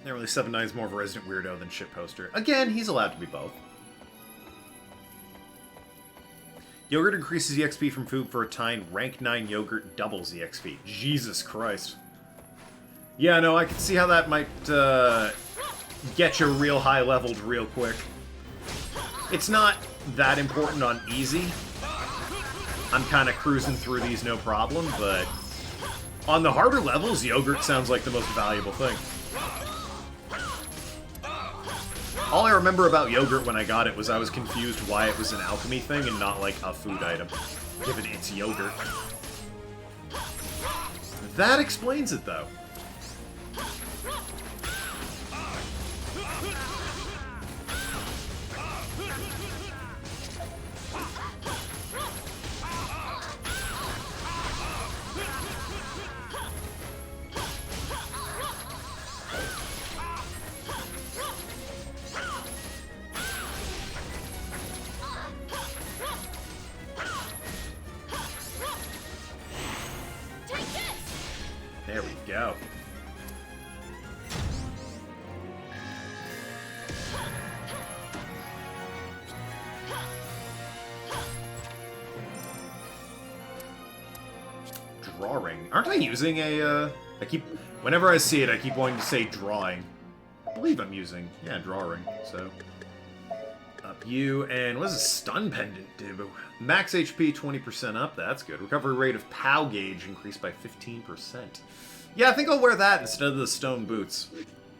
Normally 7-9's more of a resident weirdo than shitposter. Again, he's allowed to be both. Yogurt increases EXP from food for a time. Rank 9 yogurt doubles EXP. Jesus Christ. Yeah, no, I can see how that might get you real high leveled real quick. It's not that important on easy. I'm kind of cruising through these no problem, but on the harder levels, yogurt sounds like the most valuable thing. All I remember about yogurt when I got it was I was confused why it was an alchemy thing and not like a food item, given it's yogurt. That explains it, though. There we go. drawing. Aren't I using a, whenever I see it, I keep wanting to say drawing. I believe I'm using, yeah, drawing, so. Up you, and what does a stun pendant do? Max HP 20% up, that's good. Recovery rate of POW gauge increased by 15%. Yeah, I think I'll wear that instead of the stone boots,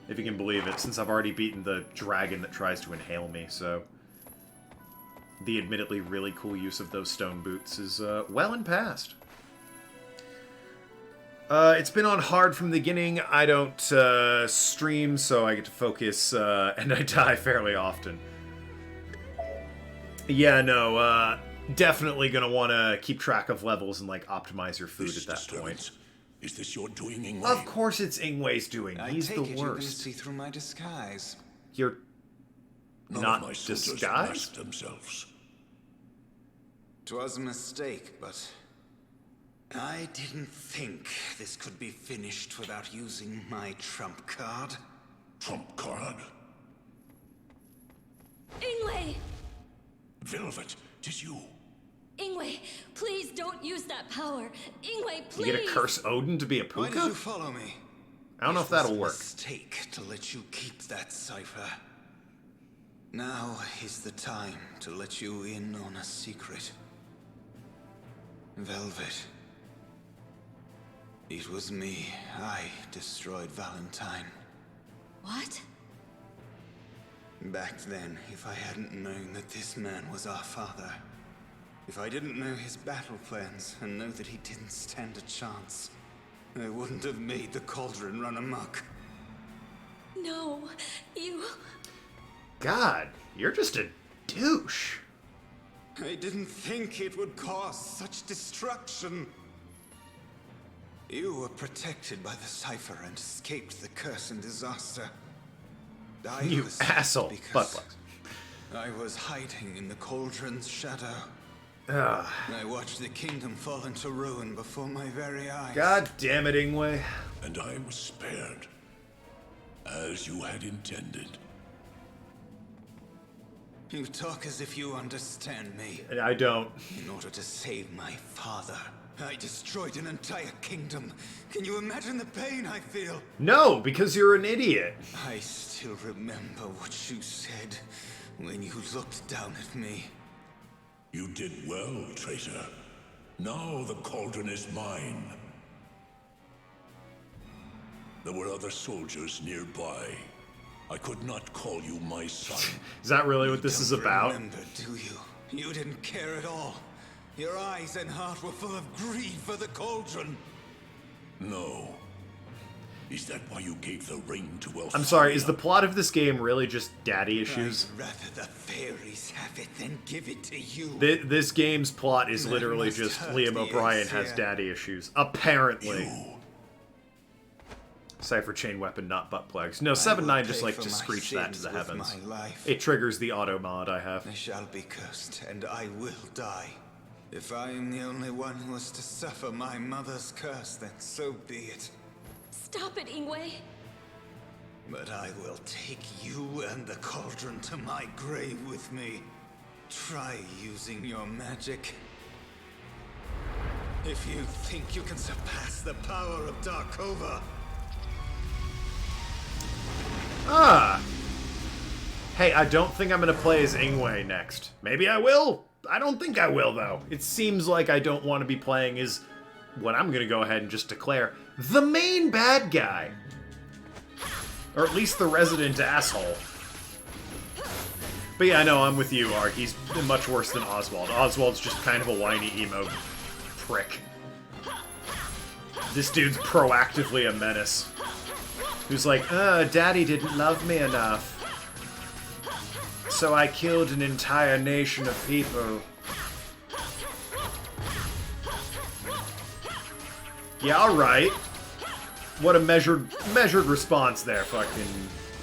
if you can believe it, since I've already beaten the dragon that tries to inhale me, so. The admittedly really cool use of those stone boots is well and past. It's been on hard from the beginning. I don't stream, so I get to focus, and I die fairly often. Yeah, no, definitely gonna want to keep track of levels and, like, optimize your food at that point. Is this your doing, Ingwe? Of course it's Ingwe's doing. He's the worst. You can see through my disguise. You're not disguised themselves. 'Twas a mistake, but I didn't think this could be finished without using my trump card. Trump card? Ingwe! Velvet, 'tis you. Ingwe, please don't use that power. Ingwe, please! You get to curse Odin to be a puka? Why did you follow me? I don't know if that'll work. It was a mistake to let you keep that cipher. Now is the time to let you in on a secret. Velvet. It was me. I destroyed Valentine. What? Back then, if I hadn't known that this man was our father, if I didn't know his battle plans and know that he didn't stand a chance, I wouldn't have made the cauldron run amok. No, you... God, you're just a douche. I didn't think it would cause such destruction. You were protected by the cipher and escaped the curse and disaster. You asshole. Butt plugs. I was hiding in the cauldron's shadow. Ugh. I watched the kingdom fall into ruin before my very eyes. God damn it, Ingwe. And I was spared, as you had intended. You talk as if you understand me. I don't. In order to save my father, I destroyed an entire kingdom. Can you imagine the pain I feel? No, because you're an idiot. I still remember what you said when you looked down at me. You did well, traitor. Now the cauldron is mine. There were other soldiers nearby. I could not call you my son. Is that really what this is about? Remember, do you? You didn't care at all. Your eyes and heart were full of greed for the cauldron. No. Is that why you gave the ring to Elf? I'm sorry, is the plot of this game really just daddy issues? I'd rather the fairies have it than give it to you. This game's plot is literally just Liam O'Brien has daddy issues. Apparently. Cipher chain weapon, not butt plugs. No, 7-9 just like to screech that to the heavens. It triggers the auto mod I have. I shall be cursed, and I will die. If I am the only one who is to suffer my mother's curse, then so be it. Stop it, Ingwe. But I will take you and the cauldron to my grave with me. Try using your magic. If you think you can surpass the power of Darkova. Ah! Hey, I don't think I'm gonna play as Ingwe next. Maybe I will? I don't think I will, though. It seems like I don't want to be playing as what I'm gonna go ahead and just declare the main bad guy. Or at least the resident asshole. But yeah, I know, I'm with you, Ark. He's much worse than Oswald. Oswald's just kind of a whiny emo prick. This dude's proactively a menace. Who's like, Daddy didn't love me enough. So I killed an entire nation of people. Yeah, alright. What a measured response there, fucking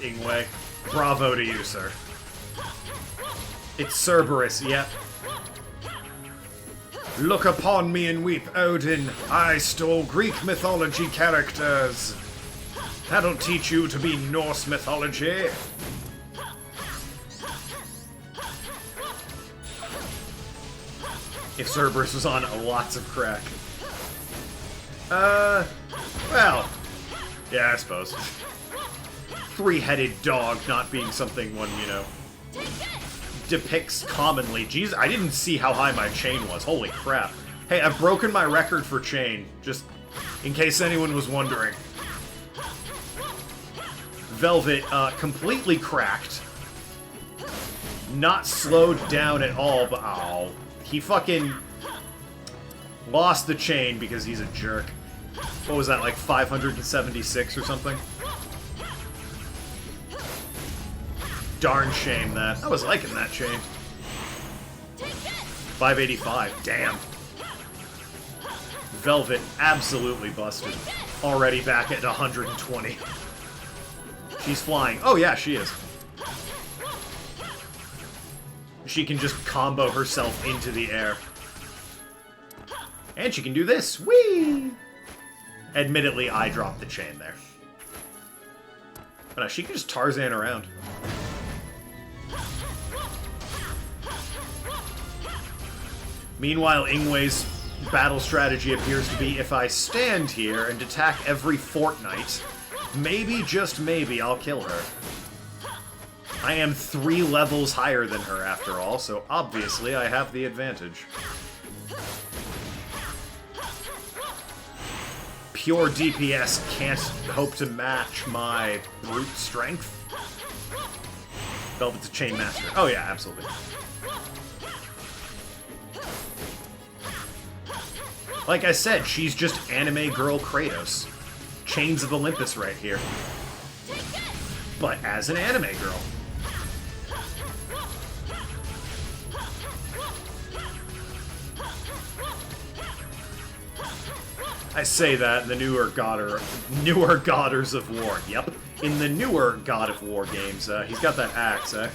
Ingwe. Bravo to you, sir. It's Cerberus, yep. Look upon me and weep, Odin. I stole Greek mythology characters. That'll teach you to be Norse mythology. If Cerberus was on lots of crack. Well, yeah, I suppose. Three-headed dog not being something one, you know, depicts commonly. Jeez, I didn't see how high my chain was. Holy crap. Hey, I've broken my record for chain, just in case anyone was wondering. Velvet, completely cracked. Not slowed down at all, but oh, he fucking lost the chain because he's a jerk. What was that, like 576 or something? Darn shame that. I was liking that chain. 585, damn. Velvet absolutely busted. Already back at 120. She's flying. Oh yeah, she is. She can just combo herself into the air. And she can do this. Whee! Admittedly, I dropped the chain there. But she can just Tarzan around. Meanwhile, Ingwe's battle strategy appears to be, if I stand here and attack every fortnight, maybe, just maybe, I'll kill her. I am 3 levels higher than her, after all, so obviously I have the advantage. Pure DPS can't hope to match my brute strength. Velvet's a chain master. Oh yeah, absolutely. Like I said, she's just anime girl Kratos. Chains of Olympus right here. But as an anime girl. I say that in the newer Godders of War. Yep. In the newer God of War games, he's got that axe, eh?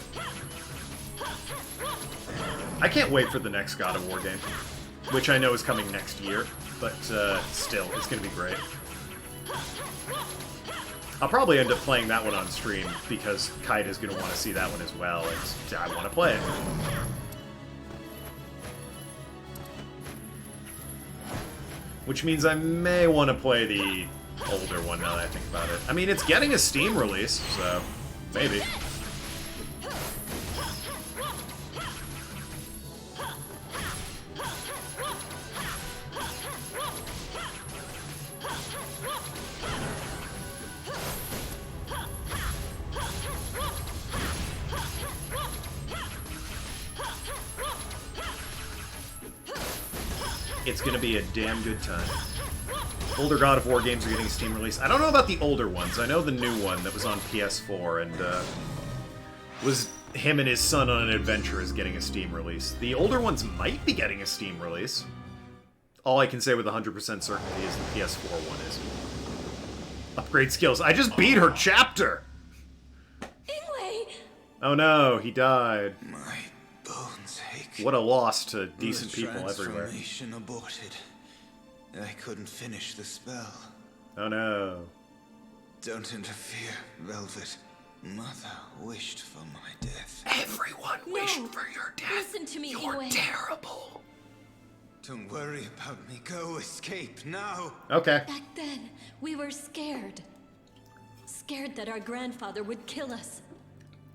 I can't wait for the next God of War game. Which I know is coming next year, but still, it's gonna be great. I'll probably end up playing that one on stream, because Kite is gonna want to see that one as well, and I want to play it. Which means I may want to play the older one now that I think about it. I mean, it's getting a Steam release, so maybe. It's gonna be a damn good time. Older God of War games are getting a Steam release. I don't know about the older ones. I know the new one that was on PS4 and was him and his son on an adventure is getting a Steam release. The older ones might be getting a Steam release. All I can say with 100% certainty is the PS4 one is. Upgrade skills. I just beat her chapter! Ingwe! Oh no, he died. My bones ache. What a loss to decent people everywhere. Transformation aborted. I couldn't finish the spell. Oh no. Don't interfere, Velvet. Mother wished for my death. Everyone wished for your death. Listen to me, You're Ingwe. terrible. Don't worry about me. Go escape now. Okay. Back then, we were scared. Scared that our grandfather would kill us.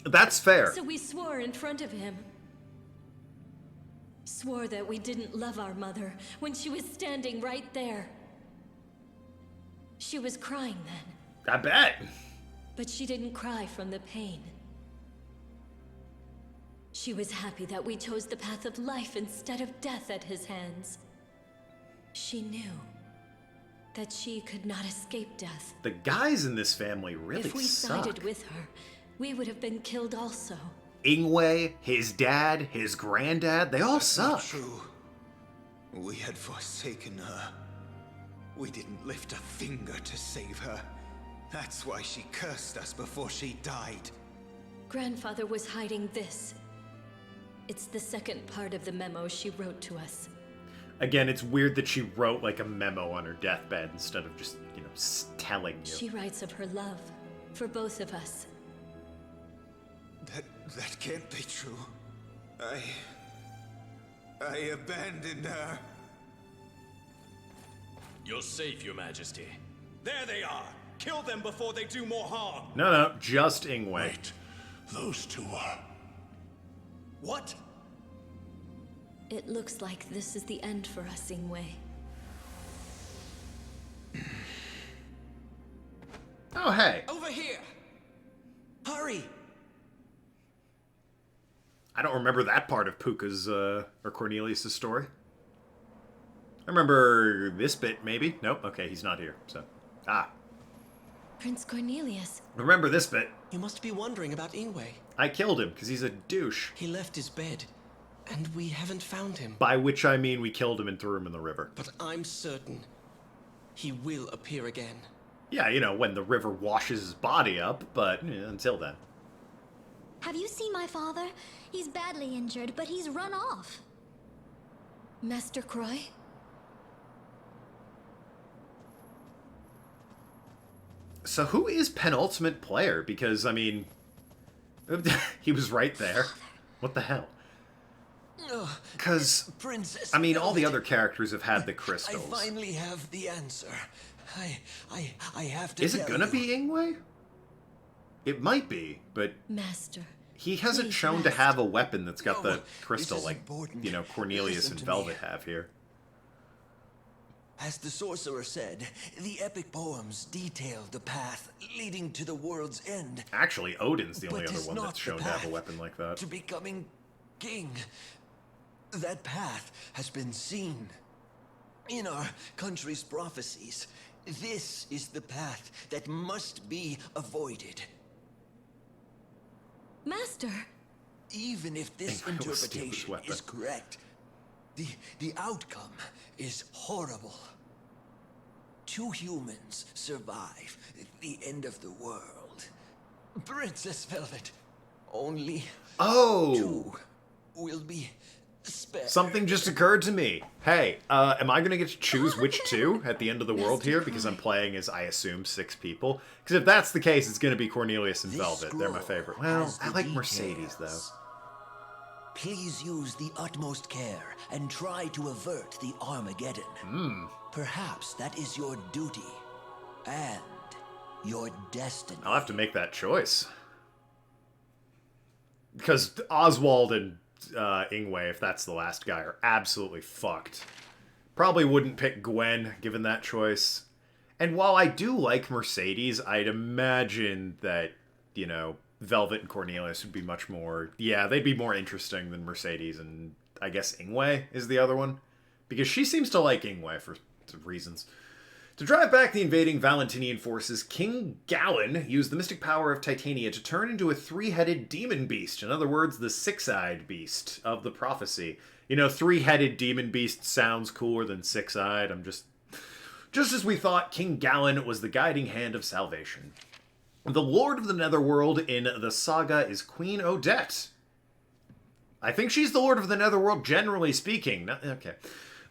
That's fair. So we swore in front of him. Swore that we didn't love our mother when she was standing right there. She was crying then. I bet. But she didn't cry from the pain. She was happy that we chose the path of life instead of death at his hands. She knew that she could not escape death. The guys in this family really If we suck. sided with her, we would have been killed also. Ingwe, his dad, his granddad, they all suck. Not true. We had forsaken her. We didn't lift a finger to save her. That's why she cursed us before she died. Grandfather was hiding this. It's the second part of the memo she wrote to us. Again, it's weird that she wrote like a memo on her deathbed instead of just, you know, telling you. She writes of her love for both of us. That can't be true. I abandoned her. You're safe, Your Majesty. There they are. Kill them before they do more harm. No, just Ingwe. Wait, those two are... What? It looks like this is the end for us, Ingwe. Oh, hey. Over here! Hurry! I don't remember that part of Puka's, or Cornelius' story. I remember this bit, maybe. Nope, okay, he's not here, so... Ah. Prince Cornelius. Remember this bit. You must be wondering about Ingwe. I killed him, because he's a douche. He left his bed, and we haven't found him. By which I mean we killed him and threw him in the river. But I'm certain he will appear again. Yeah, you know, when the river washes his body up, but until then. Have you seen my father? He's badly injured, but he's run off. Master Croy? So who is penultimate player? Because, I mean, he was right there. What the hell? Because, I mean, all the other characters have had the crystals. I finally have the answer. I have to. Is it gonna be Ingwe? It might be, but Master, he hasn't shown to have a weapon that's got the crystal like you know Cornelius and Velvet have here. As the sorcerer said, the epic poems detail the path leading to the world's end. Actually, Odin's the only other one that's shown to have a weapon like that. To becoming king. That path has been seen in our country's prophecies. This is the path that must be avoided. Master! Even if this interpretation is correct, the outcome is horrible. 2 humans survive the end of the world. Princess Velvet, only 2 will be spared. Something just occurred to me. Hey, am I gonna get to choose which 2 at the end of the world here? Because I'm playing as, I assume, 6 people. Because if that's the case, it's gonna be Cornelius and Velvet. They're my favorite. Well, I like Mercedes, though. Please use the utmost care and try to avert the Armageddon. Perhaps that is your duty and your destiny. I'll have to make that choice. Because Oswald and Ingwe, if that's the last guy, are absolutely fucked. Probably wouldn't pick Gwen, given that choice. And while I do like Mercedes, I'd imagine that, you know, Velvet and Cornelius would be much more... Yeah, they'd be more interesting than Mercedes, and I guess Ingwe is the other one. Because she seems to like Ingwe for reasons. To drive back the invading Valentinian forces, King Galen used the mystic power of Titania to turn into a 3-headed demon beast. In other words, the 6-eyed beast of the prophecy. You know, 3-headed demon beast sounds cooler than 6-eyed. I'm just as we thought, King Galen was the guiding hand of salvation. The Lord of the Netherworld in the saga is Queen Odette. I think she's the Lord of the Netherworld, generally speaking. Okay.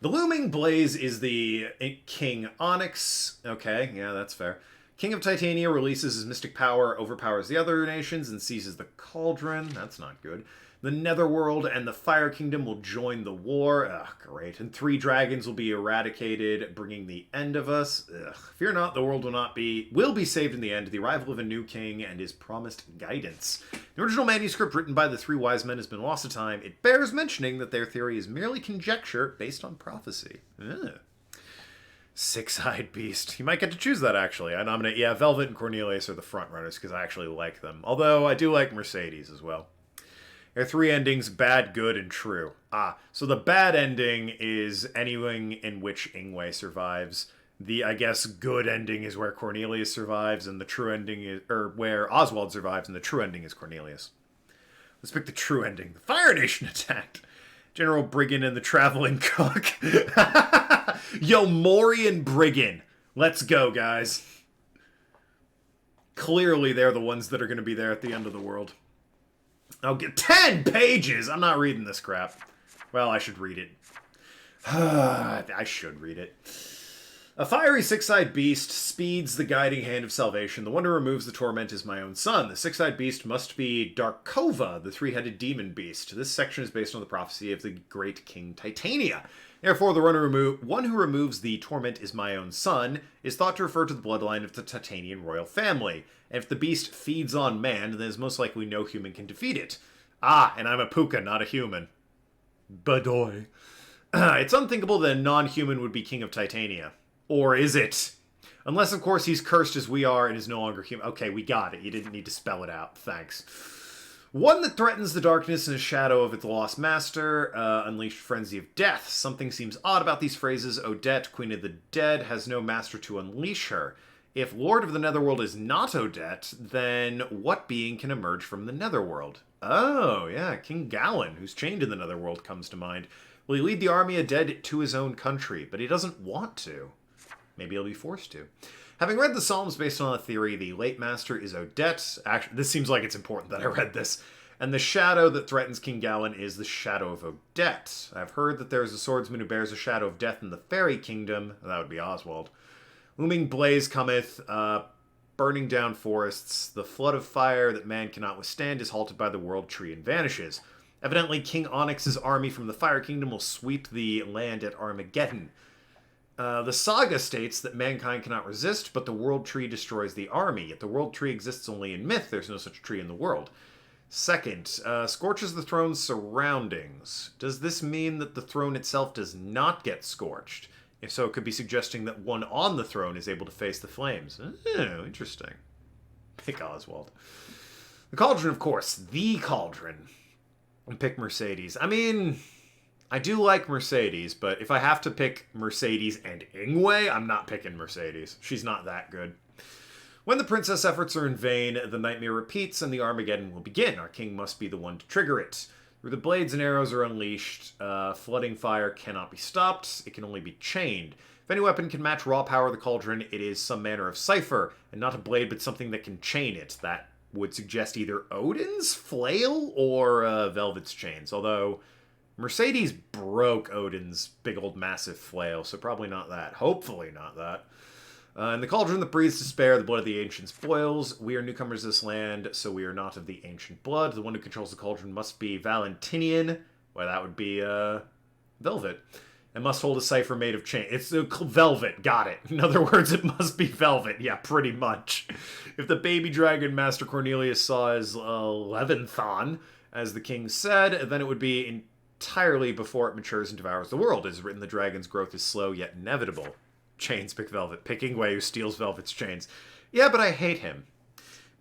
The Looming Blaze is the King Onyx. Okay, yeah, that's fair. King of Titania releases his mystic power, overpowers the other nations, and seizes the Cauldron. That's not good. The Netherworld and the Fire Kingdom will join the war. Ugh, great. And 3 dragons will be eradicated, bringing the end of us. Ugh. Fear not, the world will be saved in the end. The arrival of a new king and his promised guidance. The original manuscript written by the 3 wise men has been lost to time. It bears mentioning that their theory is merely conjecture based on prophecy. Ugh. 6-eyed beast. You might get to choose that, actually. I nominate, yeah, Velvet and Cornelius are the front runners because I actually like them. Although I do like Mercedes as well. There are 3 endings, bad, good, and true. So the bad ending is anything in which Ingwe survives. The, I guess, good ending is where Cornelius survives, and the true ending is, or where Oswald survives, and the true ending is Cornelius. Let's pick the true ending. The Fire Nation attacked. General Brigand and the Traveling Cook. Yo, Mori and Brigand. Let's go, guys. Clearly, they're the ones that are going to be there at the end of the world. I'll get 10 pages! I'm not reading this crap. Well, I should read it. I should read it. A fiery six-eyed beast speeds the guiding hand of salvation. The one who removes the torment is my own son. The six-eyed beast must be Darkova, the three-headed demon beast. This section is based on the prophecy of the great King Titania. Therefore, the one who removes the torment is my own son is thought to refer to the bloodline of the Titanian royal family. And if the beast feeds on man, then it's most likely no human can defeat it. Ah, and I'm a puka, not a human. Badoy. It's unthinkable that a non-human would be king of Titania. Or is it? Unless, of course, he's cursed as we are and is no longer human. Okay, we got it. You didn't need to spell it out. Thanks. One that threatens the darkness and a shadow of its lost master, unleashed frenzy of death. Something seems odd about these phrases. Odette, Queen of the Dead, has no master to unleash her. If Lord of the Netherworld is not Odette, then what being can emerge from the Netherworld? Oh, yeah, King Gallen, who's chained in the Netherworld, comes to mind. Will he lead the army of dead to his own country? But he doesn't want to. Maybe he'll be forced to. Having read the Psalms based on a theory, the late master is Odette. Actually, this seems like it's important that I read this. And the shadow that threatens King Gallen is the shadow of Odette. I've heard that there is a swordsman who bears a shadow of death in the fairy kingdom. That would be Oswald. Looming blaze cometh, burning down forests. The flood of fire that man cannot withstand is halted by the world tree and vanishes. Evidently, King Onyx's army from the Fire Kingdom will sweep the land at Armageddon. The saga states that mankind cannot resist, but the world tree destroys the army. Yet the world tree exists only in myth. There's no such tree in the world. Second, scorches the throne's surroundings. Does this mean that the throne itself does not get scorched? If so, it could be suggesting that one on the throne is able to face the flames. Oh, interesting. Pick Oswald. The Cauldron, of course. The Cauldron. And pick Mercedes. I mean, I do like Mercedes, but if I have to pick Mercedes and Ingwe, I'm not picking Mercedes. She's not that good. When the princess efforts are in vain, the nightmare repeats and the Armageddon will begin. Our king must be the one to trigger it. Where the blades and arrows are unleashed, flooding fire cannot be stopped. It can only be chained. If any weapon can match raw power of the Cauldron, it is some manner of cipher, and not a blade, but something that can chain it. That would suggest either Odin's flail or Velvet's chains, although Mercedes broke Odin's big old massive flail, so probably not that. Hopefully not that. In the Cauldron that breathes despair, the blood of the ancients boils. We are newcomers to this land, so we are not of the ancient blood. The one who controls the Cauldron must be Valentinian. Well, that would be Velvet. And must hold a cipher made of chain. It's Velvet, got it. In other words, it must be Velvet. Yeah, pretty much. If the baby dragon Master Cornelius saw as Leviathan, as the king said, then it would be entirely before it matures and devours the world. It is written the dragon's growth is slow yet inevitable. Chains pick Velvet. Pick Ingwe, who steals Velvet's chains. Yeah, but I hate him.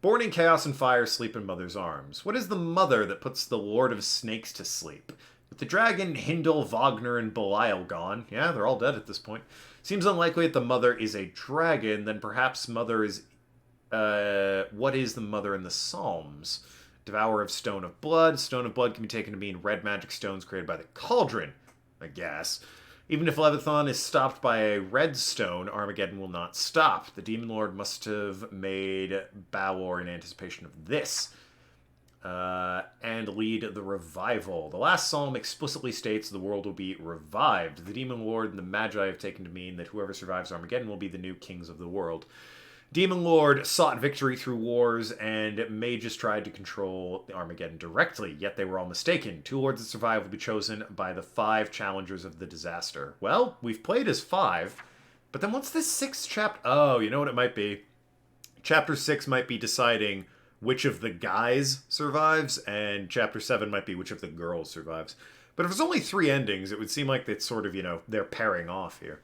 Born in chaos and fire, sleep in mother's arms. What is the mother that puts the Lord of Snakes to sleep? With the dragon, Hindle, Wagner, and Belial gone, yeah, they're all dead at this point. Seems unlikely that the mother is a dragon, then perhaps mother is... what is the mother in the Psalms? Devourer of Stone of Blood. Stone of Blood can be taken to mean red magic stones created by the Cauldron, I guess. Even if Leviathan is stopped by a red stone, Armageddon will not stop. The Demon Lord must have made Balor in anticipation of this. And lead the revival. The last psalm explicitly states the world will be revived. The Demon Lord and the Magi have taken to mean that whoever survives Armageddon will be the new kings of the world. Demon Lord sought victory through wars, and mages tried to control the Armageddon directly, yet they were all mistaken. 2 lords that survive will be chosen by the 5 challengers of the disaster. Well, we've played as 5, but then what's this 6th chapter? Oh, you know what it might be? Chapter 6 might be deciding which of the guys survives, and Chapter 7 might be which of the girls survives. But if there's only 3 endings, it would seem like it's sort of, they're pairing off here.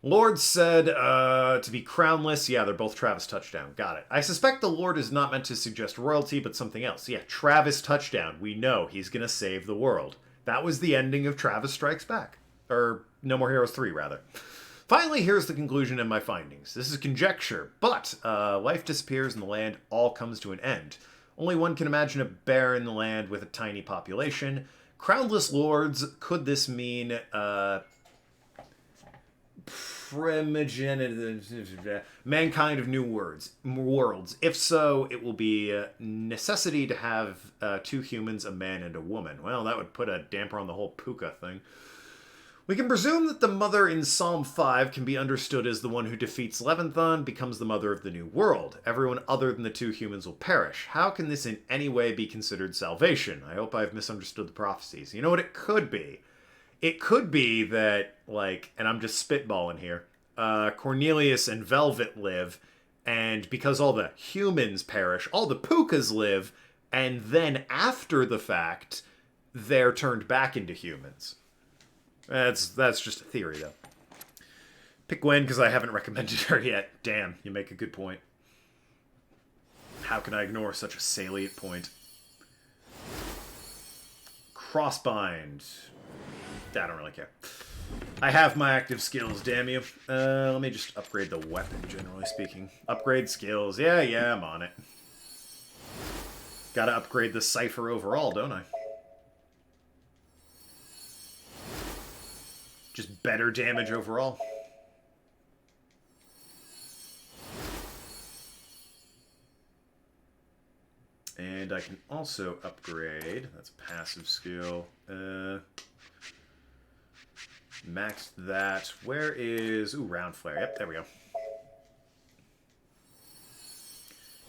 Lord said to be crownless. Yeah, they're both Travis Touchdown. Got it. I suspect the Lord is not meant to suggest royalty, but something else. Yeah, Travis Touchdown. We know he's going to save the world. That was the ending of Travis Strikes Back. Or No More Heroes 3, rather. Finally, here's the conclusion and my findings. This is conjecture, but life disappears and the land all comes to an end. Only one can imagine a barren land with a tiny population. Crownless lords, could this mean... mankind of new worlds. If so, it will be a necessity to have 2 humans, a man, and a woman. Well, that would put a damper on the whole puka thing. We can presume that the mother in Psalm 5 can be understood as the one who defeats Leviathan, becomes the mother of the new world. Everyone other than the two humans will perish. How can this in any way be considered salvation? I hope I've misunderstood the prophecies. You know what it could be? It could be that, like, and I'm just spitballing here, Cornelius and Velvet live, and because all the humans perish, all the Pukas live, and then after the fact, they're turned back into humans. That's just a theory, though. Pick Gwen because I haven't recommended her yet. Damn, you make a good point. How can I ignore such a salient point? Crossbind. I don't really care. I have my active skills, damn you. Let me just upgrade the weapon, generally speaking. Upgrade skills. Yeah, I'm on it. Gotta upgrade the Cypher overall, don't I? Just better damage overall. And I can also upgrade, that's a passive skill, max that. Where is, ooh, Round Flare, yep, there we go.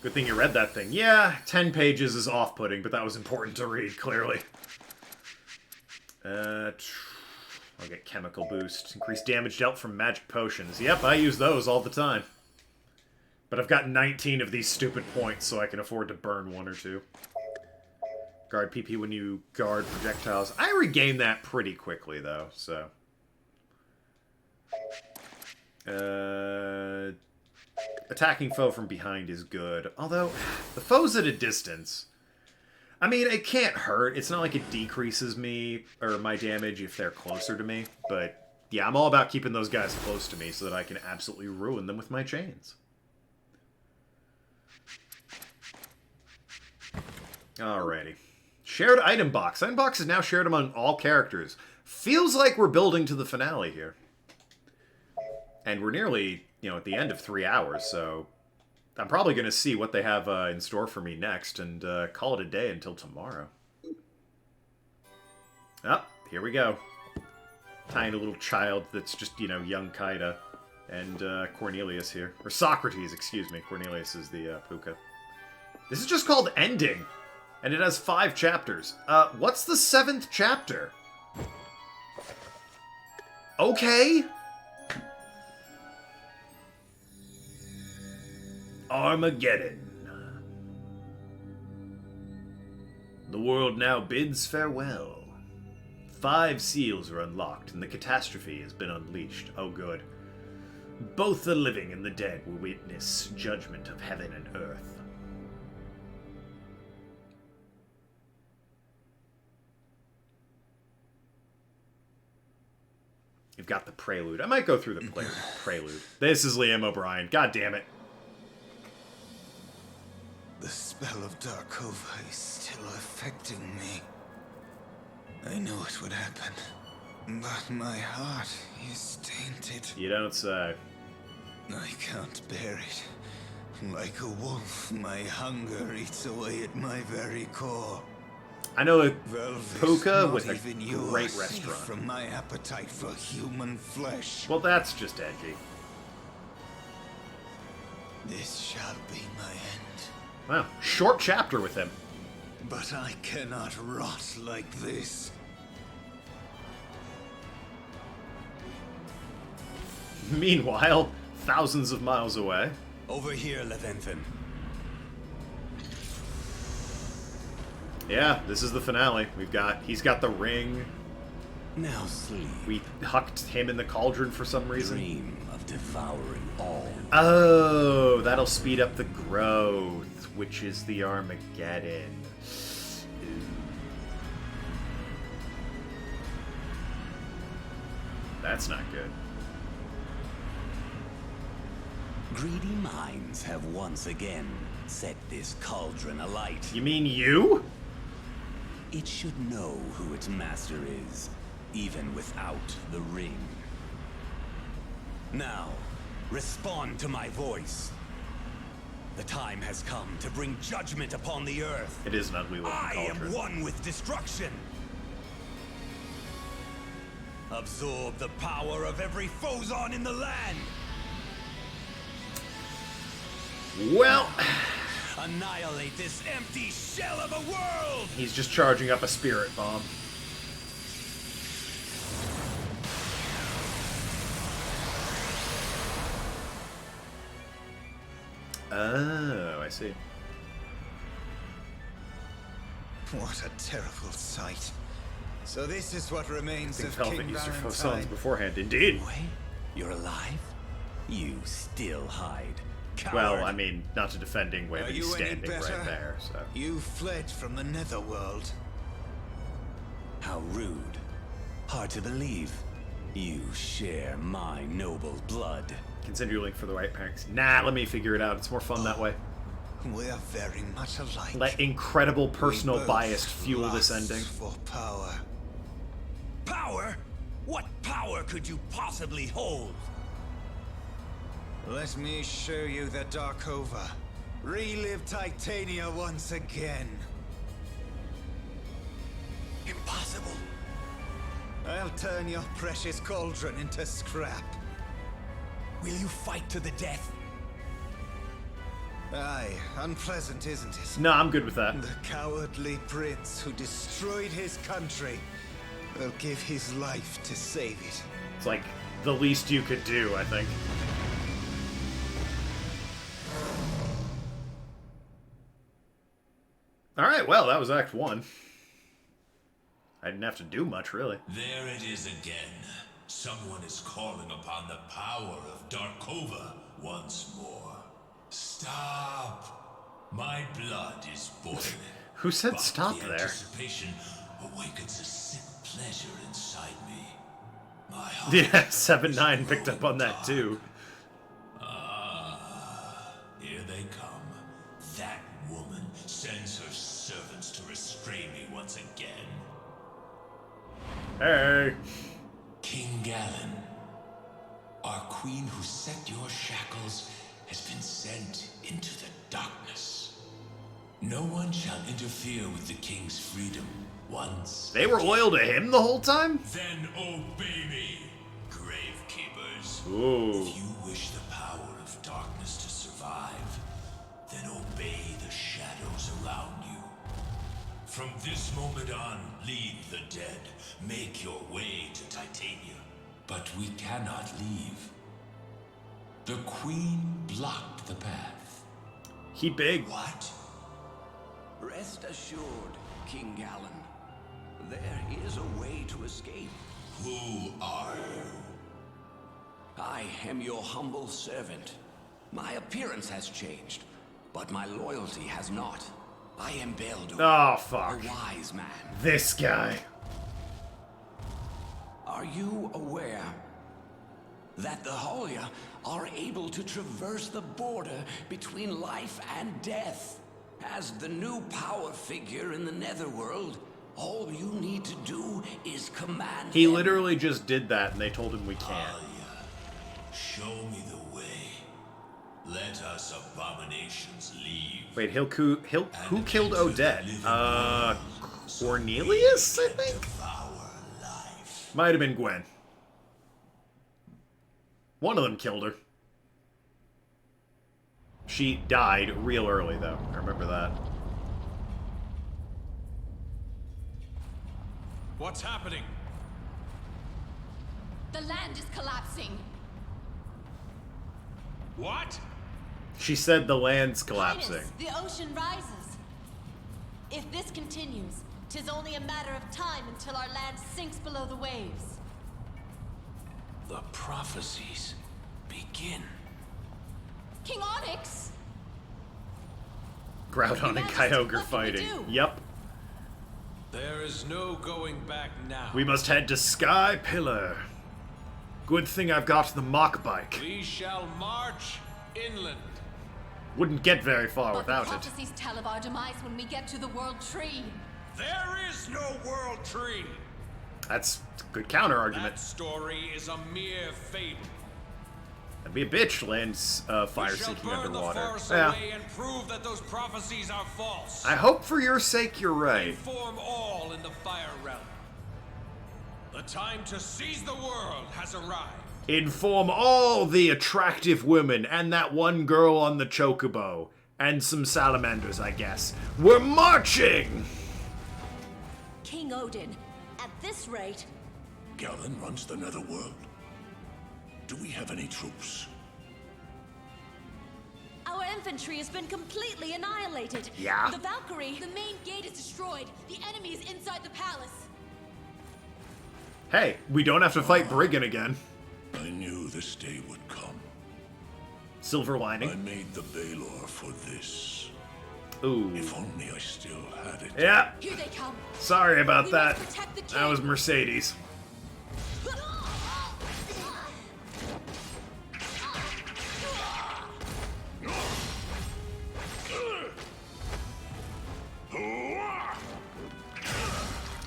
Good thing you read that thing. Yeah, 10 pages is off-putting, but that was important to read, clearly. I'll get Chemical Boost. Increase damage dealt from magic potions. Yep, I use those all the time. But I've got 19 of these stupid points, so I can afford to burn 1 or 2. Guard PP when you guard projectiles. I regain that pretty quickly, though, so... attacking foe from behind is good. Although, the foe's at a distance... I mean, it can't hurt. It's not like it decreases me or my damage if they're closer to me. But, yeah, I'm all about keeping those guys close to me so that I can absolutely ruin them with my chains. Alrighty. Shared item box. Item box is now shared among all characters. Feels like we're building to the finale here. And we're nearly, at the end of 3 hours, so... I'm probably going to see what they have in store for me next and call it a day until tomorrow. Oh, here we go. Tiny little child that's just, young Kaida. And Cornelius here. Or Socrates, excuse me. Cornelius is the Puka. This is just called Ending. And it has 5 chapters. What's the 7th chapter? Okay. Armageddon. The world now bids farewell. 5 seals are unlocked, and the catastrophe has been unleashed. Oh, good. Both the living and the dead will witness judgment of heaven and earth. You've got the prelude. I might go through the prelude. This is Liam O'Brien. God damn it. The spell of Darkova is still affecting me. I knew it would happen, but my heart is tainted. You don't say. I can't bear it. Like a wolf, my hunger eats away at my very core. I know a Puka with a great restaurant. From my appetite for human flesh. Well, that's just edgy. This shall be my end. Wow, short chapter with him. But I cannot rot like this. Meanwhile, thousands of miles away. Over here, Leviathan. Yeah, this is the finale. He's got the ring. Now sleep. We hucked him in the cauldron for some reason. Dream of devouring all. Oh, that'll speed up the growth, which is the Armageddon. Ooh. That's not good. Greedy minds have once again set this cauldron alight. You mean you? It should know who its master is, even without the ring. Now, respond to my voice. The time has come to bring judgment upon the earth. It is an ugly looking cauldron. I am one with destruction. Absorb the power of every Phozon in the land. Well, annihilate this empty shell of a world. He's just charging up a spirit bomb. Oh, I see. What a terrible sight. So this is what remains of Velvet King used her Valentine. Phozons beforehand, indeed. You're alive? You still hide, coward. Well, I mean, not to defend Ingwe, but Are he's you any standing better? right there, so. You fled from the Netherworld. How rude. Hard to believe. You share my noble blood. Consider link for the right parents. Nah, let me figure it out. It's more fun that way. We are very much alike. Let incredible personal bias fuel this ending. For power. Power? What power could you possibly hold? Let me show you the Darkova. Relive Titania once again. Impossible. I'll turn your precious cauldron into scrap. Will you fight to the death? Aye, unpleasant, isn't it? No, I'm good with that. The cowardly prince who destroyed his country will give his life to save it. It's like the least you could do, I think. Alright, well, that was Act 1. I didn't have to do much, really. There it is again. Someone is calling upon the power of Darkova once more. Stop! My blood is boiling. Who said but stop the there? Anticipation awakens a sick pleasure inside me. My heart. Yeah, 7-9 picked up on that too. Here they come. That woman sends her servants to restrain me once again. Hey. King Galen, our queen who set your shackles has been sent into the darkness. No one shall interfere with the king's freedom once. They were loyal to him the whole time? Then obey me, Gravekeepers. Ooh. If you wish the power of darkness to survive, then obey the shadows around you. From this moment on, lead the dead. Make your way to Titania. But we cannot leave. The Queen blocked the path. He big. What? Rest assured, King Galen. There is a way to escape. Who are you? I am your humble servant. My appearance has changed, but my loyalty has not. I am Baldur, Oh, fuck. a wise man. This guy. Are you aware that the Holia are able to traverse the border between life and death? As the new power figure in the Netherworld, all you need to do is command He them. literally just did that and they told him we can't. Show me the way. Let us abominations leave. Wait, who killed Odette? Cornelius, I think? Might have been Gwen. One of them killed her. She died real early, though. I remember that. What's happening? The land is collapsing. What? She said the land's collapsing. Highness, the ocean rises. If this continues, 'tis only a matter of time until our land sinks below the waves. The prophecies begin. King Onyx! Groudon and Kyogre fighting. Yep. There is no going back now. We must head to Sky Pillar. Good thing I've got the mock bike. We shall march inland. Wouldn't get very far But without the it. prophecies tell of our demise when we get to the World Tree. There is no world tree. That's a good counter argument. That story is a mere fable. That'd be a bitch, lands fire We shall seeking burn the underwater. farce Yeah. away and prove that those prophecies are false. I hope for your sake you're right. Inform all in the fire realm. The time to seize the world has arrived. Inform all the attractive women and that one girl on the chocobo. And some salamanders, I guess. We're marching! King Odin, at this rate... Galen runs the netherworld. Do we have any troops? Our infantry has been completely annihilated. Yeah? The Valkyrie... The main gate is destroyed. The enemy is inside the palace. Hey, we don't have to fight Brigand again. I knew this day would come. Silver lining. I made the Baelor for this. Ooh. If only I still had it. Yeah. Here they come. Sorry about We that. must protect the king. That was Mercedes.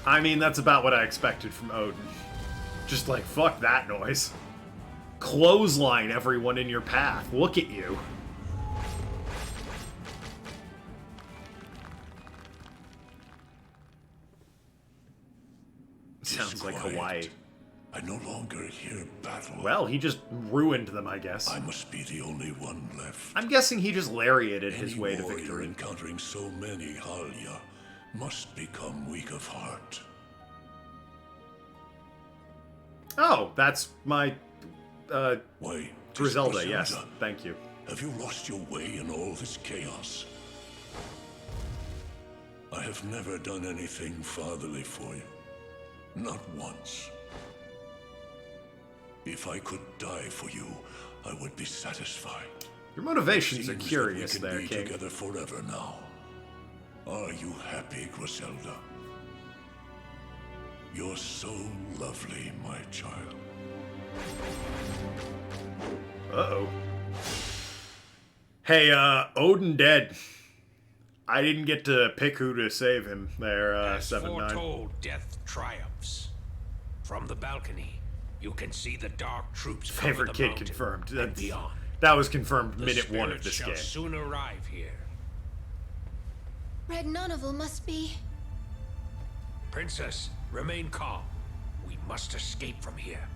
I mean, that's about what I expected from Odin. Just like, fuck that noise. Clothesline everyone in your path. Look at you. Sounds like Hawaii. I no longer hear battle. Well, he just ruined them, I guess. I must be the only one left. I'm guessing he just lariated his way to warrior victory. Encountering so many Halya must become weak of heart. Oh, that's my, Wait, Griselda, yes. Thank you. Have you lost your way in all this chaos? I have never done anything fatherly for you. Not once. If I could die for you, I would be satisfied. Your motivations are Seems that curious we can there, be King. together forever now. Are you happy, Griselda? You're so lovely, my child. Uh-oh. Hey, Odin dead. I didn't get to pick who to save him there, As 7-9. foretold, death triumphs. From the balcony, you can see the dark troops cover Favorite the kid mountain confirmed. and That's, beyond. that was confirmed The minute 1 of spirits this shall game. soon arrive here. Red Nunneval must be... Princess, remain calm. We must escape from here.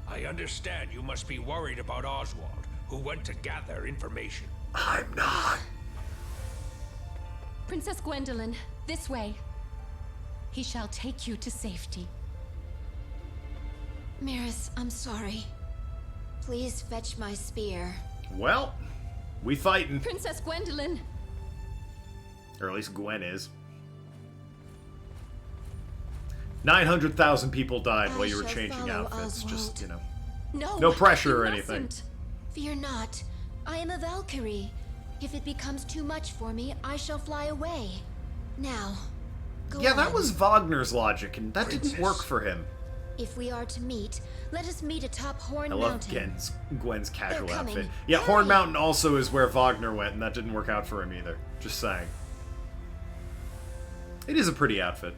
I understand you must be worried about Oswald, who went to gather information. I'm not. Princess Gwendolyn, this way. He shall take you to safety. Miris, I'm sorry. Please fetch my spear. Well, we fighting. Princess Gwendolyn! Or at least Gwen is. 900,000 people died while you were changing outfits. Oswald. Just, you know. No, pressure or you anything. mustn't. Fear not. I am a Valkyrie. If it becomes too much for me, I shall fly away. Now, go Yeah, on. that was Wagner's logic, and that Princess. didn't work for him. If we are to meet, let us meet atop Horn I love Mountain. Gwen's casual They're coming. outfit. Yeah, Hurry. Horn Mountain also is where Wagner went, and that didn't work out for him either. Just saying. It is a pretty outfit.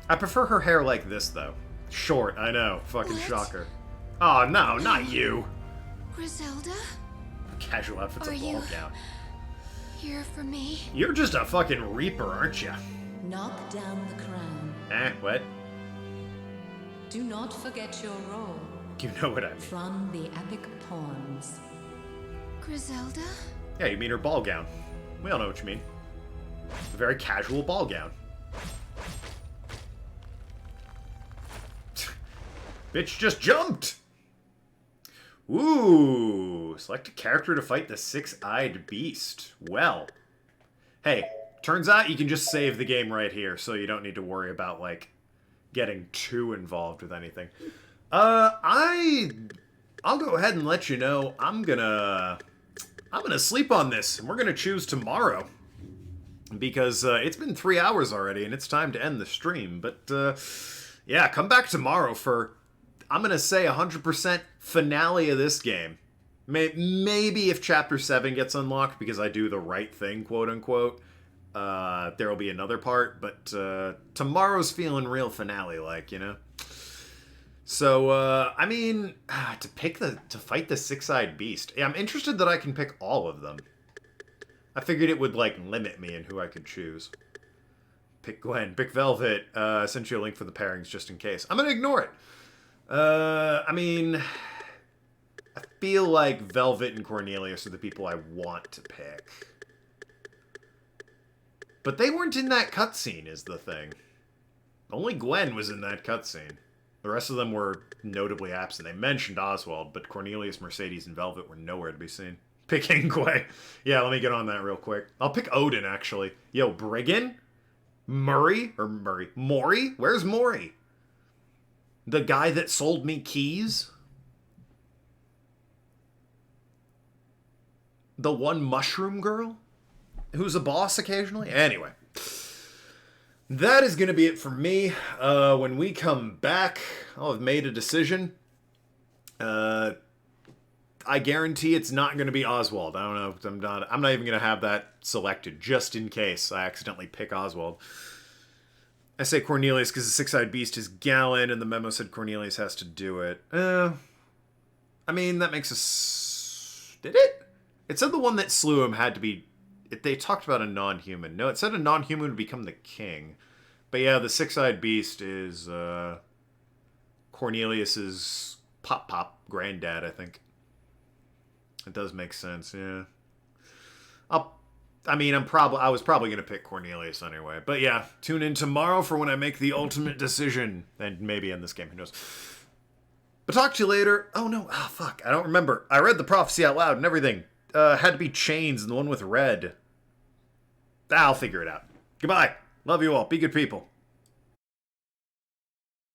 I prefer her hair like this, though. Short, I know. Fucking What? shocker. Oh, no, not you. Griselda, Casual outfit's Are a ball you- gown. here for me. You're just a fucking reaper, aren't you? Knock down the crown. What? Do not forget your role. You know what I mean. From the epic poems. Griselda? Yeah, you mean her ball gown. We all know what you mean. A very casual ball gown. Bitch just jumped! Ooh, select a character to fight the six-eyed beast. Well, hey, turns out you can just save the game right here, so you don't need to worry about, like, getting too involved with anything. I'll go ahead and let you know I'm gonna sleep on this, and we're gonna choose tomorrow. Because it's been 3 hours already, and it's time to end the stream. But, yeah, come back tomorrow for, I'm gonna say, 100% finale of this game. Maybe if Chapter 7 gets unlocked, because I do the right thing, quote-unquote, there will be another part. But tomorrow's feeling real finale-like, you know? So, I mean, to fight the six-eyed beast. Yeah, I'm interested that I can pick all of them. I figured it would, like, limit me in who I could choose. Pick Gwen. Pick Velvet. Sent you a link for the pairings just in case. I'm gonna ignore it. I mean, I feel like Velvet and Cornelius are the people I want to pick. But they weren't in that cutscene, is the thing. Only Gwen was in that cutscene. The rest of them were notably absent. They mentioned Oswald, but Cornelius, Mercedes, and Velvet were nowhere to be seen. Pick Ingwe. Yeah, let me get on that real quick. I'll pick Odin, actually. Yo, Briggan? Maury? Where's Maury? The guy that sold me keys? The one mushroom girl? Who's a boss occasionally? Anyway. That is going to be it for me. When we come back, I'll have made a decision. I guarantee it's not going to be Oswald. I don't know. I'm not even going to have that selected, just in case I accidentally pick Oswald. I say Cornelius because the six-eyed beast is Galen, and the memo said Cornelius has to do it. I mean, that makes us... Did it? It said the one that slew him had to be... They talked about a non-human. No, it said a non-human would become the king. But yeah, the six-eyed beast is Cornelius's pop granddad, I think. It does make sense, yeah. I was probably going to pick Cornelius anyway. But yeah, tune in tomorrow for when I make the ultimate decision. And maybe in this game, who knows. But talk to you later. Oh no, fuck, I don't remember. I read the prophecy out loud and everything. Had to be chains and the one with red. I'll figure it out. Goodbye. Love you all. Be good people.